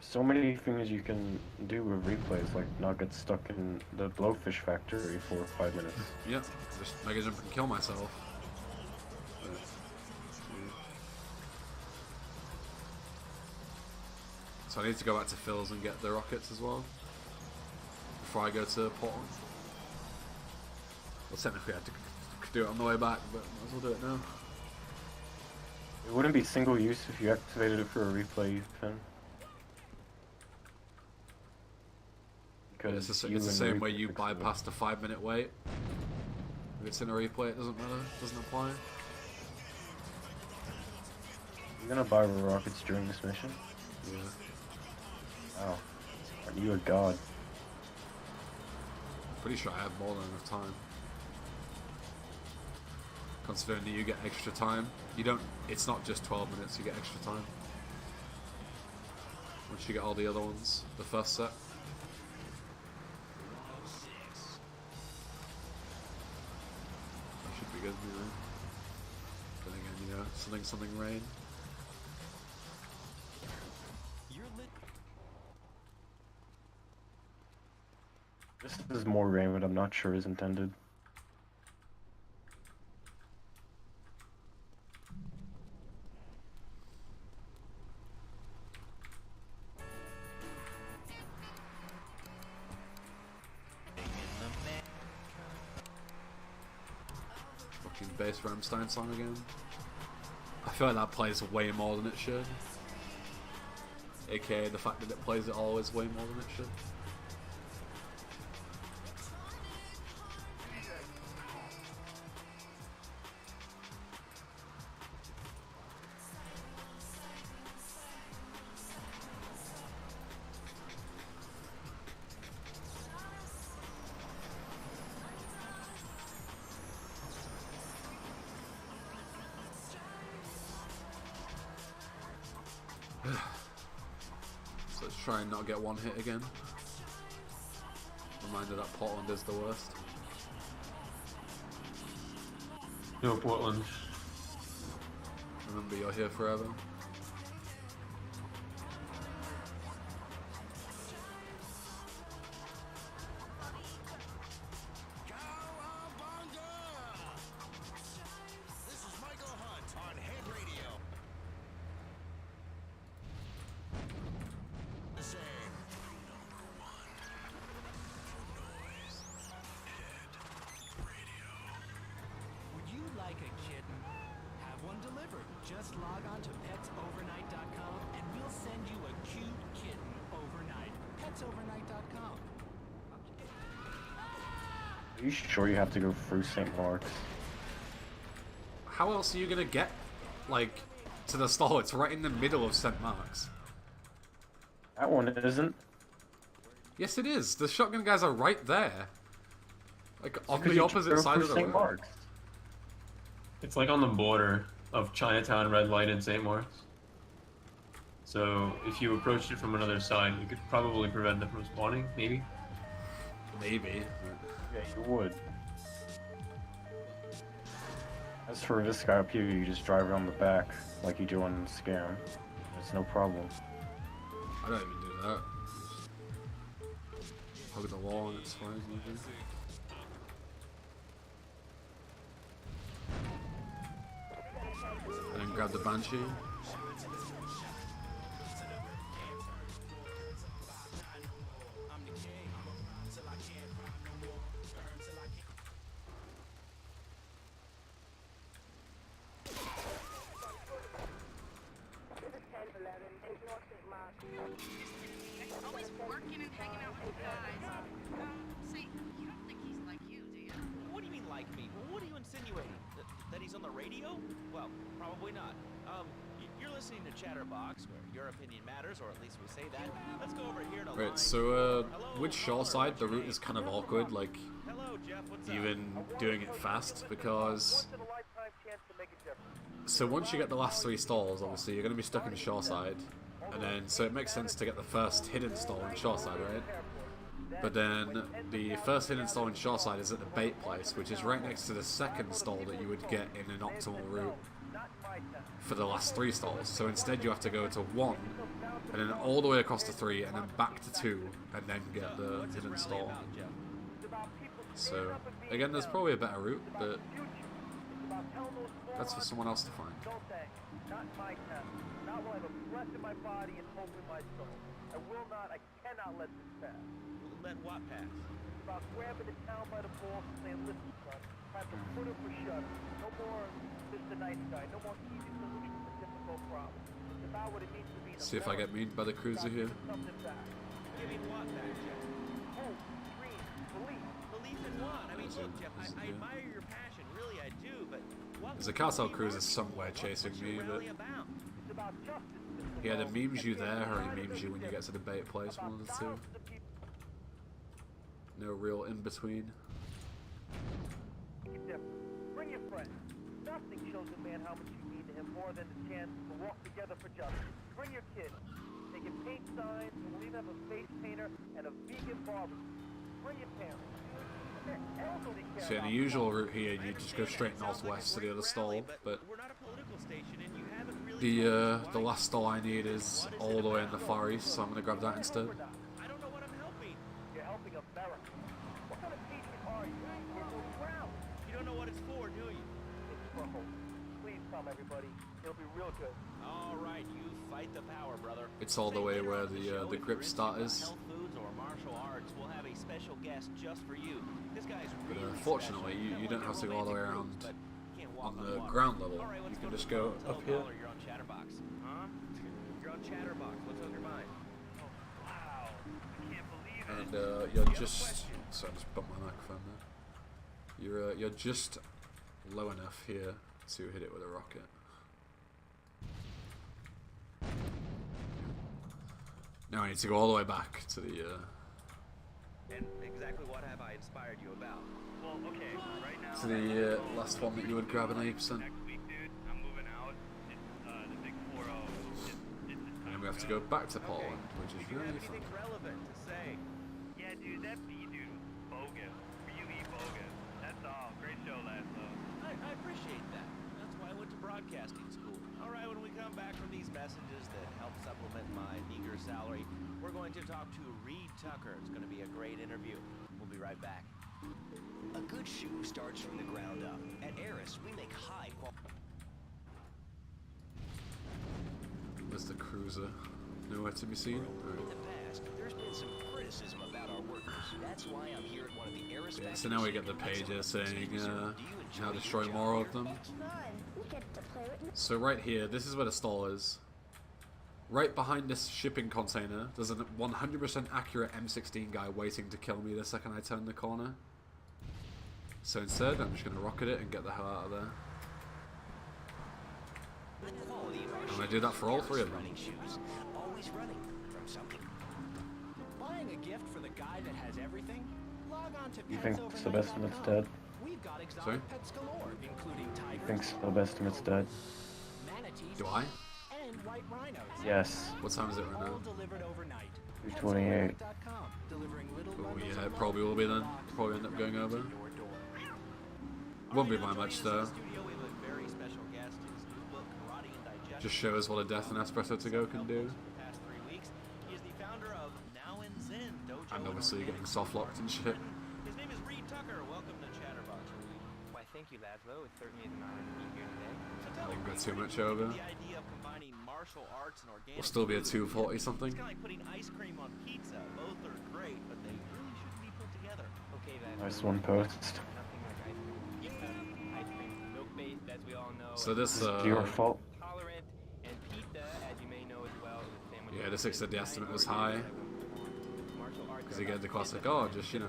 So many things you can do with replays, like not get stuck in the blowfish factory for 5 minutes. Yeah, just mega jump and kill myself. But, yeah. So I need to go back to Phil's and get the rockets as well before I go to Portland. Well, technically I had to do it on the way back, but might as well do it now. It wouldn't be single use if you activated it for a replay, Finn. It's the same way you bypass the 5-minute wait. If it's in a replay, it doesn't matter. It doesn't apply. You're gonna buy rockets during this mission? Yeah. Wow. Aren't you a god? Pretty sure I have more than enough time. Considering that you get extra time. You don't, it's not just 12 minutes, you get extra time. Once you get all the other ones, the first set. That should be good, you know. Then again, you know, something rain. This is more rain, but I'm not sure is intended. Fucking bass Rammstein song again. I feel like that plays way more than it should. AKA the fact that it plays it always way more than it should. So let's try and not get one hit again. Reminder that Portland is the worst. No, Portland. Remember, you're here forever. Just log on to petsovernight.com and we'll send you a cute kitten overnight. Petsovernight.com. Are you sure you have to go through St. Mark's? How else are you gonna get, like, to the stall? It's right in the middle of St. Mark's. That one isn't. Yes, it is. The shotgun guys are right there. Like, on the opposite side of the road. Mark's. It's like on the border of Chinatown, Red Light, and St. Mark's. So if you approached it from another side, you could probably prevent them from spawning, maybe? Maybe. Yeah, you would. As for this guy up here, you just drive around the back like you do on Scam. It's no problem. I don't even do that. Just hug the wall and it's fine. Maybe. And then grab the Banshee. Always working and hanging out with guys. Say, you don't think he's like you, do you? What do you mean like me? What are you insinuating? That he's on the radio? Well, probably not. You're listening to Chatterbox, where your opinion matters, or at least we say that. Let's go over here to Right, so with Shoreside, the route is kind of awkward, like, even doing it fast, because... So once you get the last 3 stalls, obviously, you're going to be stuck in Shoreside, and then, so it makes sense to get the first hidden stall in Shoreside, right? But then the first hidden stall in Shoreside is at the bait place, which is right next to the second stall that you would get in an optimal route for the last 3 stalls. So instead you have to go to 1, and then all the way across to 3, and then back to 2, and then get the hidden stall. So, again, there's probably a better route, but that's for someone else to find. Not my town. Not while I have a breath in my body and hope in my soul. I will not, I cannot let this pass. Let what pass? It's about grabbing the town by the balls and saying, listen, son, time to put him for shut. No more Mr. Nice Guy. No more easy solutions for difficult problems. It's about what it means to be See if I get memed by the cruiser here. something back. Give me what back, Jeff? Hope, dreams, belief. Belief in what? I mean, look, Jeff, I admire your passion. Really, I do, but what There's a cartel cruiser somewhere chasing me, but he either memes you there or he memes you when you get to the bait place, one of the two. No real in between. Bring your friends. Nothing shows a man how much you mean to him more than the chance to walk together for justice. Bring your kids. They can paint signs, and we'll even have a face painter and a vegan barbecue. Bring your parents. So in the usual route here, you just go straight northwest to the other stall, but the last stall I need is all the way in the far east, so I'm going to grab that instead. I don't know what I'm helping. You're helping America. What kind of patriot are you? We're so proud. You don't know what it's for, do you? It's for hope. Please come, everybody. It'll be real good. All right, you fight the power, brother. It's all the way where the grip start is. Health foods or martial arts, we'll have a special guest just for you. This guy's But really fortunately, you don't have to go all the way around on the ground level. You can just go up here. You're on Chatterbox. Huh? You're on Chatterbox. What's on your mind? Oh, wow. I can't believe it. And you're just... Sorry, I just bumped my microphone there. You're just low enough here to hit it with a rocket. Now I need to go all the way back to the... And exactly what have I inspired you about? Well, okay, right now... to the last one that you would grab an 8%. Next week, dude, I'm moving out. It's the big 4-0. And then we have to go back to Poland, which is really fun. Relevant to say. Yeah, dude, that B dude was bogus. Really bogus. That's all. Great show, Laszlo. I appreciate that. That's why I went to broadcasting school. All right, when we come back from these messages that help supplement my meager salary, we're going to talk to Reed Tucker. It's going to be a great interview. We'll be right back. A good shoe starts from the ground up. At Eris, we make high quality. Where's the cruiser? Nowhere to be seen? In the past, there's been some criticism about our workers. That's why I'm here at one of the Eris Yeah, so now we get the pages saying how to destroy more of them. So right here, this is where the stall is. Right behind this shipping container, there's a 100% accurate M16 guy waiting to kill me the second I turn the corner. So instead, I'm just going to rocket it and get the hell out of there. I'm going to do that for all 3 of them. Always running from something. Buying a gift for the guy that has everything? Log on to You think Sebastian's dead? We've got Sorry? exotic pets galore, including You tigers, think Sebastian's dead? manatees, Do I? and white rhinos. Yes. What time is it right now? All delivered overnight. 2:28. Delivering little Oh yeah, it probably will be then. Probably end up going over. Won't be by much though. Just shows what a death and espresso to go can do. And obviously getting soft locked and shit. His name is Reed Tucker. Welcome to Chatterbox, Reed. Why, thank you, Laszlo. It's certainly an honor to be here today. So tell I me, won't go Reed, too much over. the idea of combining martial arts and organic We'll still be at food. 240 something. It's kind of like putting ice cream on pizza. Both are great, but they really shouldn't be put together. Okay, Laszlo. Nice one post. Nothing like ice cream. Ice cream, milk-based, as we all know. So this It's your fault. Tolerant, and pizza, as you may know as well, is a sandwich. Yeah, this said the estimate was high. Because you get the classic, oh, just, you know,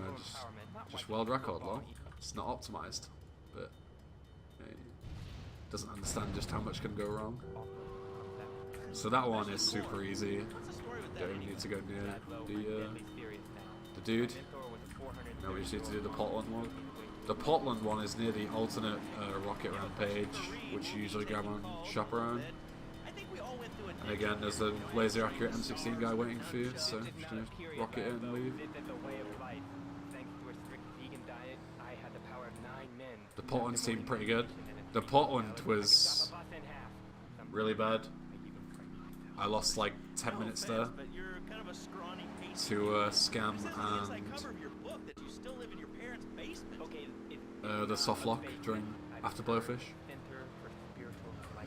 just world record, well, it's not optimized. But it doesn't understand just how much can go wrong. So that one is super easy. Don't even need to go near the dude. No, we just need to do the Portland one. The Portland one is near the alternate rocket rampage, which you usually grab on Chaperone. We all went through a And again, there's a laser accurate M16 guy waiting for you, so just gonna rocket it and leave. It's a way of life. Thanks to a strict vegan diet, I had the power of 9 men. The Portland seemed pretty good. The Portland was really bad. I lost like 10 minutes there But you're kind of a scrawny pace. to scam It says on the inside cover of your book that you still live in your parents' basement. Okay, and the soft lock during after Blowfish. Center for spiritual life.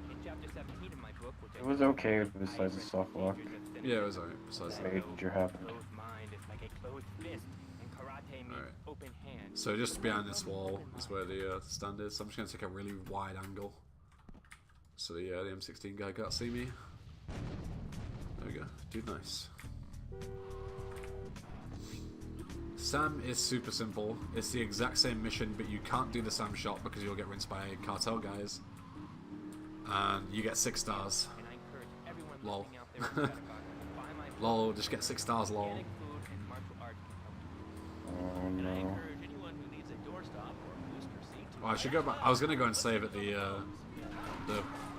In chapter 17 of my book, which It was okay besides the soft lock. Yeah, it was alright. Besides that. Major happened. closed mind is like a closed fist, and karate means Alright. open hand. So just behind this wall is where the stand is. So I'm just gonna take a really wide angle, so the M16 guy can't see me. There we go. Dude, nice. Sam is super simple. It's the exact same mission, but you can't do the Sam shot because you'll get rinsed by cartel guys. And you get 6 stars. And I encourage everyone Lol. listening out there in Chatterbox to buy my book. Lol, just get 6 stars, lol. Organic food and martial arts can help. Oh And I no. encourage anyone who needs a doorstop or a booster seat to Well, I should go back. I was gonna go and save at the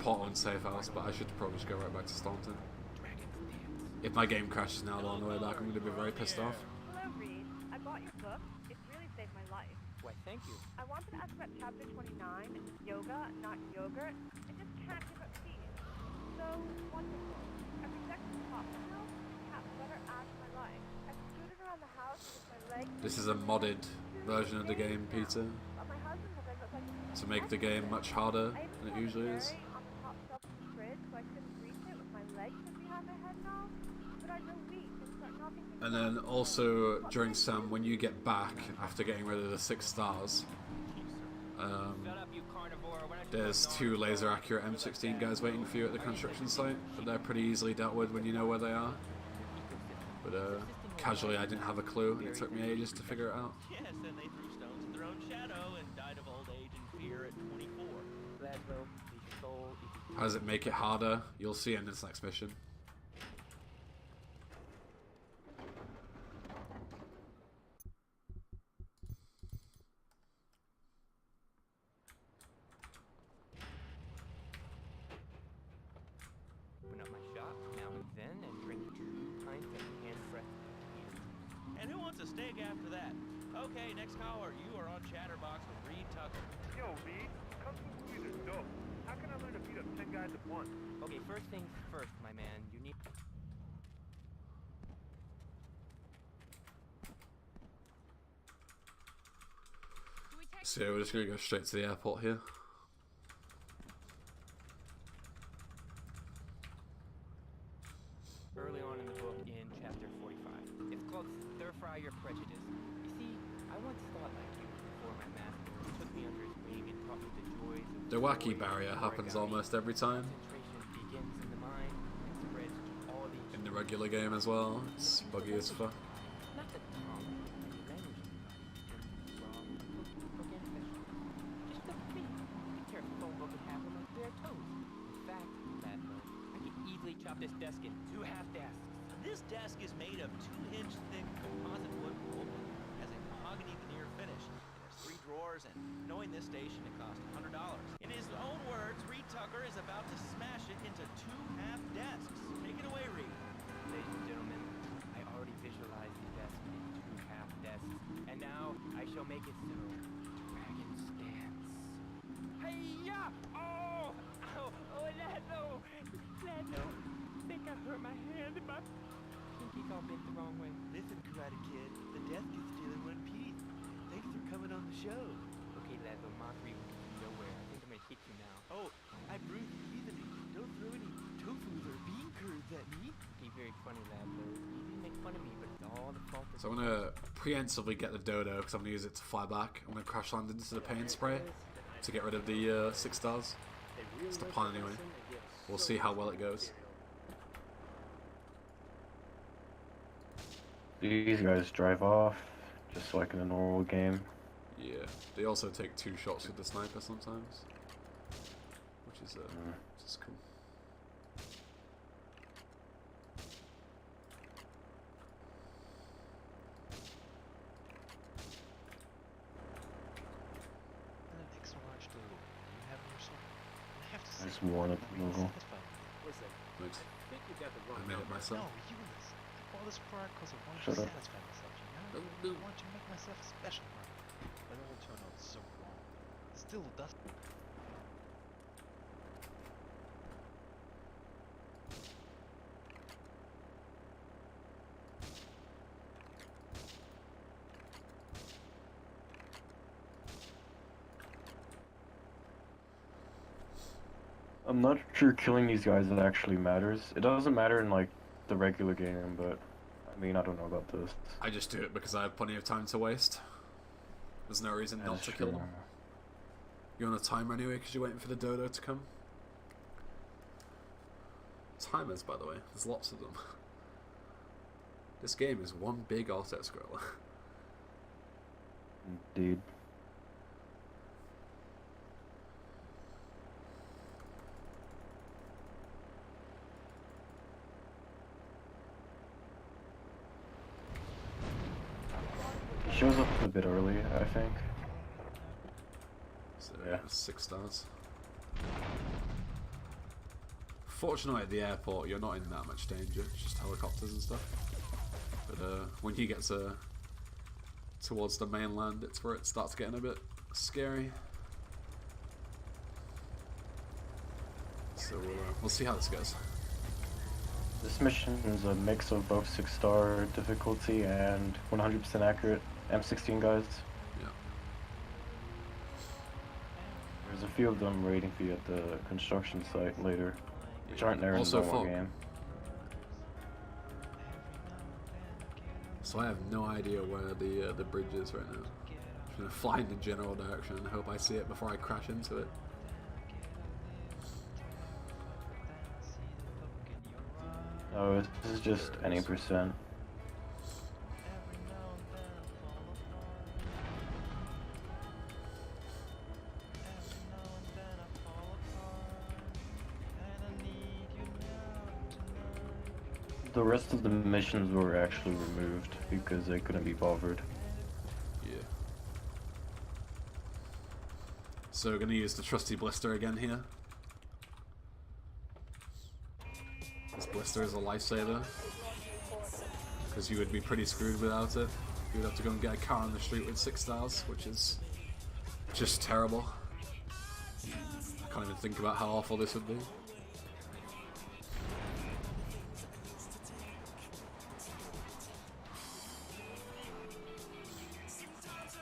Portland safe house, but I should probably just go right back to Staunton. If my game crashes now on the way back, I'm gonna be very pissed off. Hello, Reed. I bought your book. It's really saved my life. Why, thank you. I wanted to ask about chapter 29, yoga, not yogurt. I just can't give up peace. So wonderful. I rejected the top now. Can't better add to my life. I scooted around the house with my legs. This is a modded version of the game, Peter, But my husband has ended up like to make the game much harder than it usually is. on the top shelf of the fridge, so I couldn't reach it with my legs behind my head now. But I grow weak and start knocking things And then also during Sam, when you get back after getting rid of the 6 stars, there's 2 laser accurate M16 guys waiting for you at the construction site, but they're pretty easily dealt with when you know where they are. But casually, I didn't have a clue, and it took me ages to figure it out. Yes, and they threw stones at their own shadow and died of old age and fear at 24. Gladwell, the soul is How does it make it harder? You'll see in this next mission. open up my shop now and then and drink 2 pints of hand-pressed tequila. And who wants a steak after that? Okay, next caller, you are on Chatterbox with Reed Tucker. Yo, Reed, come to movies are dope. How can I learn to beat up 10 guys at once? Okay, first things first, my man. You need... So yeah, we're just gonna go straight to the airport here. Early on in the book, in chapter 45. It's called Stir Fry Your Prejudice. You see, I once thought like you before my master took me under his wing and taught me the joys of The wacky barrier happens almost every time. concentration begins in the mind and spreads to all the... In the regular game as well, it's buggy as fuck. Not the tongue, the language from just look at me. I can tear a phone book in half with my bare toes. In fact, Ladlo, I can easily chop this desk in 2 half desks. This desk is made of 2-inch thick composite wood pulp, has a mahogany veneer finish. It has 3 drawers, and knowing this station, it cost $100. In his own words, Reed Tucker is about to smash it into 2 half desks. Take it away, Reed. Ladies and gentlemen, I already visualized the desk in 2 half desks, and now I shall make it so. Dragon's Dance. Hey-ya! Oh! Ow! Oh, Ladlo! Ladlo! I think I hurt my hand and my pinky's all bent the wrong way. Listen, Karate Kid, the desk is still in one piece. Thanks for coming on the show. Okay, Ladlo, mockery will get you nowhere. I think I'm gonna hit you now. Oh, I bruised you easily. Don't throw any tofus or bean curds at me. Okay, very funny, Ladlo. You didn't make fun of me, but it's all the fault of... So I'm gonna preemptively get the dodo because I'm gonna use it to fly back. I'm gonna crash land into the pain spray to get rid of the 6 stars. It's the plan anyway. We'll see how well it goes. These guys drive off, just like in a normal game. Yeah, they also take 2 shots with the sniper sometimes, which is cool. And an extra large doodle. You have in your soul. I have to I say, just warn up really Google. satisfying. Listen, Thanks. I think you got the wrong I made it number. myself. No, you listen. All this pride because I wanted Shut to up. satisfy myself, you know? I wanted to make myself special, man. But it all turned out so wrong. It still does. I'm not sure killing these guys actually matters. It doesn't matter in like the regular game, but I mean I don't know about this. I just do it because I have plenty of time to waste. There's no reason not That's to kill true. them. You're on a timer anyway because you're waiting for the dodo to come. Timers, by the way, there's lots of them. This game is one big auto-scroller. Indeed. It shows up a bit early, I think. So, Yeah. 6 stars. Fortunately at the airport you're not in that much danger, it's just helicopters and stuff. But when you get towards the mainland, it's where it starts getting a bit scary. So we'll see how this goes. This mission is a mix of both 6-star difficulty and 100% accurate M16 guys. Yeah. There's a few of them waiting for you at the construction site later, which aren't there in the Also normal fog. game. So I have no idea where the bridge is right now. I'm just gonna fly in the general direction and hope I see it before I crash into it. No, this is just any percent. The rest of the missions were actually removed because they couldn't be bothered. Yeah. So we're gonna use the trusty blister again here. This blister is a lifesaver, because you would be pretty screwed without it. You would have to go and get a car on the street with 6 stars, which is just terrible. I can't even think about how awful this would be.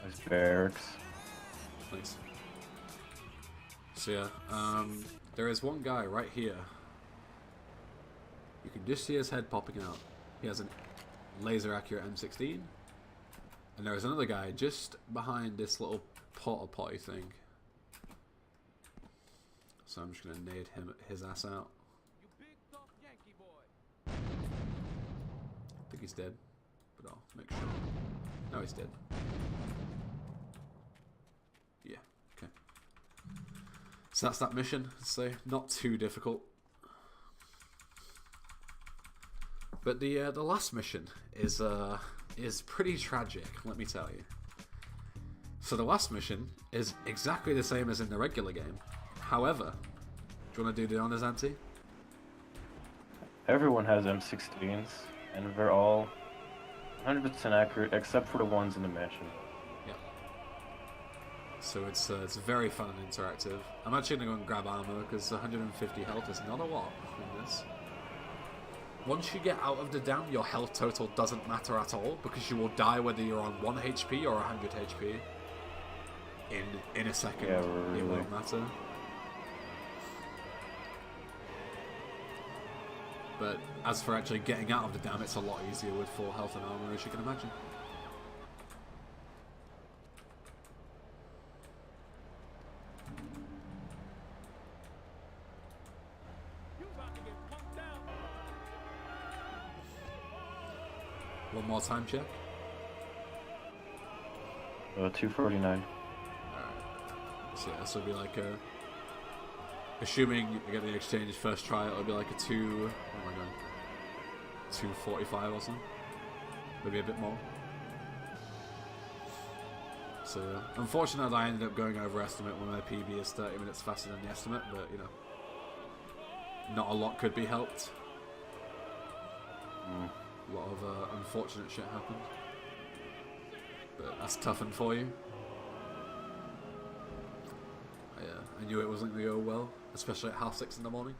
There's barracks. Thanks. So yeah, there is one guy right here. You can just see his head popping out. He has a laser accurate M16. And there is another guy just behind this little porta potty thing. So I'm just gonna nade his ass out. I think he's dead, but I'll make sure. No, he's dead. Yeah, okay. So that's that mission. So not too difficult. But the last mission is pretty tragic, let me tell you. So the last mission is exactly the same as in the regular game. However, do you want to do the honors, Auntie? Everyone has M16s, and they're all 100% accurate except for the ones in the mansion. Yeah. So it's very fun and interactive. I'm actually gonna go and grab armor because 150 health is not a lot in this. Once you get out of the dam, your health total doesn't matter at all because you will die whether you're on 1 HP or 100 HP. In a second, Yeah, really. it won't matter. But as for actually getting out of the dam, it's a lot easier with full health and armor, as you can imagine. One more time check. 249. Alright. So yeah, this will be like a... Assuming you get the exchange first try, it'll be like a 245 or something. Maybe a bit more. So unfortunately I ended up going over estimate when my PB is 30 minutes faster than the estimate, but you know. not a lot could be helped. A lot of unfortunate shit happened. But that's Toughened for you. I knew it wasn't going to go well, especially at 6:30 in the morning.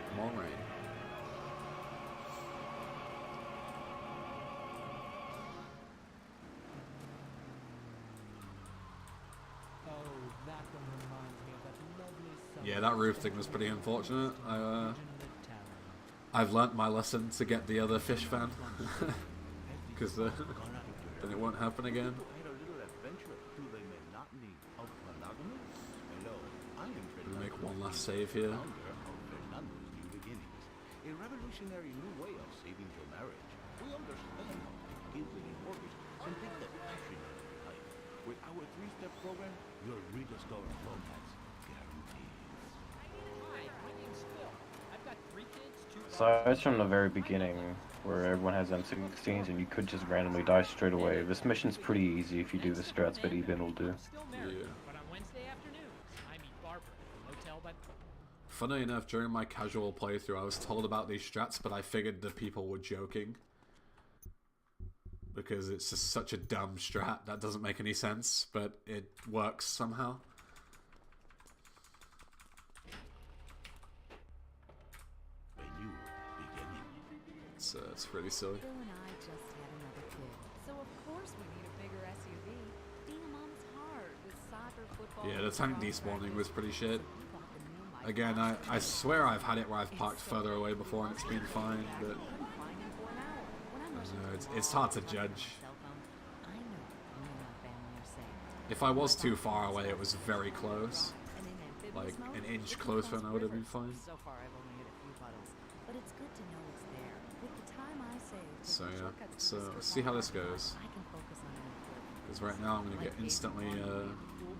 Come on, rain. Yeah, that roof thing was pretty unfortunate. I've learnt my lesson to get the other fish fan, because then it won't happen again. We'll make one last save here. A revolutionary new way of saving your marriage. We understand how to give the workers and take the passion out of life. With our 3-step program, you'll rediscover romance guaranteed. Hi, my name's Phil. I've got 3 kids, 2 Aside from the very beginning, where everyone has M16s and you could just randomly die straight away, this mission's pretty easy if you do the strats that Eben will do. Yeah. But on Wednesday afternoons, I meet Barbara at a hotel by... Funny enough, during my casual playthrough, I was told about these strats, but I figured the people were joking. Because it's just such a dumb strat that doesn't make any sense, but it works somehow. It's really silly. Bill and I just had another kid, so of course we need a bigger SUV. Being a mom is hard with soccer, football. Yeah, the tank despawning was pretty shit. Again, I swear I've had it where I've parked further away before and it's been fine, but I don't know, it's hard to judge. If I was too far away, it was very close. Like an inch closer and I would have been fine. So far I've only hit a few puddles, but it's good to know it's there. With the time I saved, So yeah, let's see how this goes. Because right now I'm going to get instantly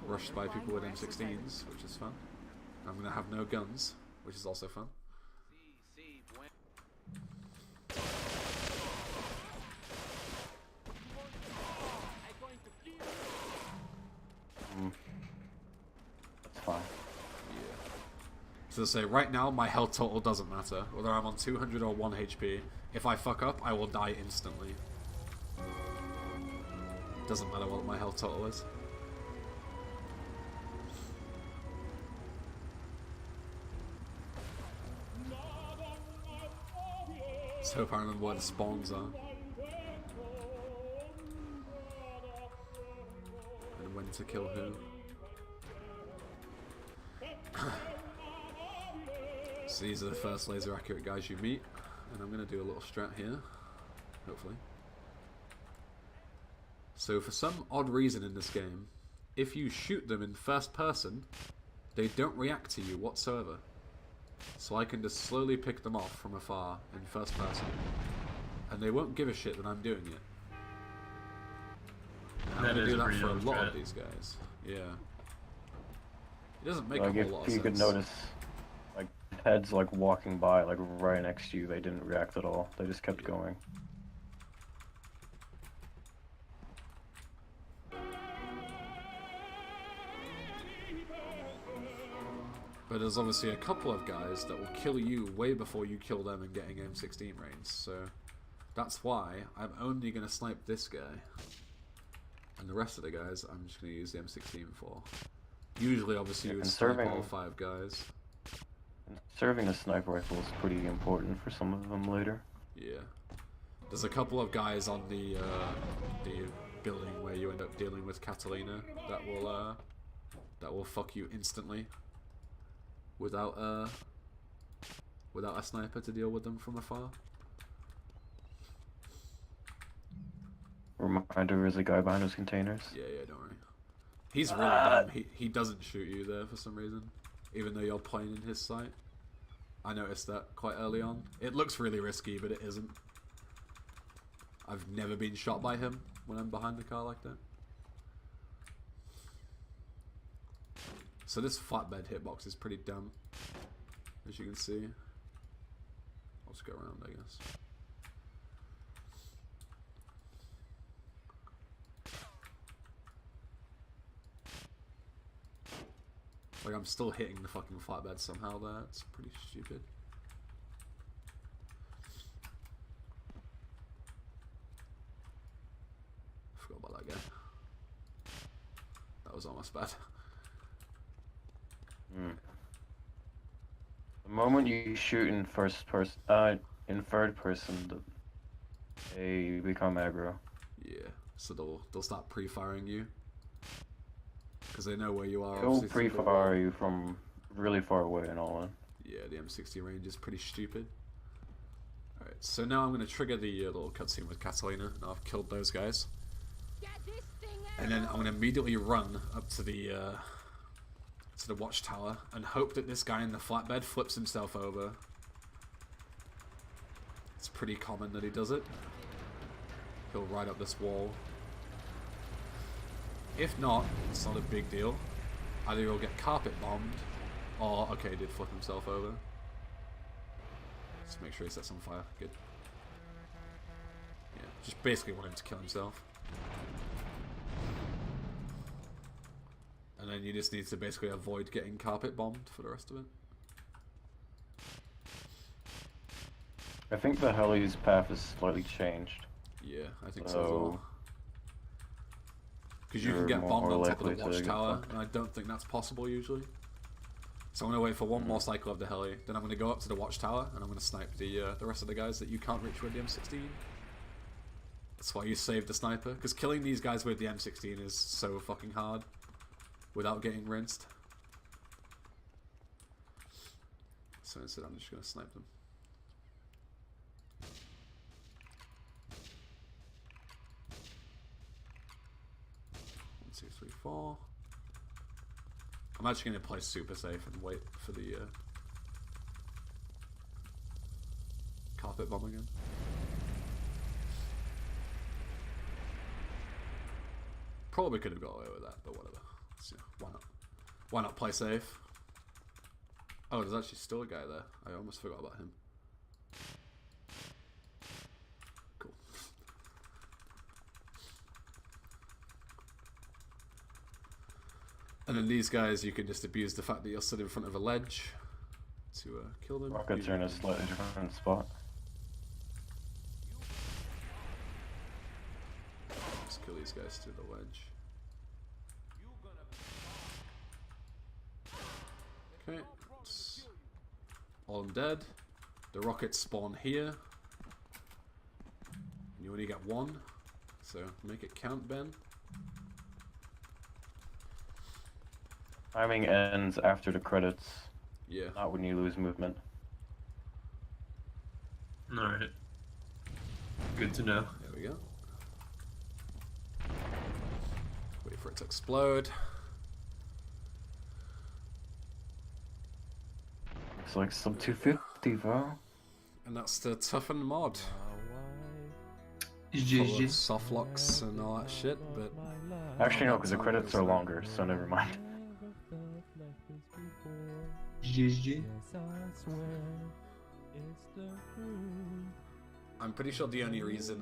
rushed by people with M16s, which is fun. I'm going to have no guns, which is also fun. That's fine. Yeah. So to say, right now my health total doesn't matter. Whether I'm on 200 or 1 HP, if I fuck up, I will die instantly. Doesn't matter what my health total is. So hope I remember where the spawns are. And when to kill who. So these are the first laser accurate guys you meet. And I'm going to do a little strat here. Hopefully. So for some odd reason in this game, if you shoot them in first person, they don't react to you whatsoever. So I can just slowly pick them off from afar in first person. And they won't give a shit that I'm doing it. And I'm going to do that for a lot of these guys. Yeah. It doesn't make a whole lot of sense. You could notice, like, heads like walking by, like right next to you, they didn't react at all. They just kept going. But there's obviously a couple of guys that will kill you way before you kill them and getting M16 range, so that's why I'm only going to snipe this guy. And the rest of the guys I'm just going to use the M16 for. Usually, obviously, you would snipe all 5 guys. Serving a sniper rifle is pretty important for some of them later. Yeah. There's a couple of guys on the building where you end up dealing with Catalina that will fuck you instantly. Without a sniper to deal with them from afar. Reminder, there's a guy behind those containers. Yeah, don't worry. He's really dumb. He doesn't shoot you there for some reason, even though you're playing in his sight. I noticed that quite early on. It looks really risky, but it isn't. I've never been shot by him when I'm behind the car like that. So this flatbed hitbox is pretty dumb, as you can see. I'll just go around, I guess. Like, I'm still hitting the fucking flatbed somehow there. It's pretty stupid. Forgot about that guy. That was almost bad. The moment you shoot in first person, in third person, they become aggro. Yeah, so they'll start pre-firing you. Because they know where you are. They'll pre-fire you from really far away and all that. Yeah, the M60 range is pretty stupid. Alright, so now I'm going to trigger the little cutscene with Catalina. Now I've killed those guys. And then I'm going to immediately run up to the watchtower and hope that this guy in the flatbed flips himself over. It's pretty common that he does it. He'll ride up this wall. If not, it's not a big deal. Either he'll get carpet bombed, or, okay, he did flip himself over. Just make sure he sets on fire. Good. Yeah, just basically want him to kill himself. And then you just need to basically avoid getting carpet bombed for the rest of it. I think the heli's path is slightly changed. Yeah, I think so as well. Because you can get more bombed on top of the likely to get watchtower, fucked. and I don't think that's possible usually. So I'm going to wait for one more cycle of the heli, then I'm going to go up to the watchtower, and I'm going to snipe the rest of the guys that you can't reach with the M16. That's why you save the sniper, because killing these guys with the M16 is so fucking hard without getting rinsed. So instead I'm just going to snipe them. One, two, three, four. I'm actually going to play super safe and wait for the carpet bomb again. Probably could have got away with that, but whatever. So, why not? Why not play safe? Oh, there's actually still a guy there. I almost forgot about him. Cool. And then these guys, you can just abuse the fact that you're stood in front of a ledge to kill them. Rockets are in a slightly different spot. Just kill these guys through the ledge. Okay, all of them dead. The rockets spawn here. You only get one, so make it count, Ben. Timing ends after the credits. Yeah. Not when you lose movement. Alright. Good to know. There we go. Wait for it to explode. Looks like some 250, bro. And that's the Toughened mod. GG. Full of soft locks and all that shit, but... Actually no, because the credits are longer, so never mind. GG. I'm pretty sure the only reason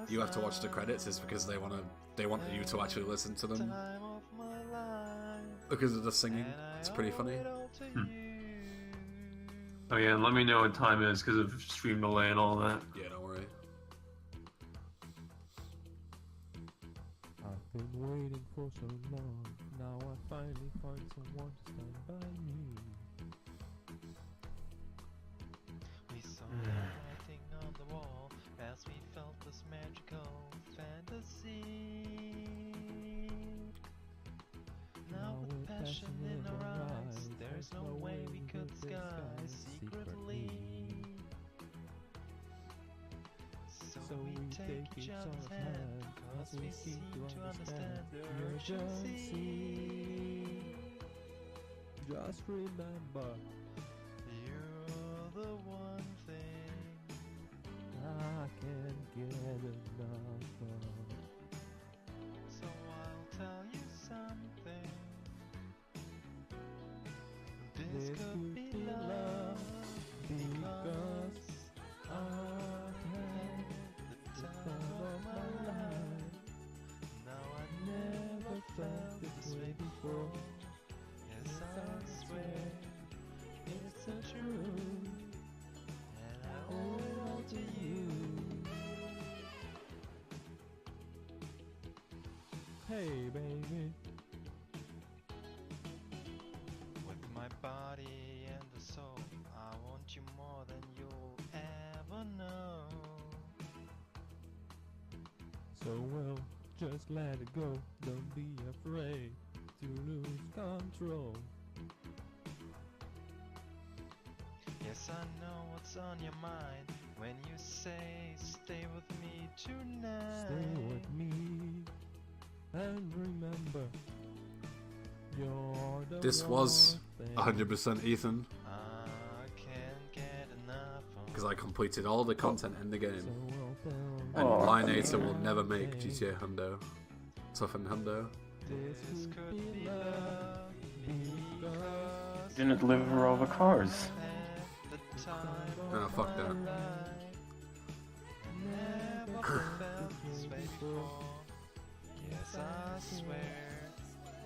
you have to watch the credits is because they want you to actually listen to them. Because of the singing. It's pretty funny. Oh yeah, and let me know what time it is because of stream delay and all that. Yeah, don't worry. I've been waiting for so long. Now I finally find someone to stand by me. We saw the writing on the wall as we felt this magical fantasy. Now with passion in our eyes, there's no way we could disguise secretly. So we take each other's hand, cause we seem to understand the urgency. Just remember, you're the one thing I can't get enough of. So I'll tell you something. This could be love because I've had the time of my life. Now I never felt this way before. Hey, baby. With my body and the soul, I want you more than you'll ever know. So well, just let it go. Don't be afraid to lose control. Yes, I know what's on your mind when you say stay with me tonight. Stay with me and remember, you're the This was one thing. 100% Ethan, I can't get enough of because I completed all the content in the game. And Oh. Lineator will never make GTA Hundo. Toughened Hundo. this could be love because Didn't deliver all the cars. at the time Oh, fuck that. never felt this way before. Yes, I swear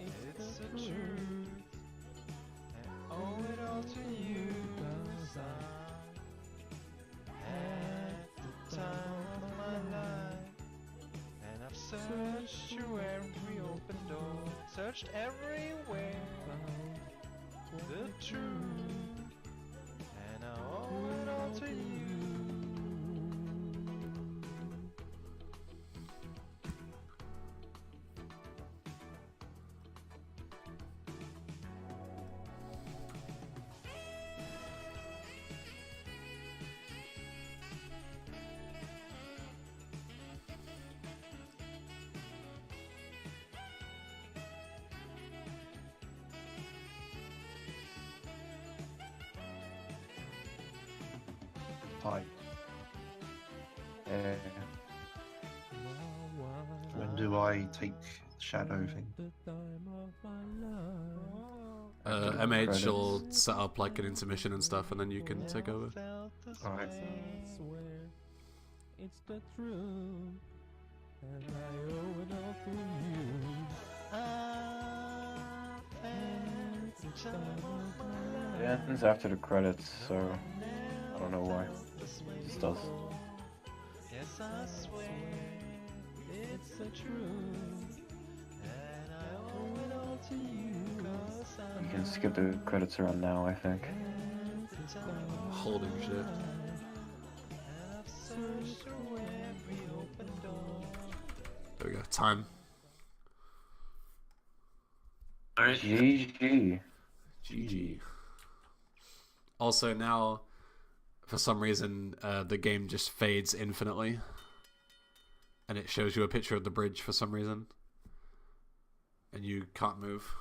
it's the truth. I owe it all to you, 'cause I'm at the time of my life, and I've searched through every open door, searched everywhere for the truth, and I owe it all to you. Hi. When do I take the shadow thing? MH will set up like an intermission and stuff, and then you can take over. Alright. I swear it's the truth, and I owe it all to you. It ends after the credits, so I don't know why. It just does. Yes, I swear it's the truth, and I owe it all to you, 'cause You can skip the credits around now, I think. Holding shit. I've searched through every open door. There we go. Time. Alright. GG. GG. Also now, for some reason, the game just fades infinitely. And it shows you a picture of the bridge for some reason. And you can't move.